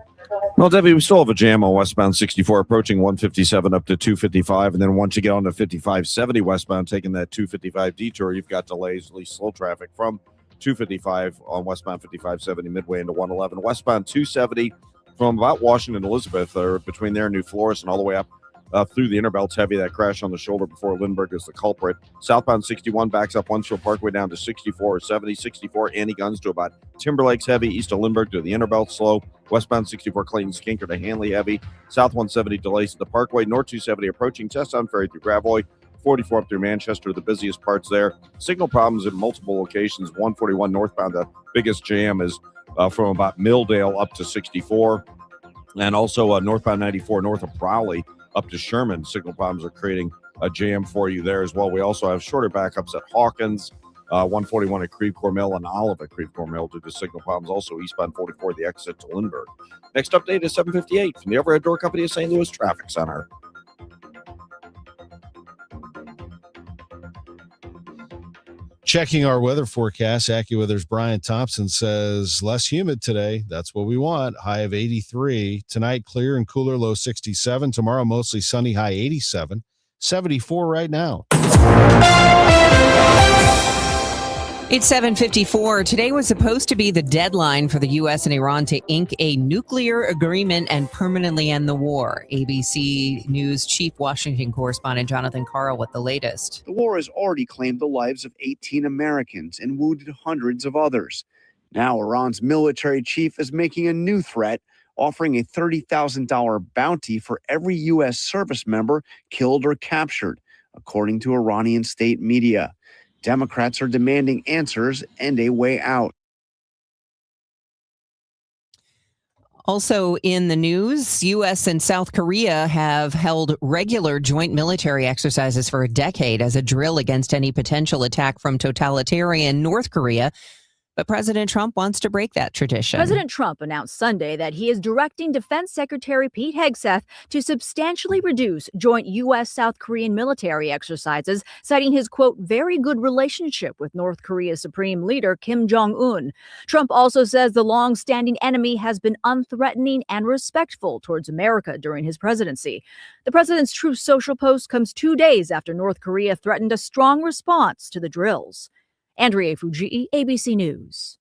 Well, Debbie, we still have a jam on westbound 64 approaching 157 up to 255. And then once you get on to 5570 westbound, taking that 255 detour, you've got delays, at least slow traffic from 255 on westbound 5570 midway into 111. Westbound 270 from about Washington Elizabeth, or between there and New Flores and all the way up through the Interbelt's heavy. That crash on the shoulder before Lindbergh is the culprit. Southbound 61 backs up Wensfield Parkway down to 64 or 70. 64 Annie Guns to about Timberlake's heavy. East of Lindbergh to the Interbelt slow. Westbound 64 Clayton Skinker to Hanley heavy. South 170 delays at the Parkway. North 270 approaching Chesson Ferry through Gravois. 44 up through Manchester, the busiest parts there. Signal problems in multiple locations. 141 northbound, the biggest jam is from about Milldale up to 64. And also northbound 94 north of Prowley up to Sherman. Signal problems are creating a jam for you there as well. We also have shorter backups at Hawkins, 141 at Creve Coeur Mill, and Olive at Creve Coeur Mill due to signal problems. Also eastbound 44, the exit to Lindbergh. Next update is 7:58 from the Overhead Door Company of St. Louis Traffic Center. Checking our weather forecast, AccuWeather's Brian Thompson says less humid today. That's what we want. High of 83. Tonight, clear and cooler, low 67. Tomorrow, mostly sunny, high 87. 74 right now. It's 7:54. Today was supposed to be the deadline for the U.S. and Iran to ink a nuclear agreement and permanently end the war. ABC News chief Washington correspondent Jonathan Carl with the latest. The war has already claimed the lives of 18 Americans and wounded hundreds of others. Now Iran's military chief is making a new threat, offering a $30,000 bounty for every U.S. service member killed or captured, according to Iranian state media. Democrats are demanding answers and a way out. Also in the news, U.S. and South Korea have held regular joint military exercises for a decade as a drill against any potential attack from totalitarian North Korea. But President Trump wants to break that tradition. President Trump announced Sunday that he is directing Defense Secretary Pete Hegseth to substantially reduce joint U.S.-South Korean military exercises, citing his, quote, very good relationship with North Korea's Supreme Leader Kim Jong-un. Trump also says the long-standing enemy has been unthreatening and respectful towards America during his presidency. The president's Truth Social post comes 2 days after North Korea threatened a strong response to the drills. Andrea Fujii, ABC News.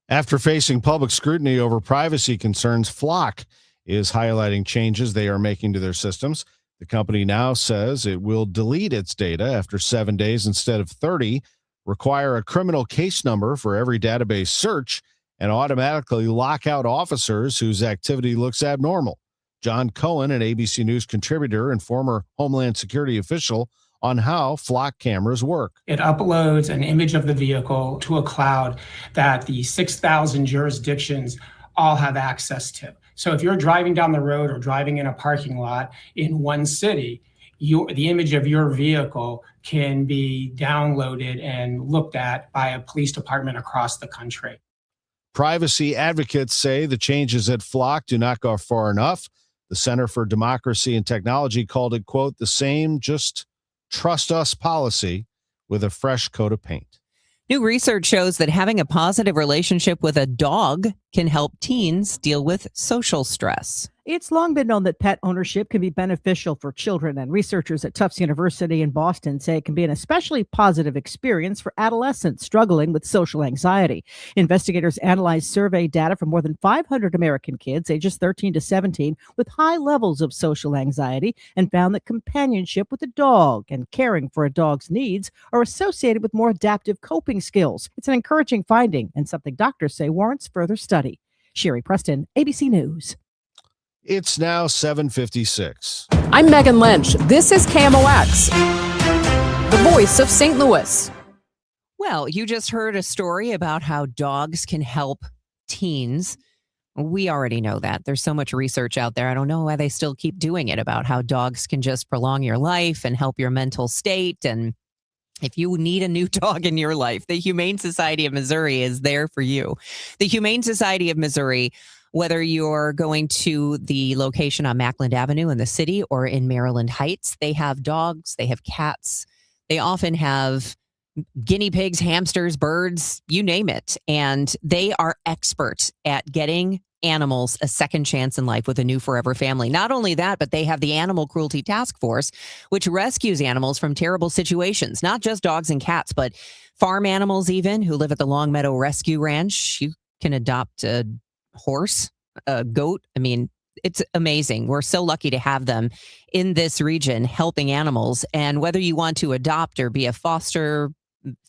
After facing public scrutiny over privacy concerns, Flock is highlighting changes they are making to their systems. The company now says it will delete its data after 7 days instead of 30, require a criminal case number for every database search, and automatically lock out officers whose activity looks abnormal. John Cohen, an ABC News contributor and former Homeland Security official, on how Flock cameras work. It uploads an image of the vehicle to a cloud that the 6,000 jurisdictions all have access to. So if you're driving down the road or driving in a parking lot in one city, the image of your vehicle can be downloaded and looked at by a police department across the country. Privacy advocates say the changes at Flock do not go far enough. The Center for Democracy and Technology called it, quote, the same, just trust us policy with a fresh coat of paint. New research shows that having a positive relationship with a dog can help teens deal with social stress. It's long been known that pet ownership can be beneficial for children, and researchers at Tufts University in Boston say it can be an especially positive experience for adolescents struggling with social anxiety. Investigators analyzed survey data from more than 500 American kids ages 13 to 17 with high levels of social anxiety and found that companionship with a dog and caring for a dog's needs are associated with more adaptive coping skills. It's an encouraging finding and something doctors say warrants further study. Sherry Preston, ABC News. It's now 7:56. I'm Megan Lynch. This is KMOX, the voice of St. Louis. Well, you just heard a story about how dogs can help teens. We already know that. There's so much research out there. I don't know why they still keep doing it about how dogs can just prolong your life and help your mental state. And if you need a new dog in your life, the Humane Society of Missouri is there for you. The Humane Society of Missouri, whether you're going to the location on Mackland Avenue in the city or in Maryland Heights, they have dogs, they have cats. They often have guinea pigs, hamsters, birds, you name it. And they are experts at getting animals a second chance in life with a new forever family. Not only that, but they have the Animal Cruelty Task Force, which rescues animals from terrible situations, not just dogs and cats, but farm animals even who live at the Long Meadow Rescue Ranch. You can adopt a horse, a goat. I mean, it's amazing. We're so lucky to have them in this region helping animals. And whether you want to adopt or be a foster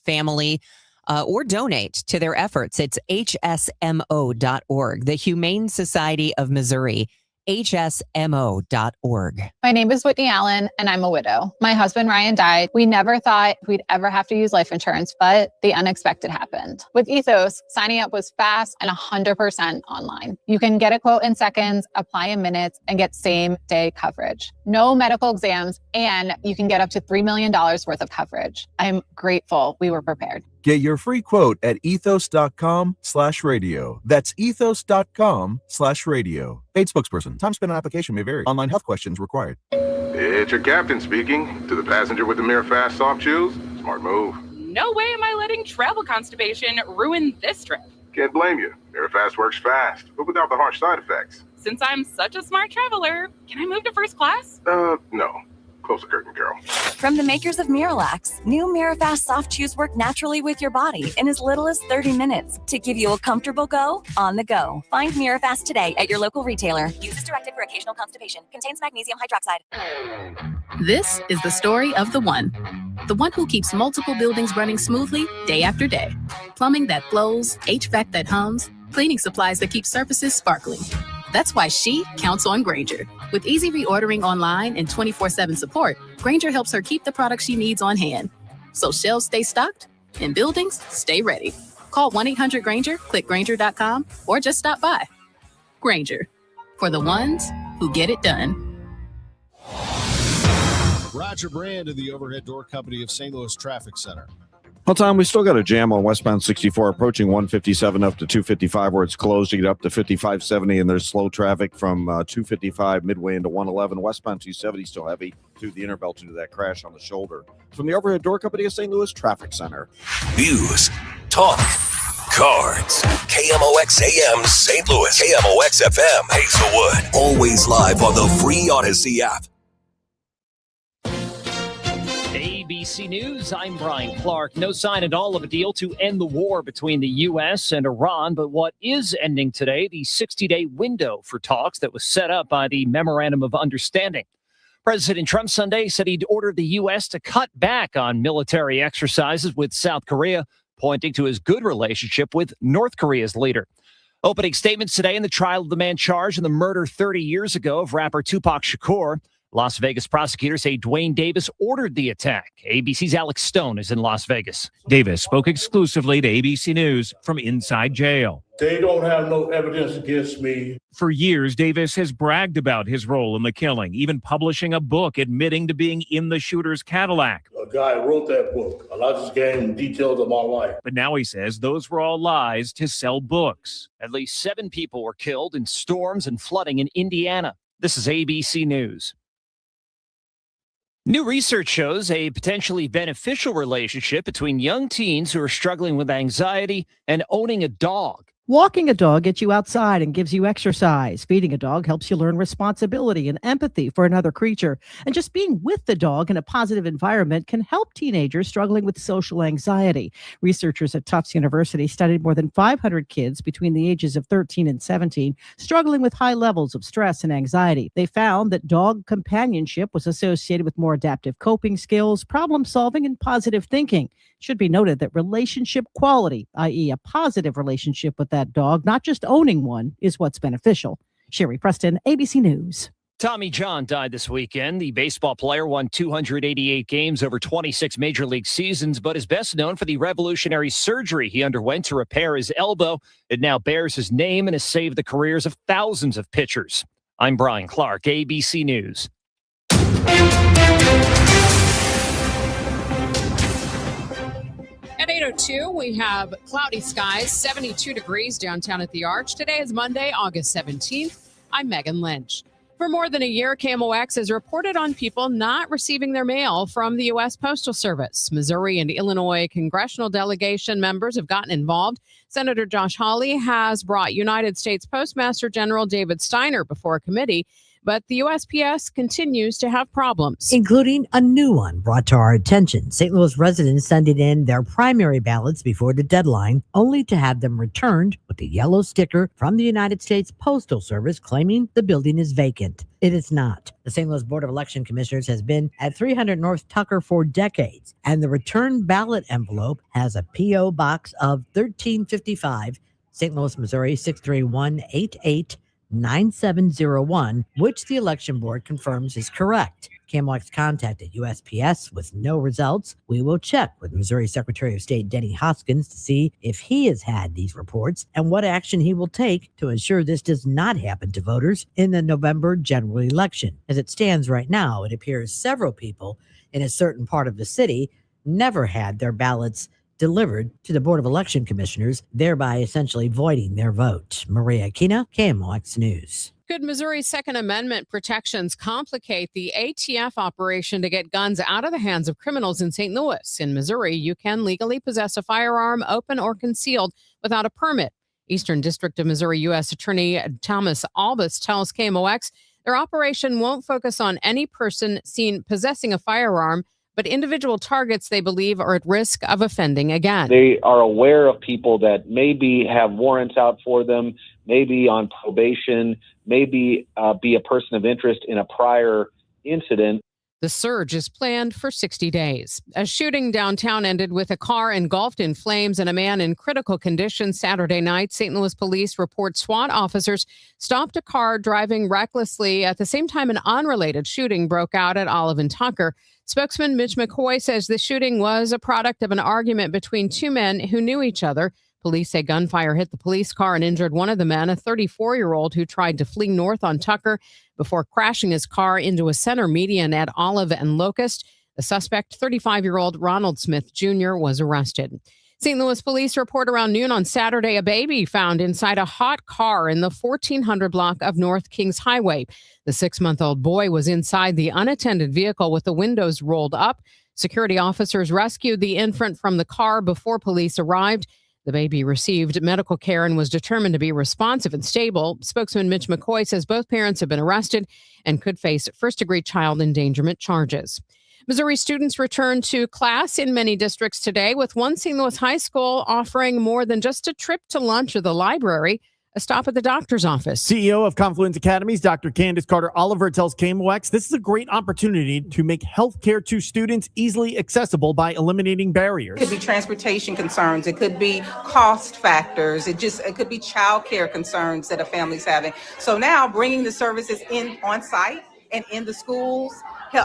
family, or donate to their efforts, it's hsmo.org, the Humane Society of Missouri, hsmo.org. My name is Whitney Allen, and I'm a widow. My husband, Ryan, died. We never thought we'd ever have to use life insurance, but the unexpected happened. With Ethos, signing up was fast and 100% online. You can get a quote in seconds, apply in minutes, and get same-day coverage. No medical exams, and you can get up to $3 million worth of coverage. I'm grateful we were prepared. Get your free quote at ethos.com/radio. That's ethos.com/radio. Paid spokesperson. Time spent on application may vary. Online health questions required. It's your captain speaking. To the passenger with the Mirror Fast soft chews, smart move. No way am I letting travel constipation ruin this trip. Can't blame you. Mirror Fast works fast, but without the harsh side effects. Since I'm such a smart traveler, can I move to first class? No. Close the curtain, girl. From the makers of Miralax, new Mirafast soft chews work naturally with your body in as little as 30 minutes to give you a comfortable go on the go. Find Mirafast today at your local retailer. Use as directed for occasional constipation. Contains magnesium hydroxide. This is the story of the one who keeps multiple buildings running smoothly day after day. Plumbing that flows, HVAC that hums, cleaning supplies that keep surfaces sparkling. That's why she counts on Grainger. With easy reordering online and 24/7 support, Grainger helps her keep the products she needs on hand. So shelves stay stocked and buildings stay ready. Call 1-800-GRAINGER, click Grainger.com, or just stop by. Grainger, for the ones who get it done. Roger Brand of the Overhead Door Company of St. Louis Traffic Center. Well, Tom, we still got a jam on westbound 64 approaching 157 up to 255 where it's closed. You get up to 5570 and there's slow traffic from 255 midway into 111. Westbound 270 still heavy through the inner belt due to that crash on the shoulder. From the Overhead Door Company of St. Louis Traffic Center. News, talk, cards. KMOX AM St. Louis. KMOX FM Hazelwood. Always live on the free Odyssey app. ABC News, I'm Brian Clark. No sign at all of a deal to end the war between the U.S. and Iran, but what is ending today, the 60-day window for talks that was set up by the Memorandum of Understanding. President Trump Sunday said he'd ordered the U.S. to cut back on military exercises with South Korea, pointing to his good relationship with North Korea's leader. Opening statements today in the trial of the man charged in the murder 30 years ago of rapper Tupac Shakur. Las Vegas prosecutors say Dwayne Davis ordered the attack. ABC's Alex Stone is in Las Vegas. Davis spoke exclusively to ABC News from inside jail. They don't have no evidence against me. For years, Davis has bragged about his role in the killing, even publishing a book admitting to being in the shooter's Cadillac. A guy wrote that book, and I just gave him details of my life. But now he says those were all lies to sell books. At least 7 people were killed in storms and flooding in Indiana. This is ABC News. New research shows a potentially beneficial relationship between young teens who are struggling with anxiety and owning a dog. Walking a dog gets you outside and gives you exercise. Feeding a dog helps you learn responsibility and empathy for another creature. And just being with the dog in a positive environment can help teenagers struggling with social anxiety. Researchers at Tufts University studied more than 500 kids between the ages of 13 and 17 struggling with high levels of stress and anxiety. They found that dog companionship was associated with more adaptive coping skills, problem solving, and positive thinking. It should be noted that relationship quality, i.e. a positive relationship with that dog, not just owning one, is what's beneficial. Sherry Preston, ABC News. Tommy John died this weekend. The baseball player won 288 games over 26 major league seasons, but is best known for the revolutionary surgery he underwent to repair his elbow. It now bears his name and has saved the careers of thousands of pitchers. I'm Brian Clark, ABC News. At 8:02, we have cloudy skies, 72 degrees downtown at the Arch. Today is Monday, August 17th. I'm Megan Lynch. For more than a year, KMOX has reported on people not receiving their mail from the U.S. Postal Service. Missouri and Illinois congressional delegation members have gotten involved. Senator Josh Hawley has brought United States Postmaster General David Steiner before a committee, but the USPS continues to have problems, including a new one brought to our attention. St. Louis residents sending in their primary ballots before the deadline, only to have them returned with a yellow sticker from the United States Postal Service claiming the building is vacant. It is not. The St. Louis Board of Election Commissioners has been at 300 North Tucker for decades, and the return ballot envelope has a P.O. box of 1355, St. Louis, Missouri 63188. 9701, which the election board confirms is correct. KMOX contacted USPS with no results. We will check with Missouri Secretary of State Denny Hoskins to see if he has had these reports and what action he will take to ensure this does not happen to voters in the November general election. As it stands right now, it appears several people in a certain part of the city never had their ballots delivered to the Board of Election Commissioners, thereby essentially voiding their vote. Maria Aquina, KMOX News. Could Missouri's Second Amendment protections complicate the ATF operation to get guns out of the hands of criminals in St. Louis? In Missouri, you can legally possess a firearm, open or concealed, without a permit. Eastern District of Missouri U.S. Attorney Thomas Albus tells KMOX their operation won't focus on any person seen possessing a firearm, but individual targets they believe are at risk of offending again. They are aware of people that maybe have warrants out for them, maybe on probation, maybe be a person of interest in a prior incident. The surge is planned for 60 days. A shooting downtown ended with a car engulfed in flames and a man in critical condition Saturday night. St. Louis police report SWAT officers stopped a car driving recklessly. At the same time, an unrelated shooting broke out at Olive and Tucker. Spokesman Mitch McCoy says the shooting was a product of an argument between two men who knew each other. Police say gunfire hit the police car and injured one of the men, a 34-year-old who tried to flee north on Tucker before crashing his car into a center median at Olive and Locust. The suspect, 35-year-old Ronald Smith Jr., was arrested. St. Louis police report around noon on Saturday, a baby found inside a hot car in the 1400 block of North Kings Highway. The 6-month-old boy was inside the unattended vehicle with the windows rolled up. Security officers rescued the infant from the car before police arrived. The baby received medical care and was determined to be responsive and stable. Spokesman Mitch McCoy says both parents have been arrested and could face first-degree child endangerment charges. Missouri students returned to class in many districts today, with one St. Louis high school offering more than just a trip to lunch or the library, a stop at the doctor's office. CEO of Confluence Academies, Dr. Candace Carter-Oliver, tells KMOX this is a great opportunity to make healthcare to students easily accessible by eliminating barriers. It could be transportation concerns. It could be cost factors. It could be childcare concerns that a family's having. So now bringing the services in on site and in the schools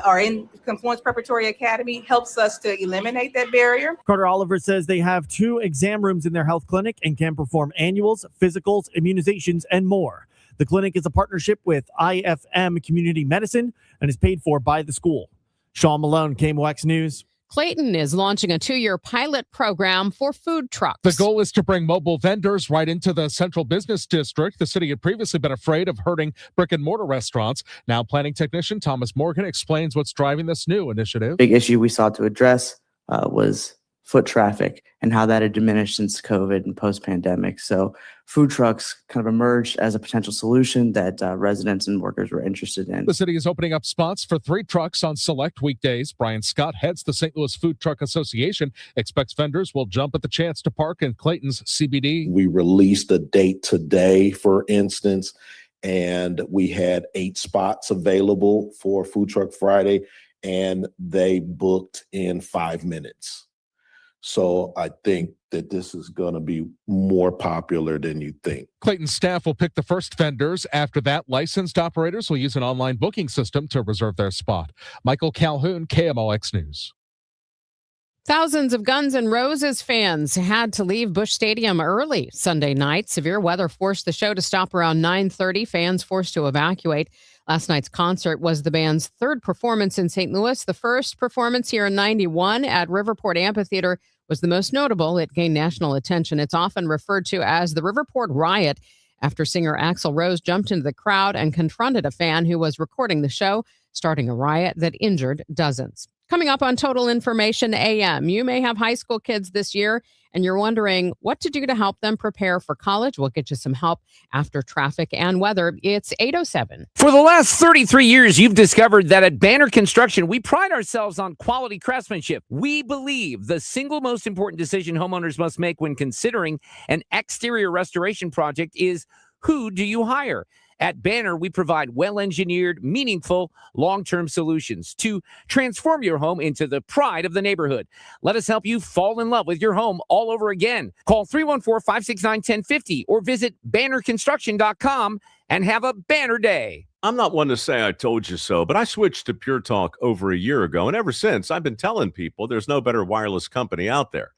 or in Confluence Preparatory Academy helps us to eliminate that barrier. Carter-Oliver says they have 2 exam rooms in their health clinic and can perform annuals, physicals, immunizations, and more. The clinic is a partnership with IFM Community Medicine and is paid for by the school. Sean Malone, KMOX News. Clayton is launching a 2-year pilot program for food trucks. The goal is to bring mobile vendors right into the central business district. The city had previously been afraid of hurting brick and mortar restaurants. Now planning technician Thomas Morgan explains what's driving this new initiative. Big issue we sought to address was foot traffic and how that had diminished since COVID and post-pandemic. So food trucks kind of emerged as a potential solution that residents and workers were interested in. The city is opening up spots for 3 trucks on select weekdays. Brian Scott heads the St. Louis Food Truck Association, expects vendors will jump at the chance to park in Clayton's CBD. We released a date today, for instance, and we had 8 spots available for Food Truck Friday, and they booked in 5 minutes. So I think that this is going to be more popular than you think. Clayton staff will pick the first vendors. After that, licensed operators will use an online booking system to reserve their spot. Michael Calhoun, KMOX News. Thousands of Guns N' Roses fans had to leave Busch Stadium early Sunday night. Severe weather forced the show to stop around 9:30. Fans forced to evacuate. Last night's concert was the band's third performance in St. Louis. The first performance here in 91 at Riverport Amphitheater was the most notable. It gained national attention. It's often referred to as the Riverport Riot after singer Axl Rose jumped into the crowd and confronted a fan who was recording the show, starting a riot that injured dozens. Coming up on Total Information AM, you may have high school kids this year and you're wondering what to do to help them prepare for college. We'll get you some help after traffic and weather. It's 8:07. For the last 33 years, you've discovered that at Banner Construction, we pride ourselves on quality craftsmanship. We believe the single most important decision homeowners must make when considering an exterior restoration project is, who do you hire? At Banner, we provide well-engineered, meaningful, long-term solutions to transform your home into the pride of the neighborhood. Let us help you fall in love with your home all over again. Call 314-569-1050 or visit bannerconstruction.com and have a banner day. I'm not one to say I told you so, but I switched to Pure Talk over a year ago, and ever since, I've been telling people there's no better wireless company out there.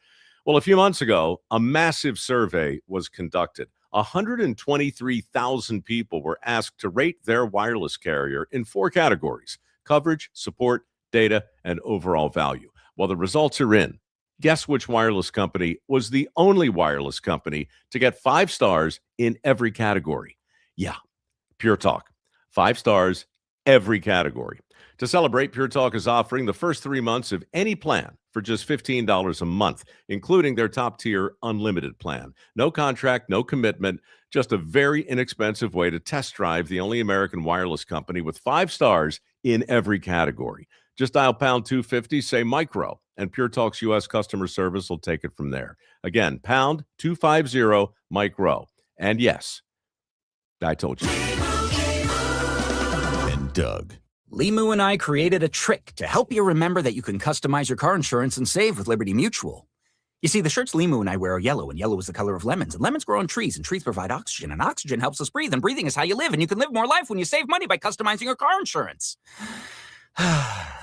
Well, a few months ago, a massive survey was conducted. 123,000 people were asked to rate their wireless carrier in 4 categories: coverage, support, data, and overall value. Well, the results are in. Guess which wireless company was the only wireless company to get 5 stars in every category? Yeah, Pure Talk. 5 stars, every category. To celebrate, Pure Talk is offering the first 3 months of any plan for just $15 a month, including their top-tier unlimited plan. No contract, no commitment, just a very inexpensive way to test drive the only American wireless company with 5 stars in every category. Just dial pound 250, say micro, and Pure Talk's U.S. customer service will take it from there. Again, pound 250 micro. And yes, I told you. And Doug. Limu and I created a trick to help you remember that you can customize your car insurance and save with Liberty Mutual. You see, the shirts Limu and I wear are yellow, and yellow is the color of lemons, and lemons grow on trees, and trees provide oxygen, and oxygen helps us breathe, and breathing is how you live, and you can live more life when you save money by customizing your car insurance. I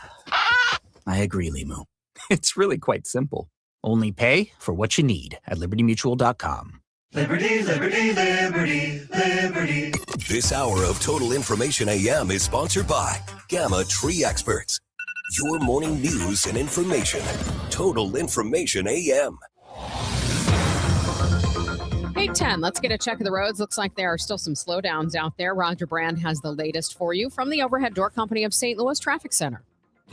agree, Limu. It's really quite simple. Only pay for what you need at libertymutual.com. Liberty, liberty, liberty, liberty. This hour of Total Information AM is sponsored by Gamma Tree Experts. Your morning news and information. Total Information AM. 8:10. Let's get a check of the roads. Looks like there are still some slowdowns out there. Roger Brand has the latest for you from the Overhead Door Company of St. Louis Traffic Center.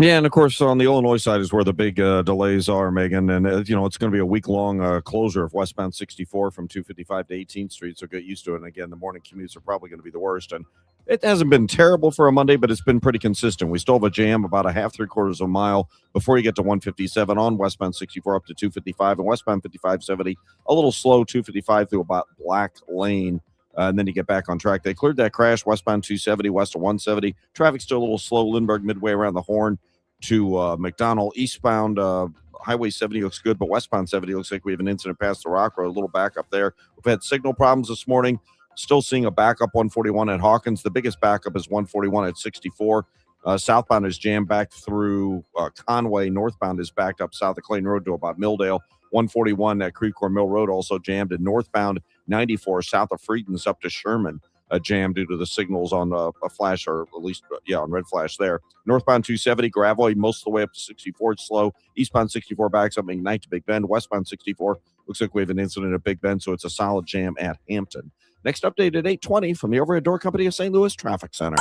Yeah, and of course, on the Illinois side is where the big delays are, Megan. And, it's going to be a week-long closure of westbound 64 from 255 to 18th Street, so get used to it. And, again, the morning commutes are probably going to be the worst. And it hasn't been terrible for a Monday, but it's been pretty consistent. We still have a jam about a half, 3/4 of a mile before you get to 157 on westbound 64 up to 255, and westbound 5570, a little slow, 255 through about Black Lane. And then you get back on track. They cleared that crash westbound 270, west of 170. Traffic's still a little slow. Lindbergh midway around the horn to McDonald. Eastbound Highway 70 looks good, but westbound 70 looks like we have an incident past the Rock Road. A little backup there. We've had signal problems this morning. Still seeing a backup 141 at Hawkins. The biggest backup is 141 at 64. Southbound is jammed back through Conway. Northbound is backed up south of Clayton Road to about Milldale. 141 at Creekcore Mill Road also jammed. And northbound 94 south of Freeton's up to Sherman. A jam due to the signals on a flash, or at least, on red flash there. Northbound 270, Gravois, most of the way up to 64. It's slow. Eastbound 64 backs up McKnight to Big Bend. Westbound 64 looks like we have an incident at Big Bend, so it's a solid jam at Hampton. Next update at 8:20 from the Overhead Door Company of St. Louis Traffic Center.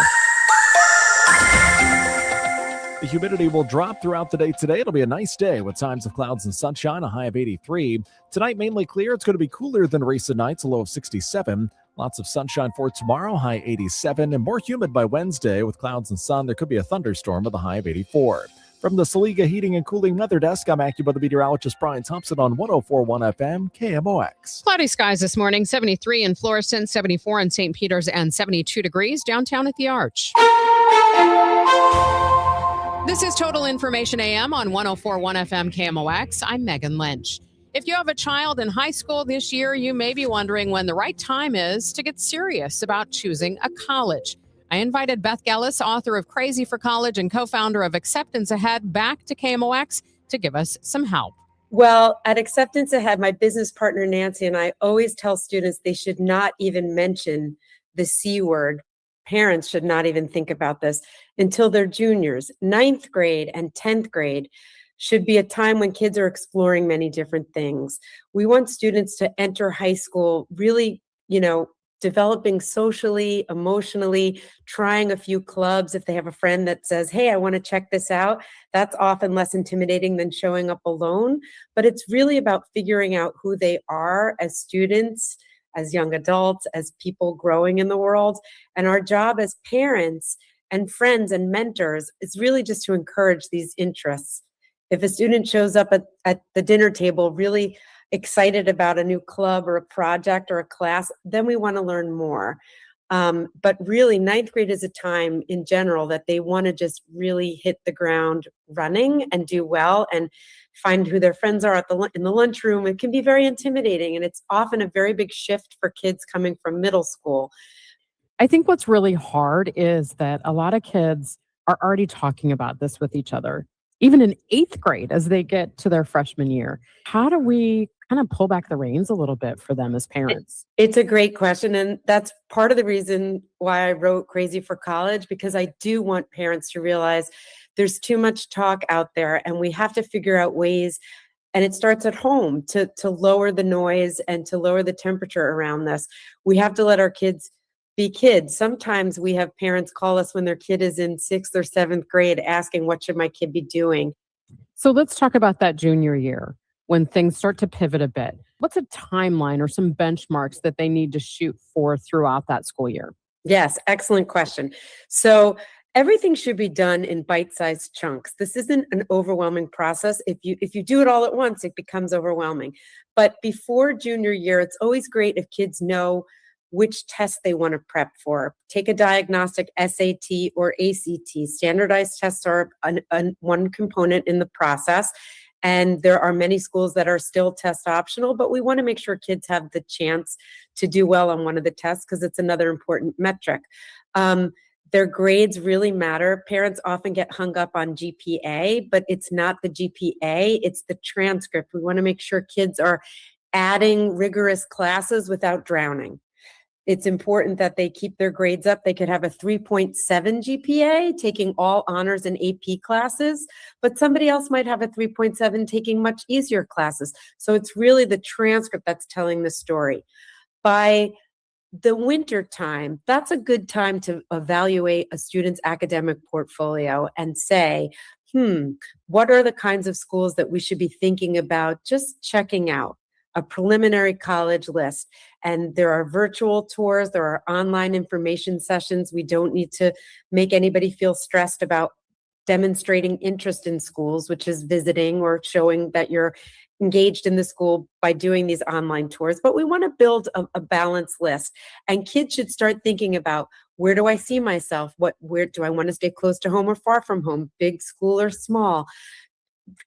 The humidity will drop throughout the day today. It'll be a nice day with times of clouds and sunshine, a high of 83. Tonight, mainly clear. It's going to be cooler than recent nights, a low of 67. Lots of sunshine for tomorrow, high 87, and more humid by Wednesday with clouds and sun. There could be a thunderstorm with a high of 84. From the Saliga Heating and Cooling Weather Desk, I'm AccuWeather meteorologist Brian Thompson on 104.1 FM KMOX. Cloudy skies this morning, 73 in Florissant, 74 in St. Peters, and 72 degrees downtown at the Arch. This is Total Information AM on 104.1 FM KMOX. I'm Megan Lynch. If you have a child in high school this year, you may be wondering when the right time is to get serious about choosing a college. I invited Beth Gellis, author of Crazy for College and co-founder of Acceptance Ahead, back to KMOX to give us some help. Well, at Acceptance Ahead, my business partner Nancy and I always tell students they should not even mention the C word. Parents should not even think about this until they're juniors. 9th grade and 10th grade should be a time when kids are exploring many different things. We want students to enter high school really, developing socially, emotionally, trying a few clubs. If they have a friend that says, hey, I want to check this out, that's often less intimidating than showing up alone. But it's really about figuring out who they are as students, as young adults, as people growing in the world. And our job as parents and friends and mentors is really just to encourage these interests. If a student shows up at the dinner table really excited about a new club or a project or a class, then we want to learn more. But really, 9th grade is a time in general that they want to just really hit the ground running and do well and find who their friends are in the lunchroom. It can be very intimidating, and it's often a very big shift for kids coming from middle school. I think what's really hard is that a lot of kids are already talking about this with each other, even in 8th grade as they get to their freshman year. How do we kind of pull back the reins a little bit for them as parents? It's a great question. And that's part of the reason why I wrote Crazy for College, because I do want parents to realize there's too much talk out there and we have to figure out ways, and it starts at home, to lower the noise and to lower the temperature around this. We have to let our kids be kids. Sometimes we have parents call us when their kid is in 6th or 7th grade asking, what should my kid be doing? So let's talk about that junior year when things start to pivot a bit. What's a timeline or some benchmarks that they need to shoot for throughout that school year? Yes, excellent question. So everything should be done in bite-sized chunks. This isn't an overwhelming process. If you do it all at once, it becomes overwhelming. But before junior year, it's always great if kids know which test they want to prep for. Take a diagnostic SAT or ACT. Standardized tests are one component in the process. And there are many schools that are still test optional, but we want to make sure kids have the chance to do well on one of the tests because it's another important metric. Their grades really matter. Parents often get hung up on GPA, but it's not the GPA, it's the transcript. We want to make sure kids are adding rigorous classes without drowning. It's important that they keep their grades up. They could have a 3.7 GPA taking all honors and AP classes, but somebody else might have a 3.7 taking much easier classes. So it's really the transcript that's telling the story. By the winter time, that's a good time to evaluate a student's academic portfolio and say, what are the kinds of schools that we should be thinking about just checking out? A preliminary college list. And there are virtual tours, there are online information sessions. We don't need to make anybody feel stressed about demonstrating interest in schools, which is visiting or showing that you're engaged in the school by doing these online tours. But we want to build a balanced list. And kids should start thinking about, where do I see myself? Where do I want to stay close to home or far from home? Big school or small?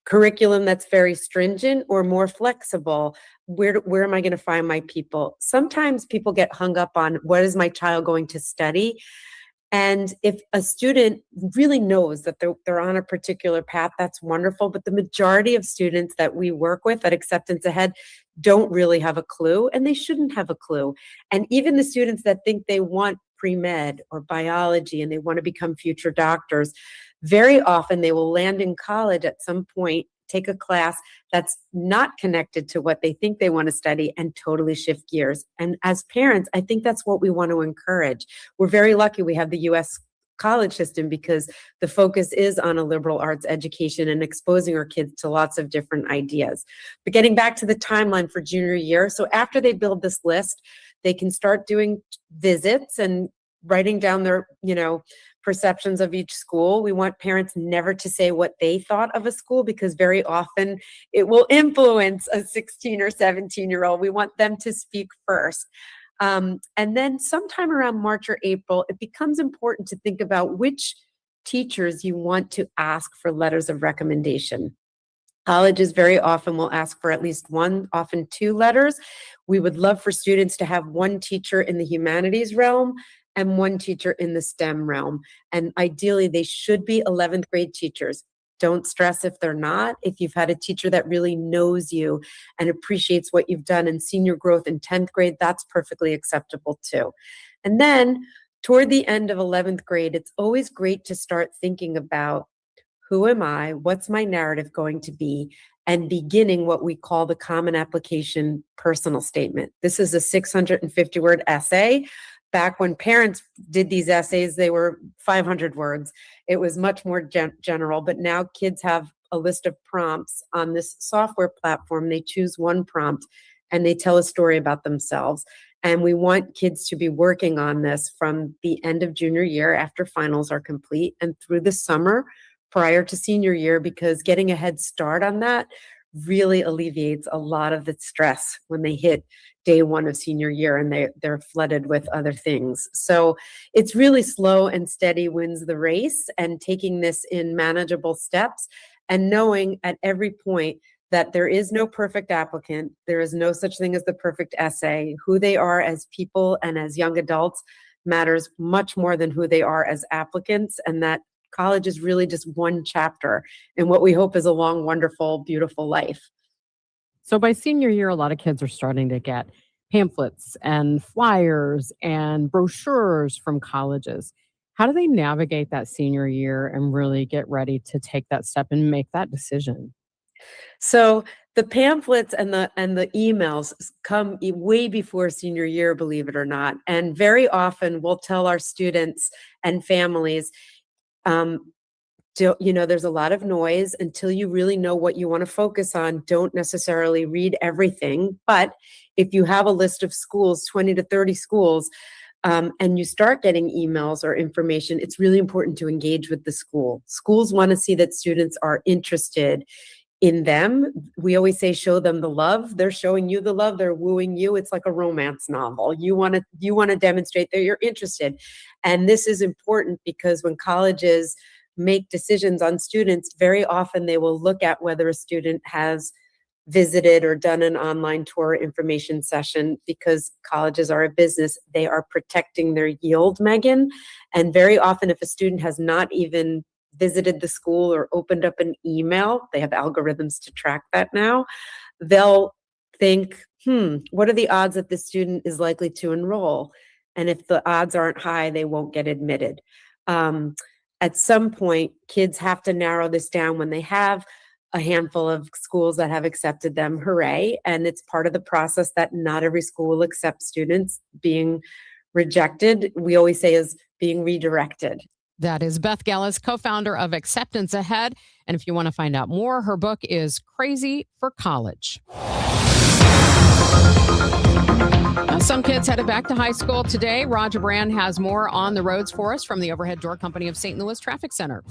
Curriculum that's very stringent or more flexible? Where am I going to find my people? Sometimes people get hung up on, what is my child going to study? And if a student really knows that they're on a particular path, that's wonderful. But the majority of students that we work with at Acceptance Ahead don't really have a clue, and they shouldn't have a clue. And even the students that think they want pre-med or biology and they want to become future doctors, very often they will land in college at some point, take a class that's not connected to what they think they want to study, and totally shift gears. And as parents, I think that's what we want to encourage. We're very lucky we have the U.S. college system because the focus is on a liberal arts education and exposing our kids to lots of different ideas. But getting back to the timeline for junior year, so after they build this list, they can start doing visits and writing down their, perceptions of each school. We want parents never to say what they thought of a school because very often it will influence a 16 or 17-year-old. We want them to speak first. And then sometime around March or April, it becomes important to think about which teachers you want to ask for letters of recommendation. Colleges very often will ask for at least one, often two letters. We would love for students to have one teacher in the humanities realm and one teacher in the STEM realm. And ideally, they should be 11th grade teachers. Don't stress if they're not. If you've had a teacher that really knows you and appreciates what you've done in senior growth in 10th grade, that's perfectly acceptable too. And then toward the end of 11th grade, it's always great to start thinking about, who am I? What's my narrative going to be? And beginning what we call the Common Application Personal Statement. This is a 650-word essay. Back when parents did these essays, they were 500 words. It was much more general, but now kids have a list of prompts on this software platform. They choose one prompt and they tell a story about themselves. And we want kids to be working on this from the end of junior year after finals are complete and through the summer prior to senior year, because getting a head start on that really alleviates a lot of the stress when they hit day one of senior year and they're flooded with other things. So it's really slow and steady wins the race, and taking this in manageable steps and knowing at every point that there is no perfect applicant. There is no such thing as the perfect essay. Who they are as people and as young adults matters much more than who they are as applicants, and that college is really just one chapter in what we hope is a long, wonderful, beautiful life. So by senior year, a lot of kids are starting to get pamphlets and flyers and brochures from colleges. How do they navigate that senior year and really get ready to take that step and make that decision? So the pamphlets and the emails come way before senior year, believe it or not. And very often we'll tell our students and families, there's a lot of noise. Until you really know what you want to focus on, don't necessarily read everything. But if you have a list of schools, 20 to 30 schools, and you start getting emails or information, it's really important to engage with the school. Schools want to see that students are interested in them. We always say, show them the love. They're showing you the love. They're wooing you. It's like a romance novel. You want to demonstrate that you're interested. And this is important because when colleges make decisions on students, very often they will look at whether a student has visited or done an online tour information session, because colleges are a business. They are protecting their yield, Megan. And very often if a student has not even visited the school or opened up an email, they have algorithms to track that now, they'll think, what are the odds that this student is likely to enroll? And if the odds aren't high, they won't get admitted. At some point, kids have to narrow this down. When they have a handful of schools that have accepted them, hooray. And it's part of the process that not every school will accept students. Being rejected, we always say, is being redirected. That is Beth Gellis, co-founder of Acceptance Ahead. And if you want to find out more, her book is Crazy for College. Some kids headed back to high school today. Roger Brand has more on the roads for us from the Overhead Door Company of St. Louis Traffic Center.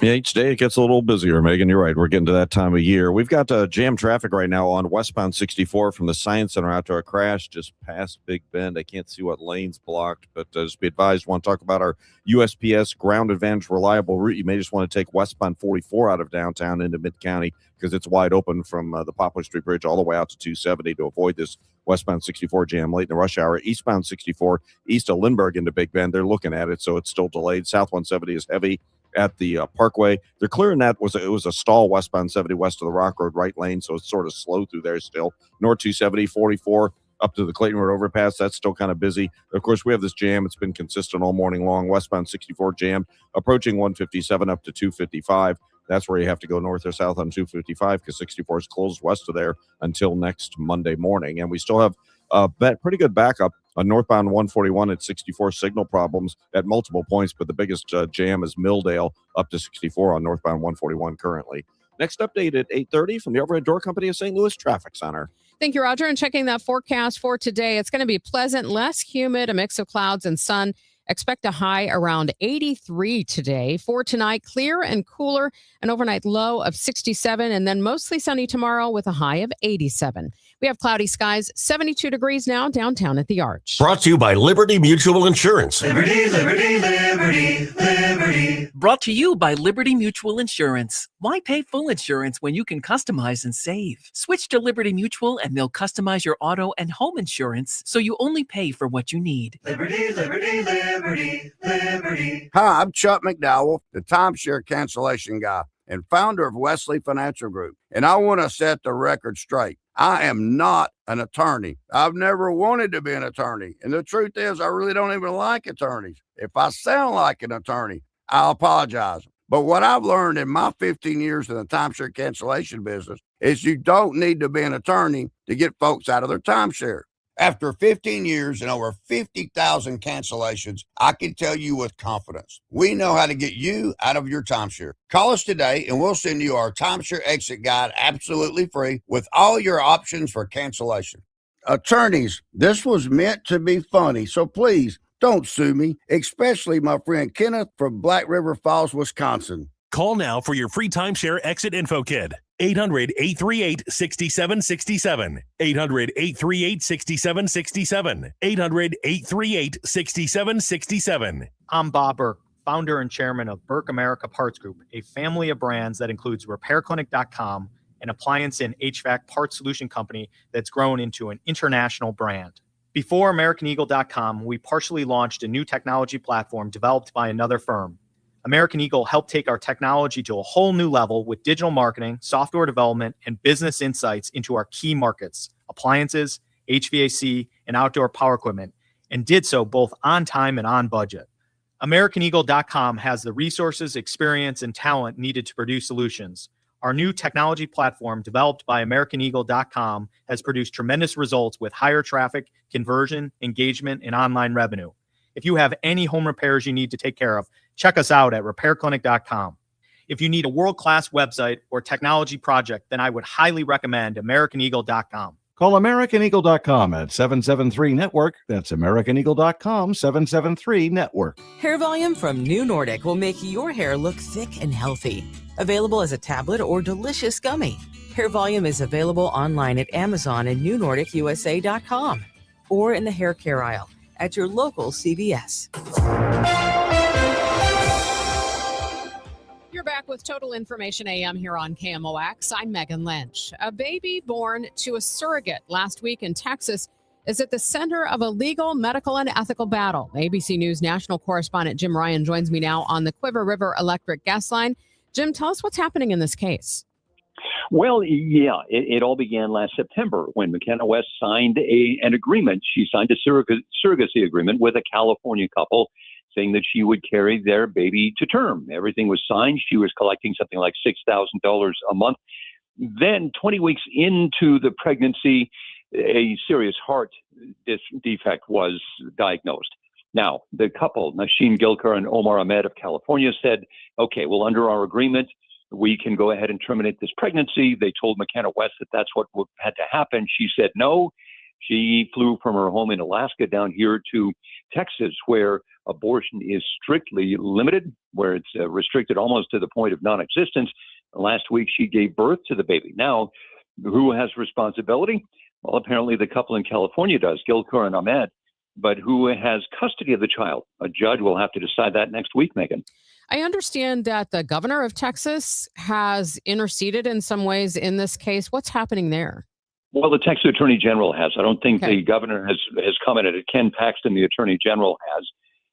Yeah, each day it gets a little busier, Megan. You're right. We're getting to that time of year. We've got jam traffic right now on westbound 64 from the Science Center out to a crash just past Big Bend. I can't see what lane's blocked, but just be advised, want to talk about our USPS Ground Advantage reliable route. You may just want to take westbound 44 out of downtown into Mid-County because it's wide open from the Poplar Street Bridge all the way out to 270 to avoid this westbound 64 jam late in the rush hour. Eastbound 64 east of Lindbergh into Big Bend, they're looking at it, so it's still delayed. South 170 is heavy at the Parkway. They're clearing that. It was a stall westbound 70 west of the Rock Road right lane, so it's sort of slow through there still. North 270, 44 up to the Clayton Road overpass, that's still kind of busy. Of course, we have this jam. It's been consistent all morning long. Westbound 64 jammed, approaching 157 up to 255. That's where you have to go north or south on 255 because 64 is closed west of there until next Monday morning. And we still have a pretty good backup on northbound 141 at 64, signal problems at multiple points, but the biggest jam is Milldale up to 64 on northbound 141 currently. Next update at 8:30 from the Overhead Door Company of St. Louis Traffic Center. Thank you, Roger. And checking that forecast for today, it's going to be pleasant, less humid, a mix of clouds and sun. Expect a high around 83 today. For tonight, clear and cooler, an overnight low of 67, and then mostly sunny tomorrow with a high of 87. We have cloudy skies, 72 degrees now downtown at the Arch. Brought to you by Liberty Mutual Insurance. Liberty, liberty, liberty, liberty. Brought to you by Liberty Mutual Insurance. Why pay full insurance when you can customize and save? Switch to Liberty Mutual and they'll customize your auto and home insurance so you only pay for what you need. Liberty, liberty, liberty, liberty. Hi, I'm Chuck McDowell, the timeshare cancellation guy and founder of Wesley Financial Group. And I want to set the record straight. I am not an attorney. I've never wanted to be an attorney. And the truth is, I really don't even like attorneys. If I sound like an attorney, I'll apologize. But what I've learned in my 15 years in the timeshare cancellation business is you don't need to be an attorney to get folks out of their timeshare. After 15 years and over 50,000 cancellations, I can tell you with confidence, we know how to get you out of your timeshare. Call us today and we'll send you our timeshare exit guide absolutely free with all your options for cancellation. Attorneys, this was meant to be funny, so please don't sue me, especially my friend Kenneth from Black River Falls, Wisconsin. Call now for your free timeshare exit info kit. 800-838-6767. 800-838-6767. 800-838-6767. I'm Bob Burke, founder and chairman of Burke America Parts Group, a family of brands that includes RepairClinic.com, an appliance and HVAC parts solution company that's grown into an international brand. Before AmericanEagle.com, we partially launched a new technology platform developed by another firm. American Eagle helped take our technology to a whole new level with digital marketing, software development, and business insights into our key markets, appliances, HVAC, and outdoor power equipment, and did so both on time and on budget. AmericanEagle.com has the resources, experience, and talent needed to produce solutions. Our new technology platform, developed by AmericanEagle.com, has produced tremendous results with higher traffic, conversion, engagement, and online revenue. If you have any home repairs you need to take care of, check us out at RepairClinic.com. If you need a world-class website or technology project, then I would highly recommend AmericanEagle.com. Call AmericanEagle.com at 773-NETWORK. That's AmericanEagle.com, 773-NETWORK. Hair Volume from New Nordic will make your hair look thick and healthy. Available as a tablet or delicious gummy. Hair Volume is available online at Amazon and NewNordicUSA.com or in the hair care aisle at your local CVS. You're back with Total Information AM here on KMOX. I'm Megan Lynch. A baby born to a surrogate last week in Texas is at the center of a legal, medical, and ethical battle. ABC News national correspondent Jim Ryan joins me now on the Quiver River Electric Gas Line. Jim, tell us what's happening in this case. Well, yeah, it all began last September when McKenna West signed an agreement. She signed a surrogacy agreement with a California couple saying that she would carry their baby to term. Everything was signed. She was collecting something like $6,000 a month. Then 20 weeks into the pregnancy, a serious heart defect was diagnosed. Now, the couple, Nasheem Gilkar and Omar Ahmed of California, said, okay, well, under our agreement, we can go ahead and terminate this pregnancy. They told McKenna West that that's what had to happen. She said no. She flew from her home in Alaska down here to Texas, where abortion is strictly limited, where it's restricted almost to the point of non-existence. Last week, she gave birth to the baby. Now, who has responsibility? Well, apparently the couple in California does, Gilkar and Ahmed. But who has custody of the child? A judge will have to decide that next week, Megan. I understand that the governor of Texas has interceded in some ways in this case. What's happening there? Well, the Texas Attorney General has. I don't think the governor has commented. Ken Paxton, the Attorney General, has,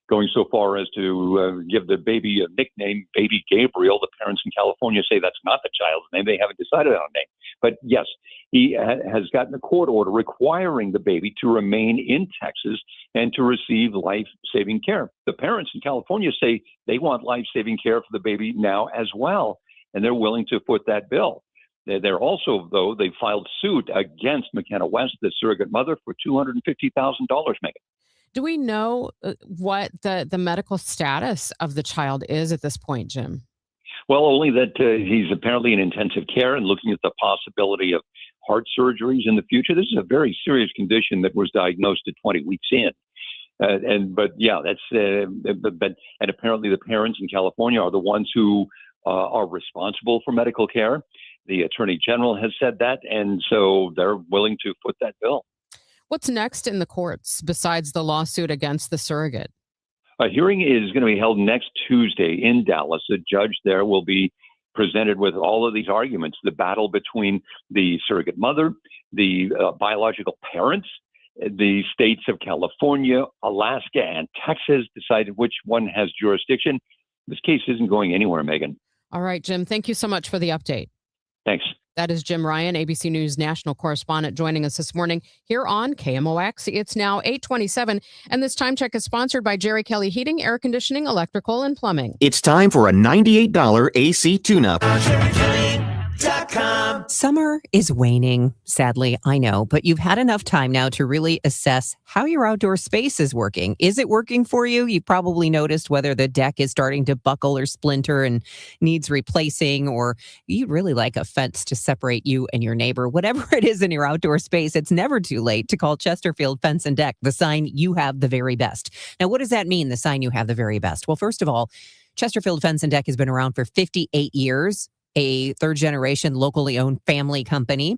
going so far as to give the baby a nickname, Baby Gabriel. The parents in California say that's not the child's name. They haven't decided on a name. But yes, he has gotten a court order requiring the baby to remain in Texas and to receive life-saving care. The parents in California say they want life-saving care for the baby now as well, and they're willing to foot that bill. They're also, though, they filed suit against McKenna West, the surrogate mother, for $250,000, Megan. Do we know what the medical status of the child is at this point, Jim? Well, only that he's apparently in intensive care and looking at the possibility of heart surgeries in the future. This is a very serious condition that was diagnosed at 20 weeks in. And apparently the parents in California are the ones who are responsible for medical care. The Attorney General has said that, and so they're willing to foot that bill. What's next in the courts besides the lawsuit against the surrogate? A hearing is going to be held next Tuesday in Dallas. A judge there will be presented with all of these arguments, the battle between the surrogate mother, the biological parents. The states of California, Alaska, and Texas decided which one has jurisdiction. This case isn't going anywhere, Megan. All right, Jim, thank you so much for the update. Thanks. That is Jim Ryan, ABC News national correspondent, joining us this morning here on KMOX. It's now 8:27, and this time check is sponsored by Jerry Kelly Heating, Air Conditioning, Electrical, and Plumbing. It's time for a $98 AC tune-up. Summer is waning, sadly, I know, but you've had enough time now to really assess how your outdoor space is working. Is it working for you? You've probably noticed whether the deck is starting to buckle or splinter and needs replacing, or you'd really like a fence to separate you and your neighbor. Whatever it is in your outdoor space, it's never too late to call Chesterfield Fence and Deck, the sign you have the very best. Now, what does that mean, the sign you have the very best? Well, first of all, Chesterfield Fence and Deck has been around for 58 years. A third-generation locally owned family company.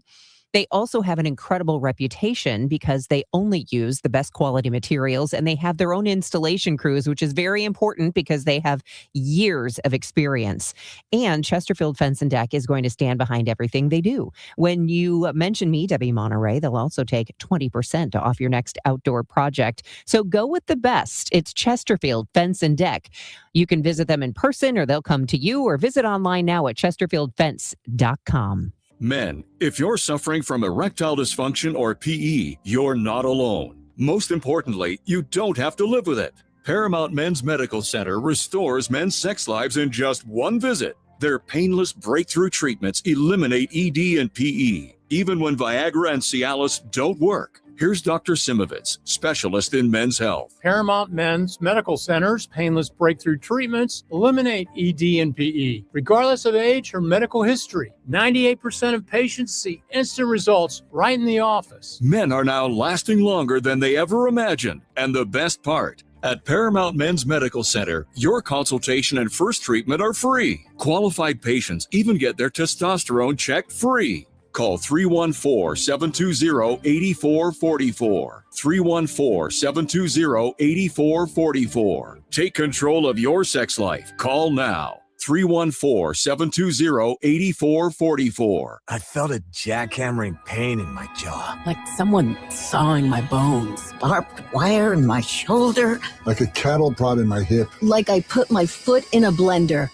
They also have an incredible reputation because they only use the best quality materials, and they have their own installation crews, which is very important because they have years of experience. And Chesterfield Fence and Deck is going to stand behind everything they do. When you mention me, Debbie Monterrey, they'll also take 20% off your next outdoor project. So go with the best. It's Chesterfield Fence and Deck. You can visit them in person, or they'll come to you, or visit online now at chesterfieldfence.com. Men, if you're suffering from erectile dysfunction or PE, you're not alone. Most importantly, you don't have to live with it. Paramount Men's Medical Center restores men's sex lives in just one visit. Their painless breakthrough treatments eliminate ED and PE, even when Viagra and Cialis don't work. Here's Dr. Simovitz, specialist in men's health. Paramount Men's Medical Center's painless breakthrough treatments eliminate ED and PE, regardless of age or medical history. 98% of patients see instant results right in the office. Men are now lasting longer than they ever imagined. And the best part, at Paramount Men's Medical Center, your consultation and first treatment are free. Qualified patients even get their testosterone checked free. Call 314-720-8444. 314-720-8444. Take control of your sex life. Call now. 314-720-8444. I felt a jackhammering pain in my jaw. Like someone sawing my bones. Barbed wire in my shoulder. Like a cattle prod in my hip. Like I put my foot in a blender.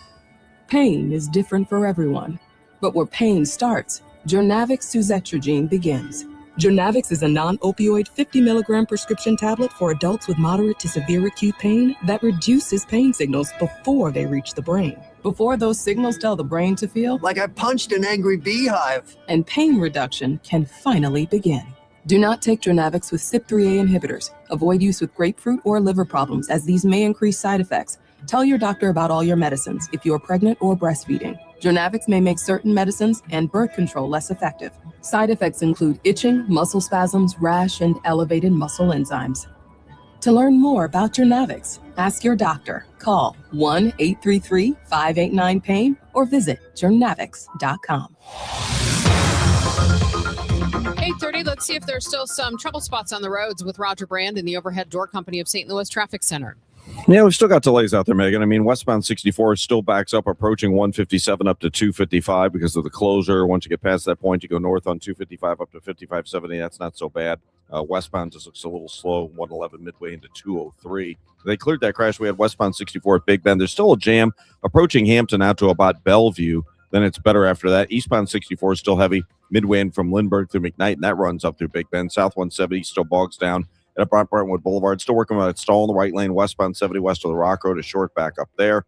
Pain is different for everyone. But where pain starts, Jurnavix suzetrigine begins. Jurnavix is a non-opioid 50 milligram prescription tablet for adults with moderate to severe acute pain that reduces pain signals before they reach the brain. Before those signals tell the brain to feel like I punched an angry beehive. And pain reduction can finally begin. Do not take Jurnavix with CYP3A inhibitors. Avoid use with grapefruit or liver problems, as these may increase side effects. Tell your doctor about all your medicines if you are pregnant or breastfeeding. Jurnavix may make certain medicines and birth control less effective. Side effects include itching, muscle spasms, rash, and elevated muscle enzymes. To learn more about Jurnavix, ask your doctor. Call 1-833-589-PAIN or visit jurnavix.com. 8:30, let's see if there's still some trouble spots on the roads with Roger Brand and the Overhead Door Company of St. Louis Traffic Center. Yeah, we've still got delays out there, Megan. I mean, westbound 64 still backs up, approaching 157 up to 255 because of the closure. Once you get past that point, you go north on 255 up to 5570. That's not so bad. Westbound just looks a little slow, 111 midway into 203. They cleared that crash. We had westbound 64 at Big Bend. There's still a jam approaching Hampton out to about Bellevue. Then it's better after that. Eastbound 64 is still heavy midway in from Lindbergh through McKnight, and that runs up through Big Bend. South 170 still bogs down at Brentwood Boulevard. Still working on it. Stall in the right lane, westbound 70 west of the Rock Road, a short back up there.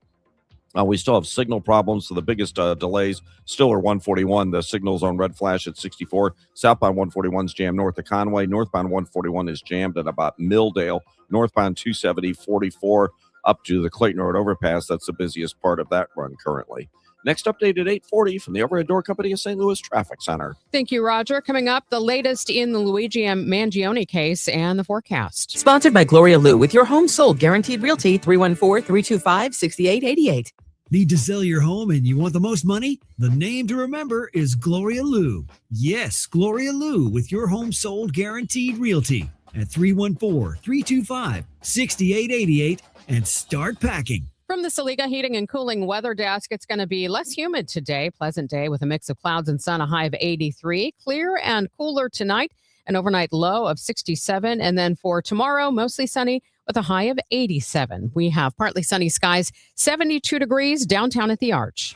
We still have signal problems, so the biggest delays still are 141. The signal's on red flash at 64. Southbound 141 is jammed north of Conway. Northbound 141 is jammed at about Milldale. Northbound 270, 44 up to the Clayton Road overpass. That's the busiest part of that run currently. Next update at 8:40 from the Overhead Door Company of St. Louis Traffic Center. Thank you, Roger. Coming up, the latest in the Luigi M. Mangione case and the forecast. Sponsored by Gloria Lou with your home sold guaranteed realty 314-325-6888. Need to sell your home and you want the most money? The name to remember is Gloria Lou. Yes, Gloria Lou with your home sold guaranteed realty at 314-325-6888 and start packing. From the Saliga Heating and Cooling Weather Desk, it's going to be less humid today. Pleasant day with a mix of clouds and sun, a high of 83. Clear and cooler tonight, an overnight low of 67. And then for tomorrow, mostly sunny with a high of 87. We have partly sunny skies, 72 degrees downtown at the Arch.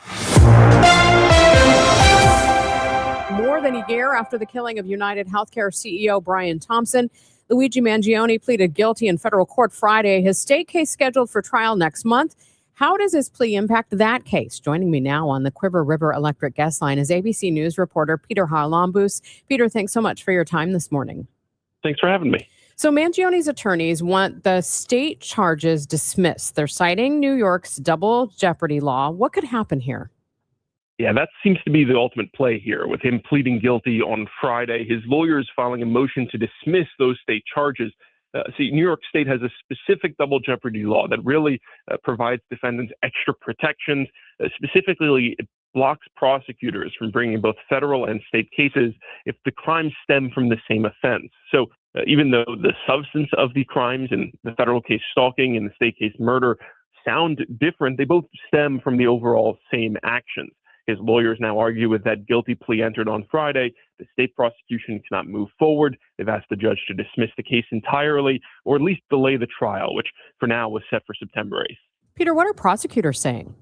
More than a year after the killing of United Healthcare CEO Brian Thompson, Luigi Mangione pleaded guilty in federal court Friday. His state case scheduled for trial next month. How does his plea impact that case? Joining me now on the Quiver River Electric guest line is ABC News reporter Peter Harlambous. Peter, thanks so much for your time this morning. Thanks for having me. So Mangione's attorneys want the state charges dismissed. They're citing New York's double jeopardy law. What could happen here? Yeah, that seems to be the ultimate play here. With him pleading guilty on Friday, his lawyers filing a motion to dismiss those state charges. New York State has a specific double jeopardy law that really provides defendants extra protections. Specifically, it blocks prosecutors from bringing both federal and state cases if the crimes stem from the same offense. So even though the substance of the crimes in the federal case stalking and the state case murder sound different, they both stem from the overall same actions. His lawyers now argue with that guilty plea entered on Friday, the state prosecution cannot move forward. They've asked the judge to dismiss the case entirely or at least delay the trial, which for now was set for September 8th. Peter, what are prosecutors saying?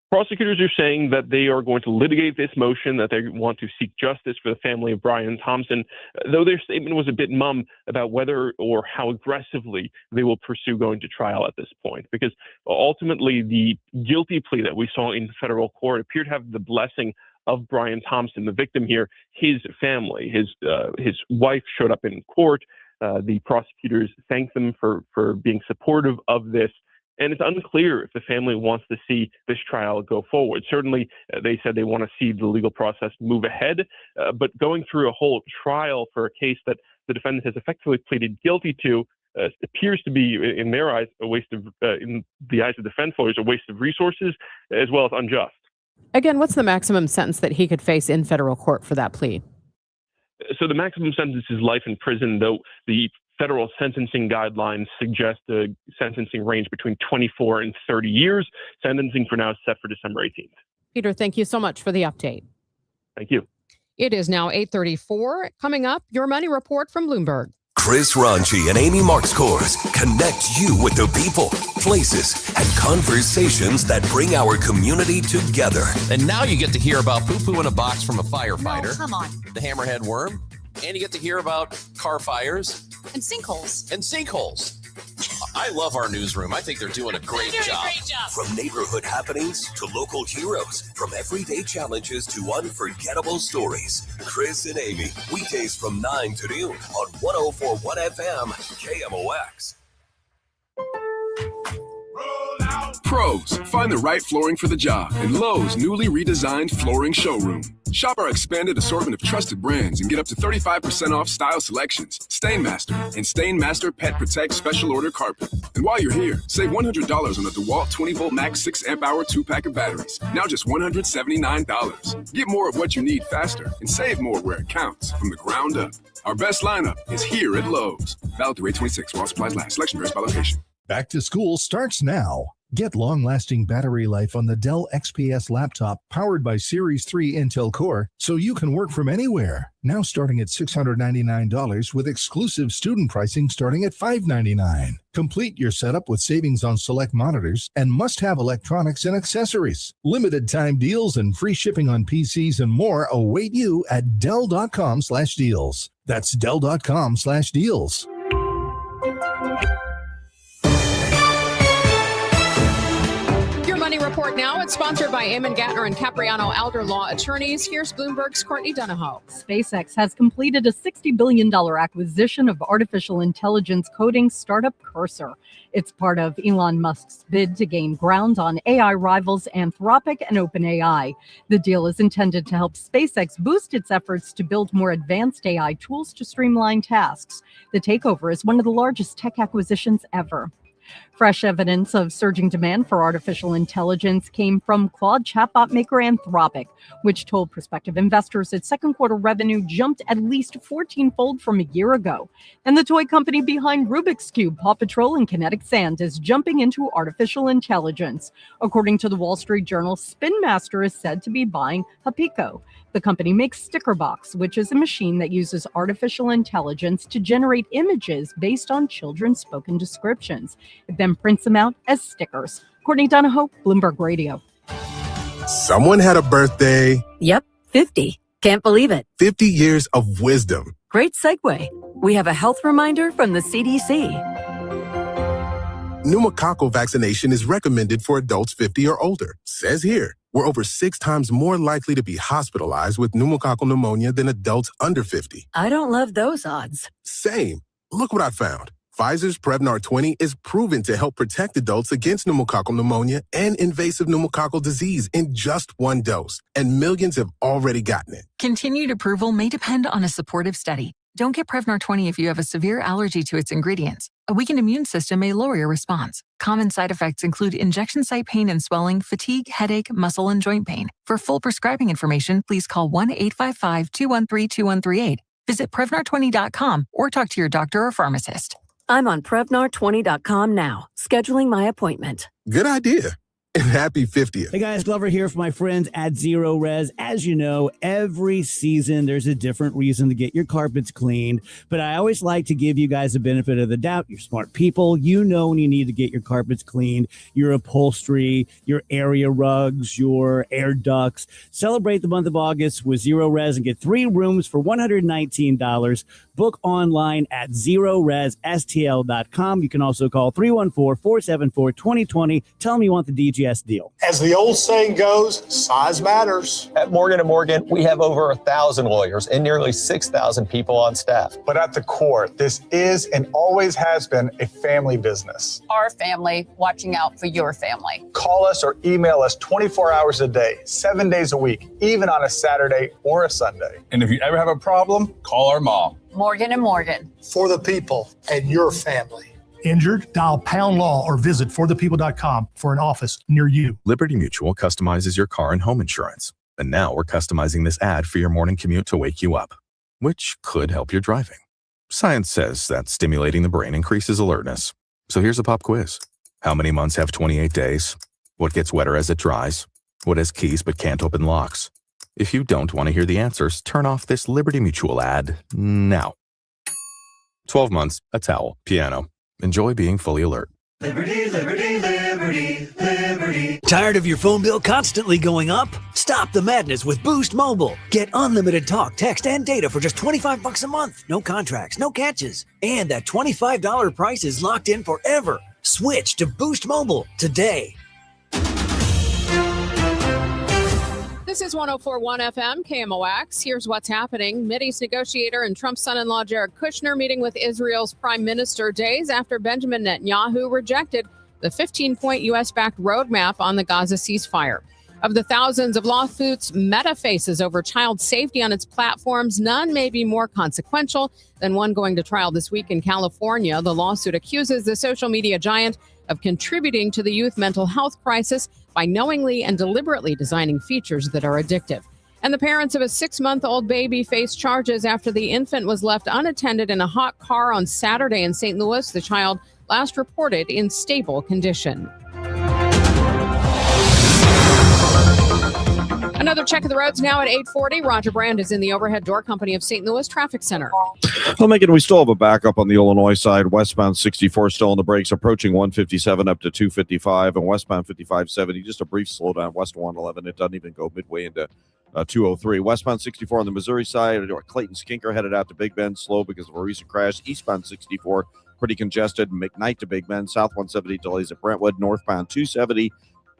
Prosecutors are saying that they are going to litigate this motion, that they want to seek justice for the family of Brian Thompson, though their statement was a bit mum about whether or how aggressively they will pursue going to trial at this point, because ultimately the guilty plea that we saw in federal court appeared to have the blessing of Brian Thompson, the victim here, his family. His wife showed up in court. The prosecutors thanked them for being supportive of this. And it's unclear if the family wants to see this trial go forward. Certainly, they said they want to see the legal process move ahead, but going through a whole trial for a case that the defendant has effectively pleaded guilty to appears to be, in their eyes, a waste of, in the eyes of defense lawyers, a waste of resources, as well as unjust. Again, what's the maximum sentence that he could face in federal court for that plea? So the maximum sentence is life in prison, though the federal sentencing guidelines suggest a sentencing range between 24 and 30 years. Sentencing for now is set for December 18th. Peter, thank you so much for the update. Thank you. It is now 8:34. Coming up, your money report from Bloomberg. Chris Ranchi and Amy Markscores connect you with the people, places, and conversations that bring our community together. And now you get to hear about poo-poo in a box from a firefighter. No, come on. The hammerhead worm. And you get to hear about car fires. And sinkholes. And sinkholes. I love our newsroom. I think they're doing a great job. From neighborhood happenings to local heroes, from everyday challenges to unforgettable stories. Chris and Amy, weekdays from 9 to noon on 104.1 FM, KMOX. Pros, find the right flooring for the job in Lowe's newly redesigned flooring showroom. Shop our expanded assortment of trusted brands and get up to 35% off style selections, Stainmaster, and Stainmaster Pet Protect Special Order Carpet. And while you're here, save $100 on the DeWalt 20-volt max 6-amp-hour 2-pack of batteries. Now just $179. Get more of what you need faster and save more where it counts from the ground up. Our best lineup is here at Lowe's. Valid through 8/26 while supplies last. Selection varies by location. Back to school starts now. Get long-lasting battery life on the Dell XPS laptop powered by Series 3 Intel Core so you can work from anywhere. Now starting at $699 with exclusive student pricing starting at $599. Complete your setup with savings on select monitors and must-have electronics and accessories. Limited time deals and free shipping on PCs and more await you at Dell.com/deals. That's Dell.com/deals. Money Report now. It's sponsored by Eamon Gattner and Capriano Alder Law Attorneys. Here's Bloomberg's Courtney Donahoe. SpaceX has completed a $60 billion acquisition of artificial intelligence coding startup Cursor. It's part of Elon Musk's bid to gain ground on AI rivals Anthropic and OpenAI. The deal is intended to help SpaceX boost its efforts to build more advanced AI tools to streamline tasks. The takeover is one of the largest tech acquisitions ever. Fresh evidence of surging demand for artificial intelligence came from Claude chatbot maker Anthropic, which told prospective investors its second quarter revenue jumped at least 14-fold from a year ago. And the toy company behind Rubik's Cube, Paw Patrol, and Kinetic Sand is jumping into artificial intelligence. According to the Wall Street Journal, Spin Master is said to be buying Hapico. The company makes Stickerbox, which is a machine that uses artificial intelligence to generate images based on children's spoken descriptions. It then prints them out as stickers. Courtney Donahoe, Bloomberg Radio. Someone had a birthday. Yep, 50. Can't believe it. 50 years of wisdom. Great segue. We have a health reminder from the CDC. Pneumococcal vaccination is recommended for adults 50 or older. Says here, we're over 6 times more likely to be hospitalized with pneumococcal pneumonia than adults under 50. I don't love those odds. Same. Look what I found. Pfizer's Prevnar 20 is proven to help protect adults against pneumococcal pneumonia and invasive pneumococcal disease in just 1 dose, and millions have already gotten it. Continued approval may depend on a supportive study. Don't get Prevnar 20 if you have a severe allergy to its ingredients. A weakened immune system may lower your response. Common side effects include injection site pain and swelling, fatigue, headache, muscle, and joint pain. For full prescribing information, please call 1-855-213-2138. Visit Prevnar20.com or talk to your doctor or pharmacist. I'm on Prevnar20.com now, scheduling my appointment. Good idea. And happy 50th. Hey guys, Glover here for my friends at Zero Res. As you know, every season there's a different reason to get your carpets cleaned, but I always like to give you guys the benefit of the doubt. You're smart people. You know when you need to get your carpets cleaned, your upholstery, your area rugs, your air ducts. Celebrate the month of August with Zero Res and get 3 rooms for $119. Book online at ZeroResSTL.com. You can also call 314-474-2020. Tell them you want the DGS deal. As the old saying goes, size matters. At Morgan & Morgan, we have over 1,000 lawyers and nearly 6,000 people on staff. But at the core, this is and always has been a family business. Our family watching out for your family. Call us or email us 24 hours a day, 7 days a week, even on a Saturday or a Sunday. And if you ever have a problem, call our mom. Morgan & Morgan. For the people and your family. Injured? Dial Pound Law or visit forthepeople.com for an office near you. Liberty Mutual customizes your car and home insurance. And now we're customizing this ad for your morning commute to wake you up, which could help your driving. Science says that stimulating the brain increases alertness. So here's a pop quiz. How many months have 28 days? What gets wetter as it dries? What has keys but can't open locks? If you don't want to hear the answers, turn off this Liberty Mutual ad now. 12 months, a towel, piano. Enjoy being fully alert. Liberty, liberty, liberty, liberty. Tired of your phone bill constantly going up? Stop the madness with Boost Mobile. Get unlimited talk, text, and data for just $25 a month. No contracts, no catches. And that $25 price is locked in forever. Switch to Boost Mobile today. This is 104.1 FM, KMOX. Here's what's happening. Mideast negotiator and Trump's son-in-law Jared Kushner meeting with Israel's prime minister days after Benjamin Netanyahu rejected the 15-point U.S.-backed roadmap on the Gaza ceasefire. Of the thousands of lawsuits Meta faces over child safety on its platforms, none may be more consequential than one going to trial this week in California. The lawsuit accuses the social media giant of contributing to the youth mental health crisis by knowingly and deliberately designing features that are addictive. And the parents of a 6-month-old baby face charges after the infant was left unattended in a hot car on Saturday in St. Louis. The child last reported in stable condition. Another check of the roads now at 8:40. Roger Brand is in the Overhead Door Company of St. Louis Traffic Center. Well, Megan, we still have a backup on the Illinois side. Westbound 64 still on the brakes, approaching 157 up to 255, and westbound 5570, just a brief slowdown west of 111. It doesn't even go midway into 203. Westbound 64 on the Missouri side, Clayton Skinker headed out to Big Bend, slow because of a recent crash. Eastbound 64, pretty congested. McKnight to Big Bend, south 170 delays at Brentwood, northbound 270.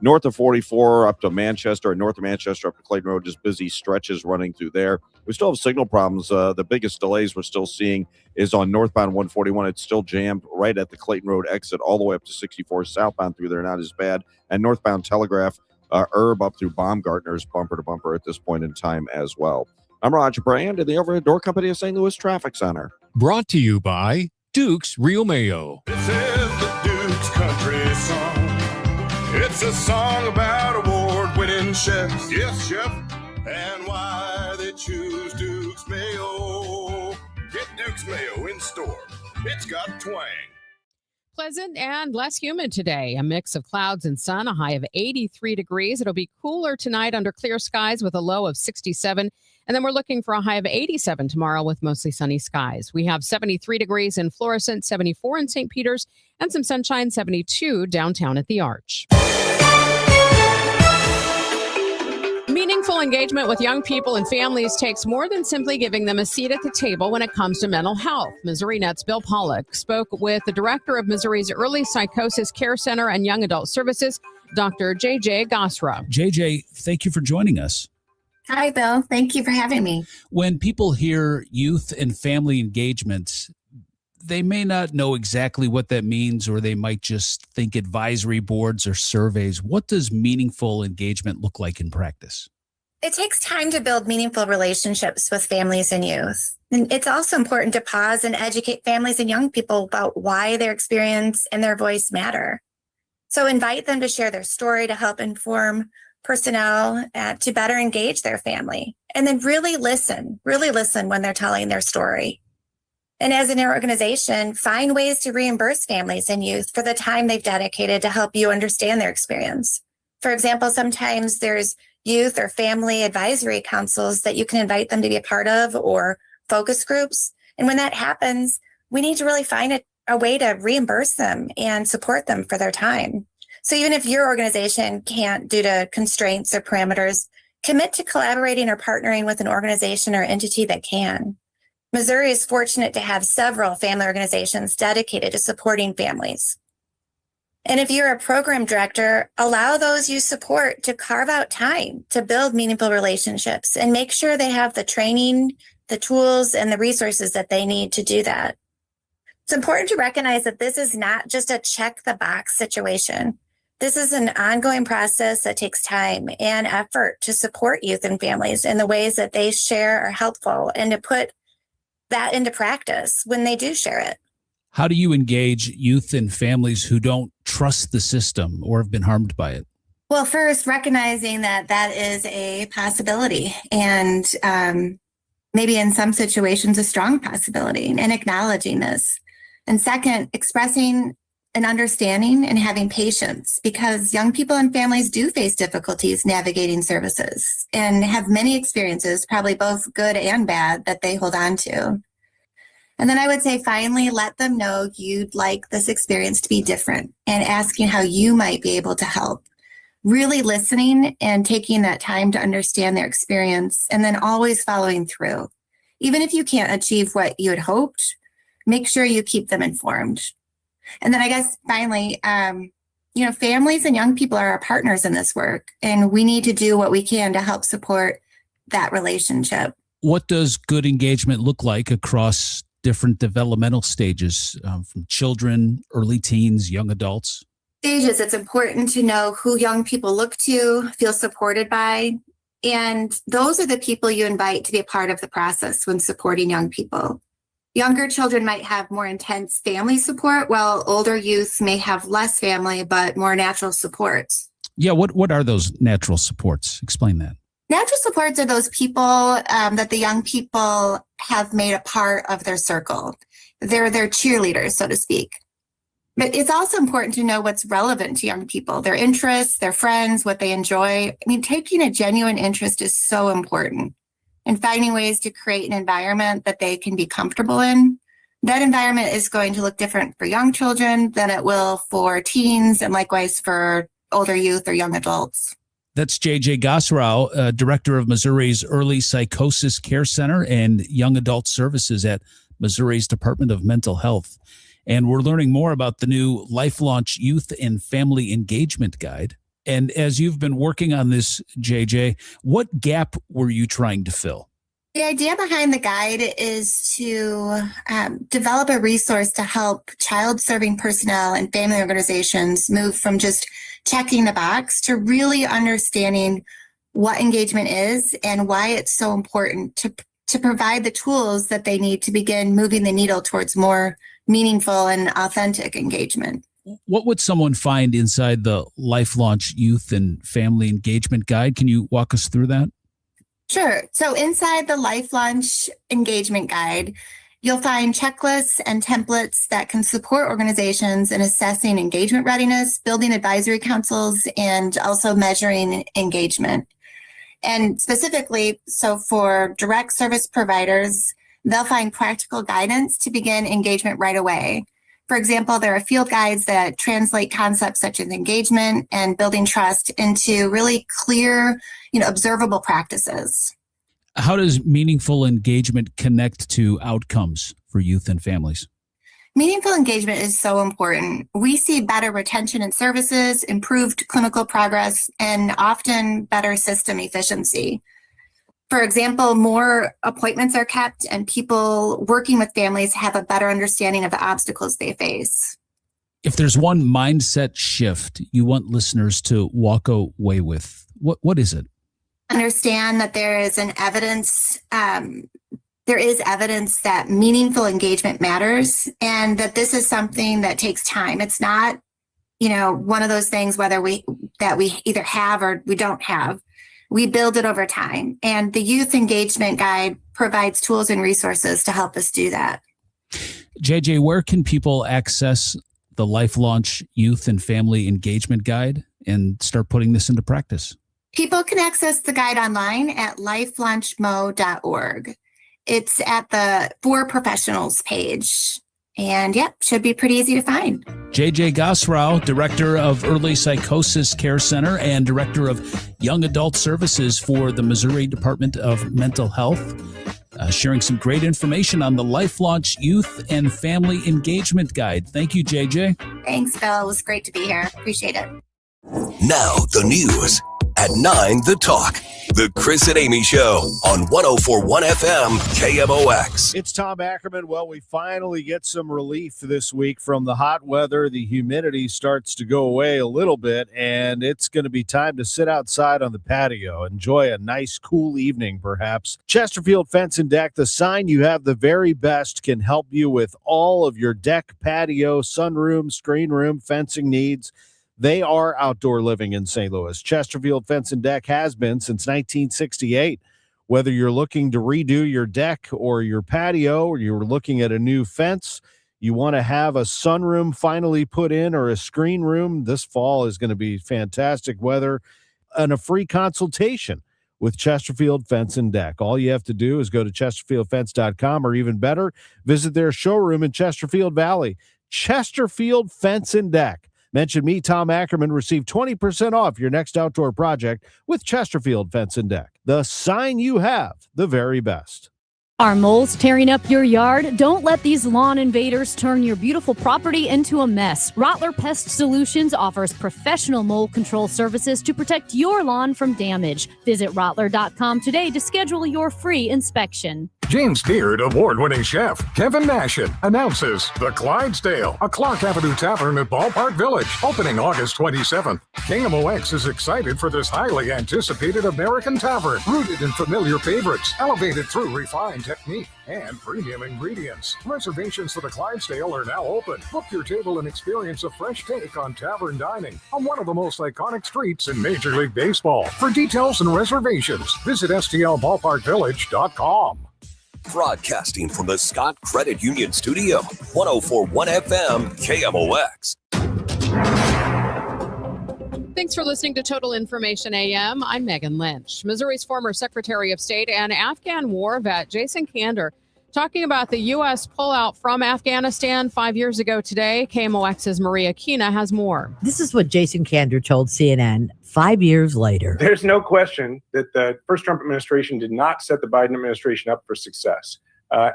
North of 44 up to Manchester, and north of Manchester up to Clayton Road, just busy stretches running through there. We still have signal problems. The biggest delays we're still seeing is on northbound 141. It's still jammed right at the Clayton Road exit all the way up to 64. Southbound through there, not as bad. And northbound Telegraph, Herb up through Baumgartner's bumper to bumper at this point in time as well. I'm Roger Brand in the Overhead Door Company of St. Louis Traffic Center. Brought to you by Duke's Real Mayo. This is the Duke Duke's country song. It's a song about award-winning chefs. Yes, chef. And why they choose Duke's Mayo. Get Duke's Mayo in store. It's got twang. Pleasant and less humid today. A mix of clouds and sun, a high of 83 degrees. It'll be cooler tonight under clear skies with a low of 67. And then we're looking for a high of 87 tomorrow with mostly sunny skies. We have 73 degrees in Florissant, 74 in St. Peters, and some sunshine, 72 downtown at the Arch. Meaningful engagement with young people and families takes more than simply giving them a seat at the table when it comes to mental health. Missouri Net's Bill Pollock spoke with the director of Missouri's Early Psychosis Care Center and Young Adult Services, Dr. J.J. Gosra. JJ, thank you for joining us. Hi, Bill. Thank you for having me. When people hear youth and family engagement, they may not know exactly what that means, or they might just think advisory boards or surveys. What does meaningful engagement look like in practice? It takes time to build meaningful relationships with families and youth. And it's also important to pause and educate families and young people about why their experience and their voice matter. So invite them to share their story to help inform personnel to better engage their family. And then really listen when they're telling their story. And as an organization, find ways to reimburse families and youth for the time they've dedicated to help you understand their experience. For example, sometimes there's youth or family advisory councils that you can invite them to be a part of, or focus groups. And when that happens, we need to really find a way to reimburse them and support them for their time. So even if your organization can't, due to constraints or parameters, commit to collaborating or partnering with an organization or entity that can. Missouri is fortunate to have several family organizations dedicated to supporting families. And if you're a program director, allow those you support to carve out time to build meaningful relationships and make sure they have the training, the tools, and the resources that they need to do that. It's important to recognize that this is not just a check the box situation. This is an ongoing process that takes time and effort to support youth and families in the ways that they share are helpful, and to put that into practice when they do share it. How do you engage youth and families who don't trust the system or have been harmed by it? Well, first, recognizing that that is a possibility, and maybe in some situations a strong possibility, and acknowledging this. And second, expressing an understanding and having patience, because young people and families do face difficulties navigating services and have many experiences, probably both good and bad, that they hold on to. And then I would say, finally, let them know you'd like this experience to be different, and asking how you might be able to help. Really listening and taking that time to understand their experience, and then always following through. Even if you can't achieve what you had hoped, make sure you keep them informed. And then I guess finally, families and young people are our partners in this work, and we need to do what we can to help support that relationship. What does good engagement look like across different developmental stages, from children, early teens, young adults? Stages, it's important to know who young people look to, feel supported by, and those are the people you invite to be a part of the process when supporting young people. Younger children might have more intense family support, while older youth may have less family but more natural supports. Yeah, what are those natural supports? Explain that. Natural supports are those people that the young people have made a part of their circle. They're their cheerleaders, so to speak. But it's also important to know what's relevant to young people, their interests, their friends, what they enjoy. I mean, taking a genuine interest is so important, and finding ways to create an environment that they can be comfortable in. That environment is going to look different for young children than it will for teens, and likewise for older youth or young adults. That's J.J. Gosrau, Director of Missouri's Early Psychosis Care Center and Young Adult Services at Missouri's Department of Mental Health. And we're learning more about the new Life Launch Youth and Family Engagement Guide. And as you've been working on this, JJ, what gap were you trying to fill? The idea behind the guide is to develop a resource to help child-serving personnel and family organizations move from just checking the box to really understanding what engagement is and why it's so important to provide the tools that they need to begin moving the needle towards more meaningful and authentic engagement. What would someone find inside the Life Launch Youth and Family Engagement Guide? Can you walk us through that? Sure. So inside the Life Launch Engagement Guide, you'll find checklists and templates that can support organizations in assessing engagement readiness, building advisory councils, and also measuring engagement. And specifically, so for direct service providers, they'll find practical guidance to begin engagement right away. For example, there are field guides that translate concepts such as engagement and building trust into really clear, observable practices. How does meaningful engagement connect to outcomes for youth and families? Meaningful engagement is so important. We see better retention in services, improved clinical progress, and often better system efficiency. For example, more appointments are kept and people working with families have a better understanding of the obstacles they face. If there's one mindset shift you want listeners to walk away with, what is it? Understand that there is evidence that meaningful engagement matters and that this is something that takes time. It's not, one of those things that we either have or we don't have. We build it over time. And the Youth Engagement Guide provides tools and resources to help us do that. JJ, where can people access the Life Launch Youth and Family Engagement Guide and start putting this into practice? People can access the guide online at lifelaunchmo.org. It's at the For Professionals page. And should be pretty easy to find. JJ Gosrau, Director of Early Psychosis Care Center and Director of Young Adult Services for the Missouri Department of Mental Health, sharing some great information on the Life Launch Youth and Family Engagement Guide. Thank you, JJ. Thanks, Phil. It was great to be here. Appreciate it. Now the news at 9, The Talk. The Chris and Amy Show on 104.1 FM KMOX. It's Tom Ackerman. Well, we finally get some relief this week from the hot weather. The humidity starts to go away a little bit, and it's going to be time to sit outside on the patio. Enjoy a nice, cool evening, perhaps. Chesterfield Fence and Deck, the sign you have the very best, can help you with all of your deck, patio, sunroom, screen room, fencing needs. They are outdoor living in St. Louis. Chesterfield Fence and Deck has been since 1968. Whether you're looking to redo your deck or your patio, or you're looking at a new fence, you want to have a sunroom finally put in or a screen room, this fall is going to be fantastic weather, and a free consultation with Chesterfield Fence and Deck. All you have to do is go to chesterfieldfence.com, or even better, visit their showroom in Chesterfield Valley. Chesterfield Fence and Deck. Mention me, Tom Ackerman, receive 20% off your next outdoor project with Chesterfield Fence and Deck. The sign you have, the very best. Are moles tearing up your yard? Don't let these lawn invaders turn your beautiful property into a mess. Rottler Pest Solutions offers professional mole control services to protect your lawn from damage. Visit Rottler.com today to schedule your free inspection. James Beard award-winning chef Kevin Nashin announces The Clydesdale, a Clark Avenue tavern at Ballpark Village, opening August 27th. KMOX is excited for this highly anticipated American tavern, rooted in familiar favorites, elevated through refined technique and premium ingredients. Reservations for the Clydesdale are now open. Book your table and experience a fresh take on tavern dining on one of the most iconic streets in Major League Baseball. For details and reservations, visit stlballparkvillage.com. Broadcasting from the Scott Credit Union Studio, 104.1 FM KMOX. Thanks for listening to Total Information AM. I'm Megan Lynch. Missouri's former Secretary of State and Afghan war vet Jason Kander talking about the U.S. pullout from Afghanistan 5 years ago today. KMOX's Maria Kina has more. This is what Jason Kander told CNN 5 years later. There's no question that the first Trump administration did not set the Biden administration up for success.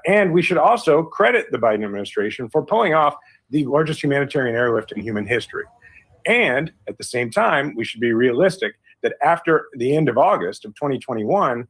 And we should also credit the Biden administration for pulling off the largest humanitarian airlift in human history. And at the same time, we should be realistic that after the end of August of 2021,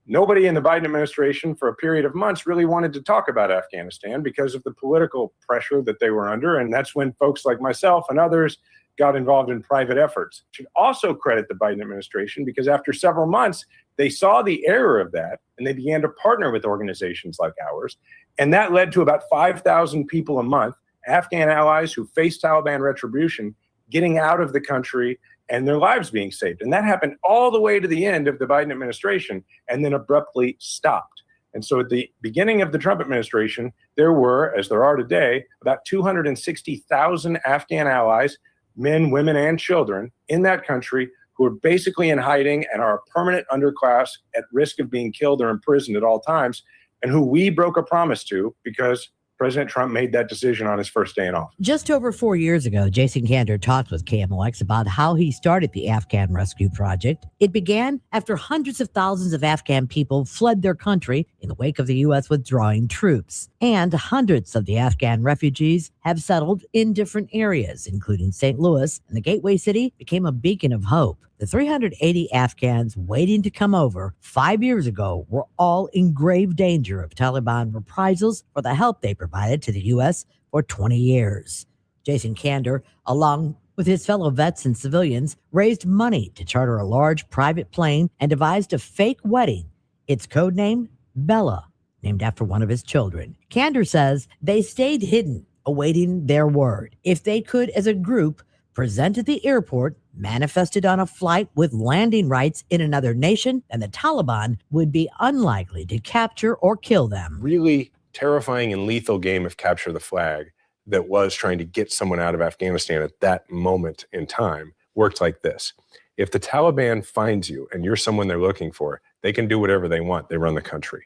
nobody in the Biden administration for a period of months really wanted to talk about Afghanistan because of the political pressure that they were under. And that's when folks like myself and others got involved in private efforts. Should also credit the Biden administration because after several months, they saw the error of that and they began to partner with organizations like ours. And that led to about 5,000 people a month Afghan allies who faced Taliban retribution getting out of the country and their lives being saved. And that happened all the way to the end of the Biden administration and then abruptly stopped. And so at the beginning of the Trump administration, there were, as there are today, about 260,000 Afghan allies, men, women, and children in that country who are basically in hiding and are a permanent underclass at risk of being killed or imprisoned at all times, and who we broke a promise to because President Trump made that decision on his first day in office. Just over 4 years ago, Jason Kander talked with KMOX about how he started the Afghan Rescue Project. It began after hundreds of thousands of Afghan people fled their country in the wake of the U.S. withdrawing troops. And hundreds of the Afghan refugees have settled in different areas, including St. Louis, and the gateway city became a beacon of hope. The 380 Afghans waiting to come over 5 years ago were all in grave danger of Taliban reprisals for the help they provided to the U.S. for 20 years. Jason Kander, along with his fellow vets and civilians, raised money to charter a large private plane and devised a fake wedding. Its codename, Bella, named after one of his children. Kander says they stayed hidden, awaiting their word. If they could, as a group, present at the airport, manifested on a flight with landing rights in another nation, and the Taliban would be unlikely to capture or kill them. Really terrifying and lethal game of capture the flag that was trying to get someone out of Afghanistan at that moment in time worked like this. If the Taliban finds you and you're someone they're looking for, they can do whatever they want. They run the country.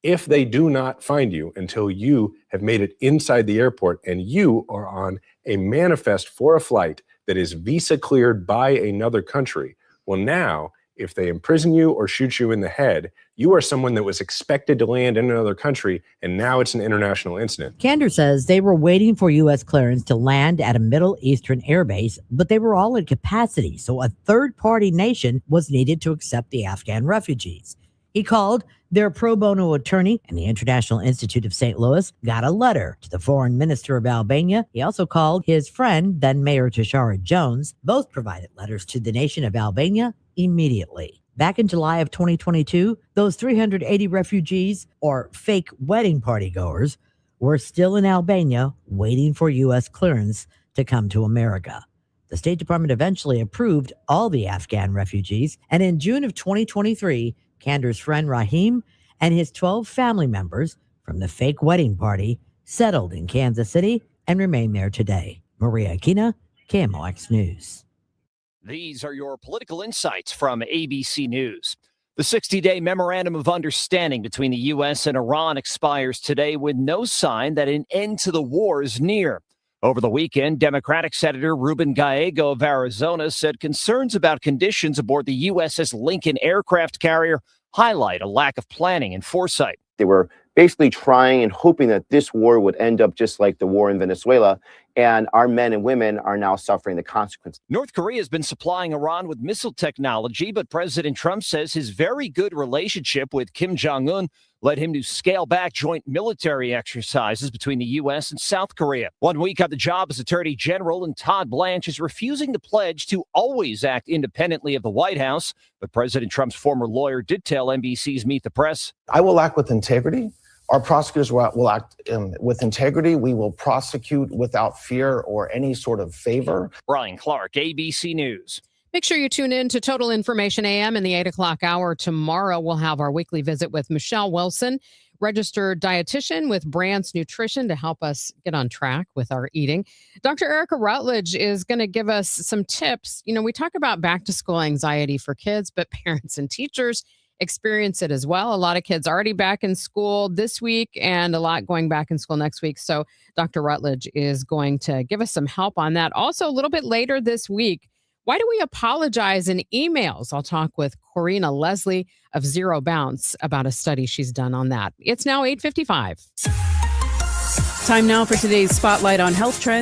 If they do not find you until you have made it inside the airport and you are on a manifest for a flight that is visa cleared by another country, well, now, if they imprison you or shoot you in the head, you are someone that was expected to land in another country, and now it's an international incident. Kander says they were waiting for U.S. clearance to land at a Middle Eastern airbase, but they were all at capacity, so a third-party nation was needed to accept the Afghan refugees. He called their pro bono attorney, and the International Institute of St. Louis got a letter to the foreign minister of Albania. He also called his friend, then Mayor Tashara Jones. Both provided letters to the nation of Albania immediately. Back in July of 2022, those 380 refugees, or fake wedding party goers, were still in Albania waiting for U.S. clearance to come to America. The State Department eventually approved all the Afghan refugees, and in June of 2023, Kander's friend Rahim and his 12 family members from the fake wedding party settled in Kansas City and remain there today. Maria Aquina, KMOX News. These are your political insights from ABC News. The 60-day memorandum of understanding between the U.S. and Iran expires today with no sign that an end to the war is near. Over the weekend, Democratic Senator Ruben Gallego of Arizona said concerns about conditions aboard the USS Lincoln aircraft carrier highlight a lack of planning and foresight. They were basically trying and hoping that this war would end up just like the war in Venezuela, and our men and women are now suffering the consequences. North Korea has been supplying Iran with missile technology, but President Trump says his very good relationship with Kim Jong-un led him to scale back joint military exercises between the U.S. and South Korea. 1 week on the job as Attorney General, and Todd Blanche is refusing to pledge to always act independently of the White House. But President Trump's former lawyer did tell NBC's Meet the Press, I will act with integrity. Our prosecutors will act with integrity. We will prosecute without fear or any sort of favor. Brian Clark, ABC News. Make sure you tune in to Total Information AM in the 8 o'clock hour. Tomorrow, we'll have our weekly visit with Michelle Wilson, registered dietitian with Brand's Nutrition, to help us get on track with our eating. Dr. Erica Rutledge is going to give us some tips. You know, we talk about back to school anxiety for kids, but parents and teachers experience it as well. A lot of kids already back in school this week and a lot going back in school next week. So Dr. Rutledge is going to give us some help on that. Also, a little bit later this week, why do we apologize in emails? I'll talk with Corina Leslie of Zero Bounce about a study she's done on that. It's now 8:55. Time now for today's Spotlight on Health Trends.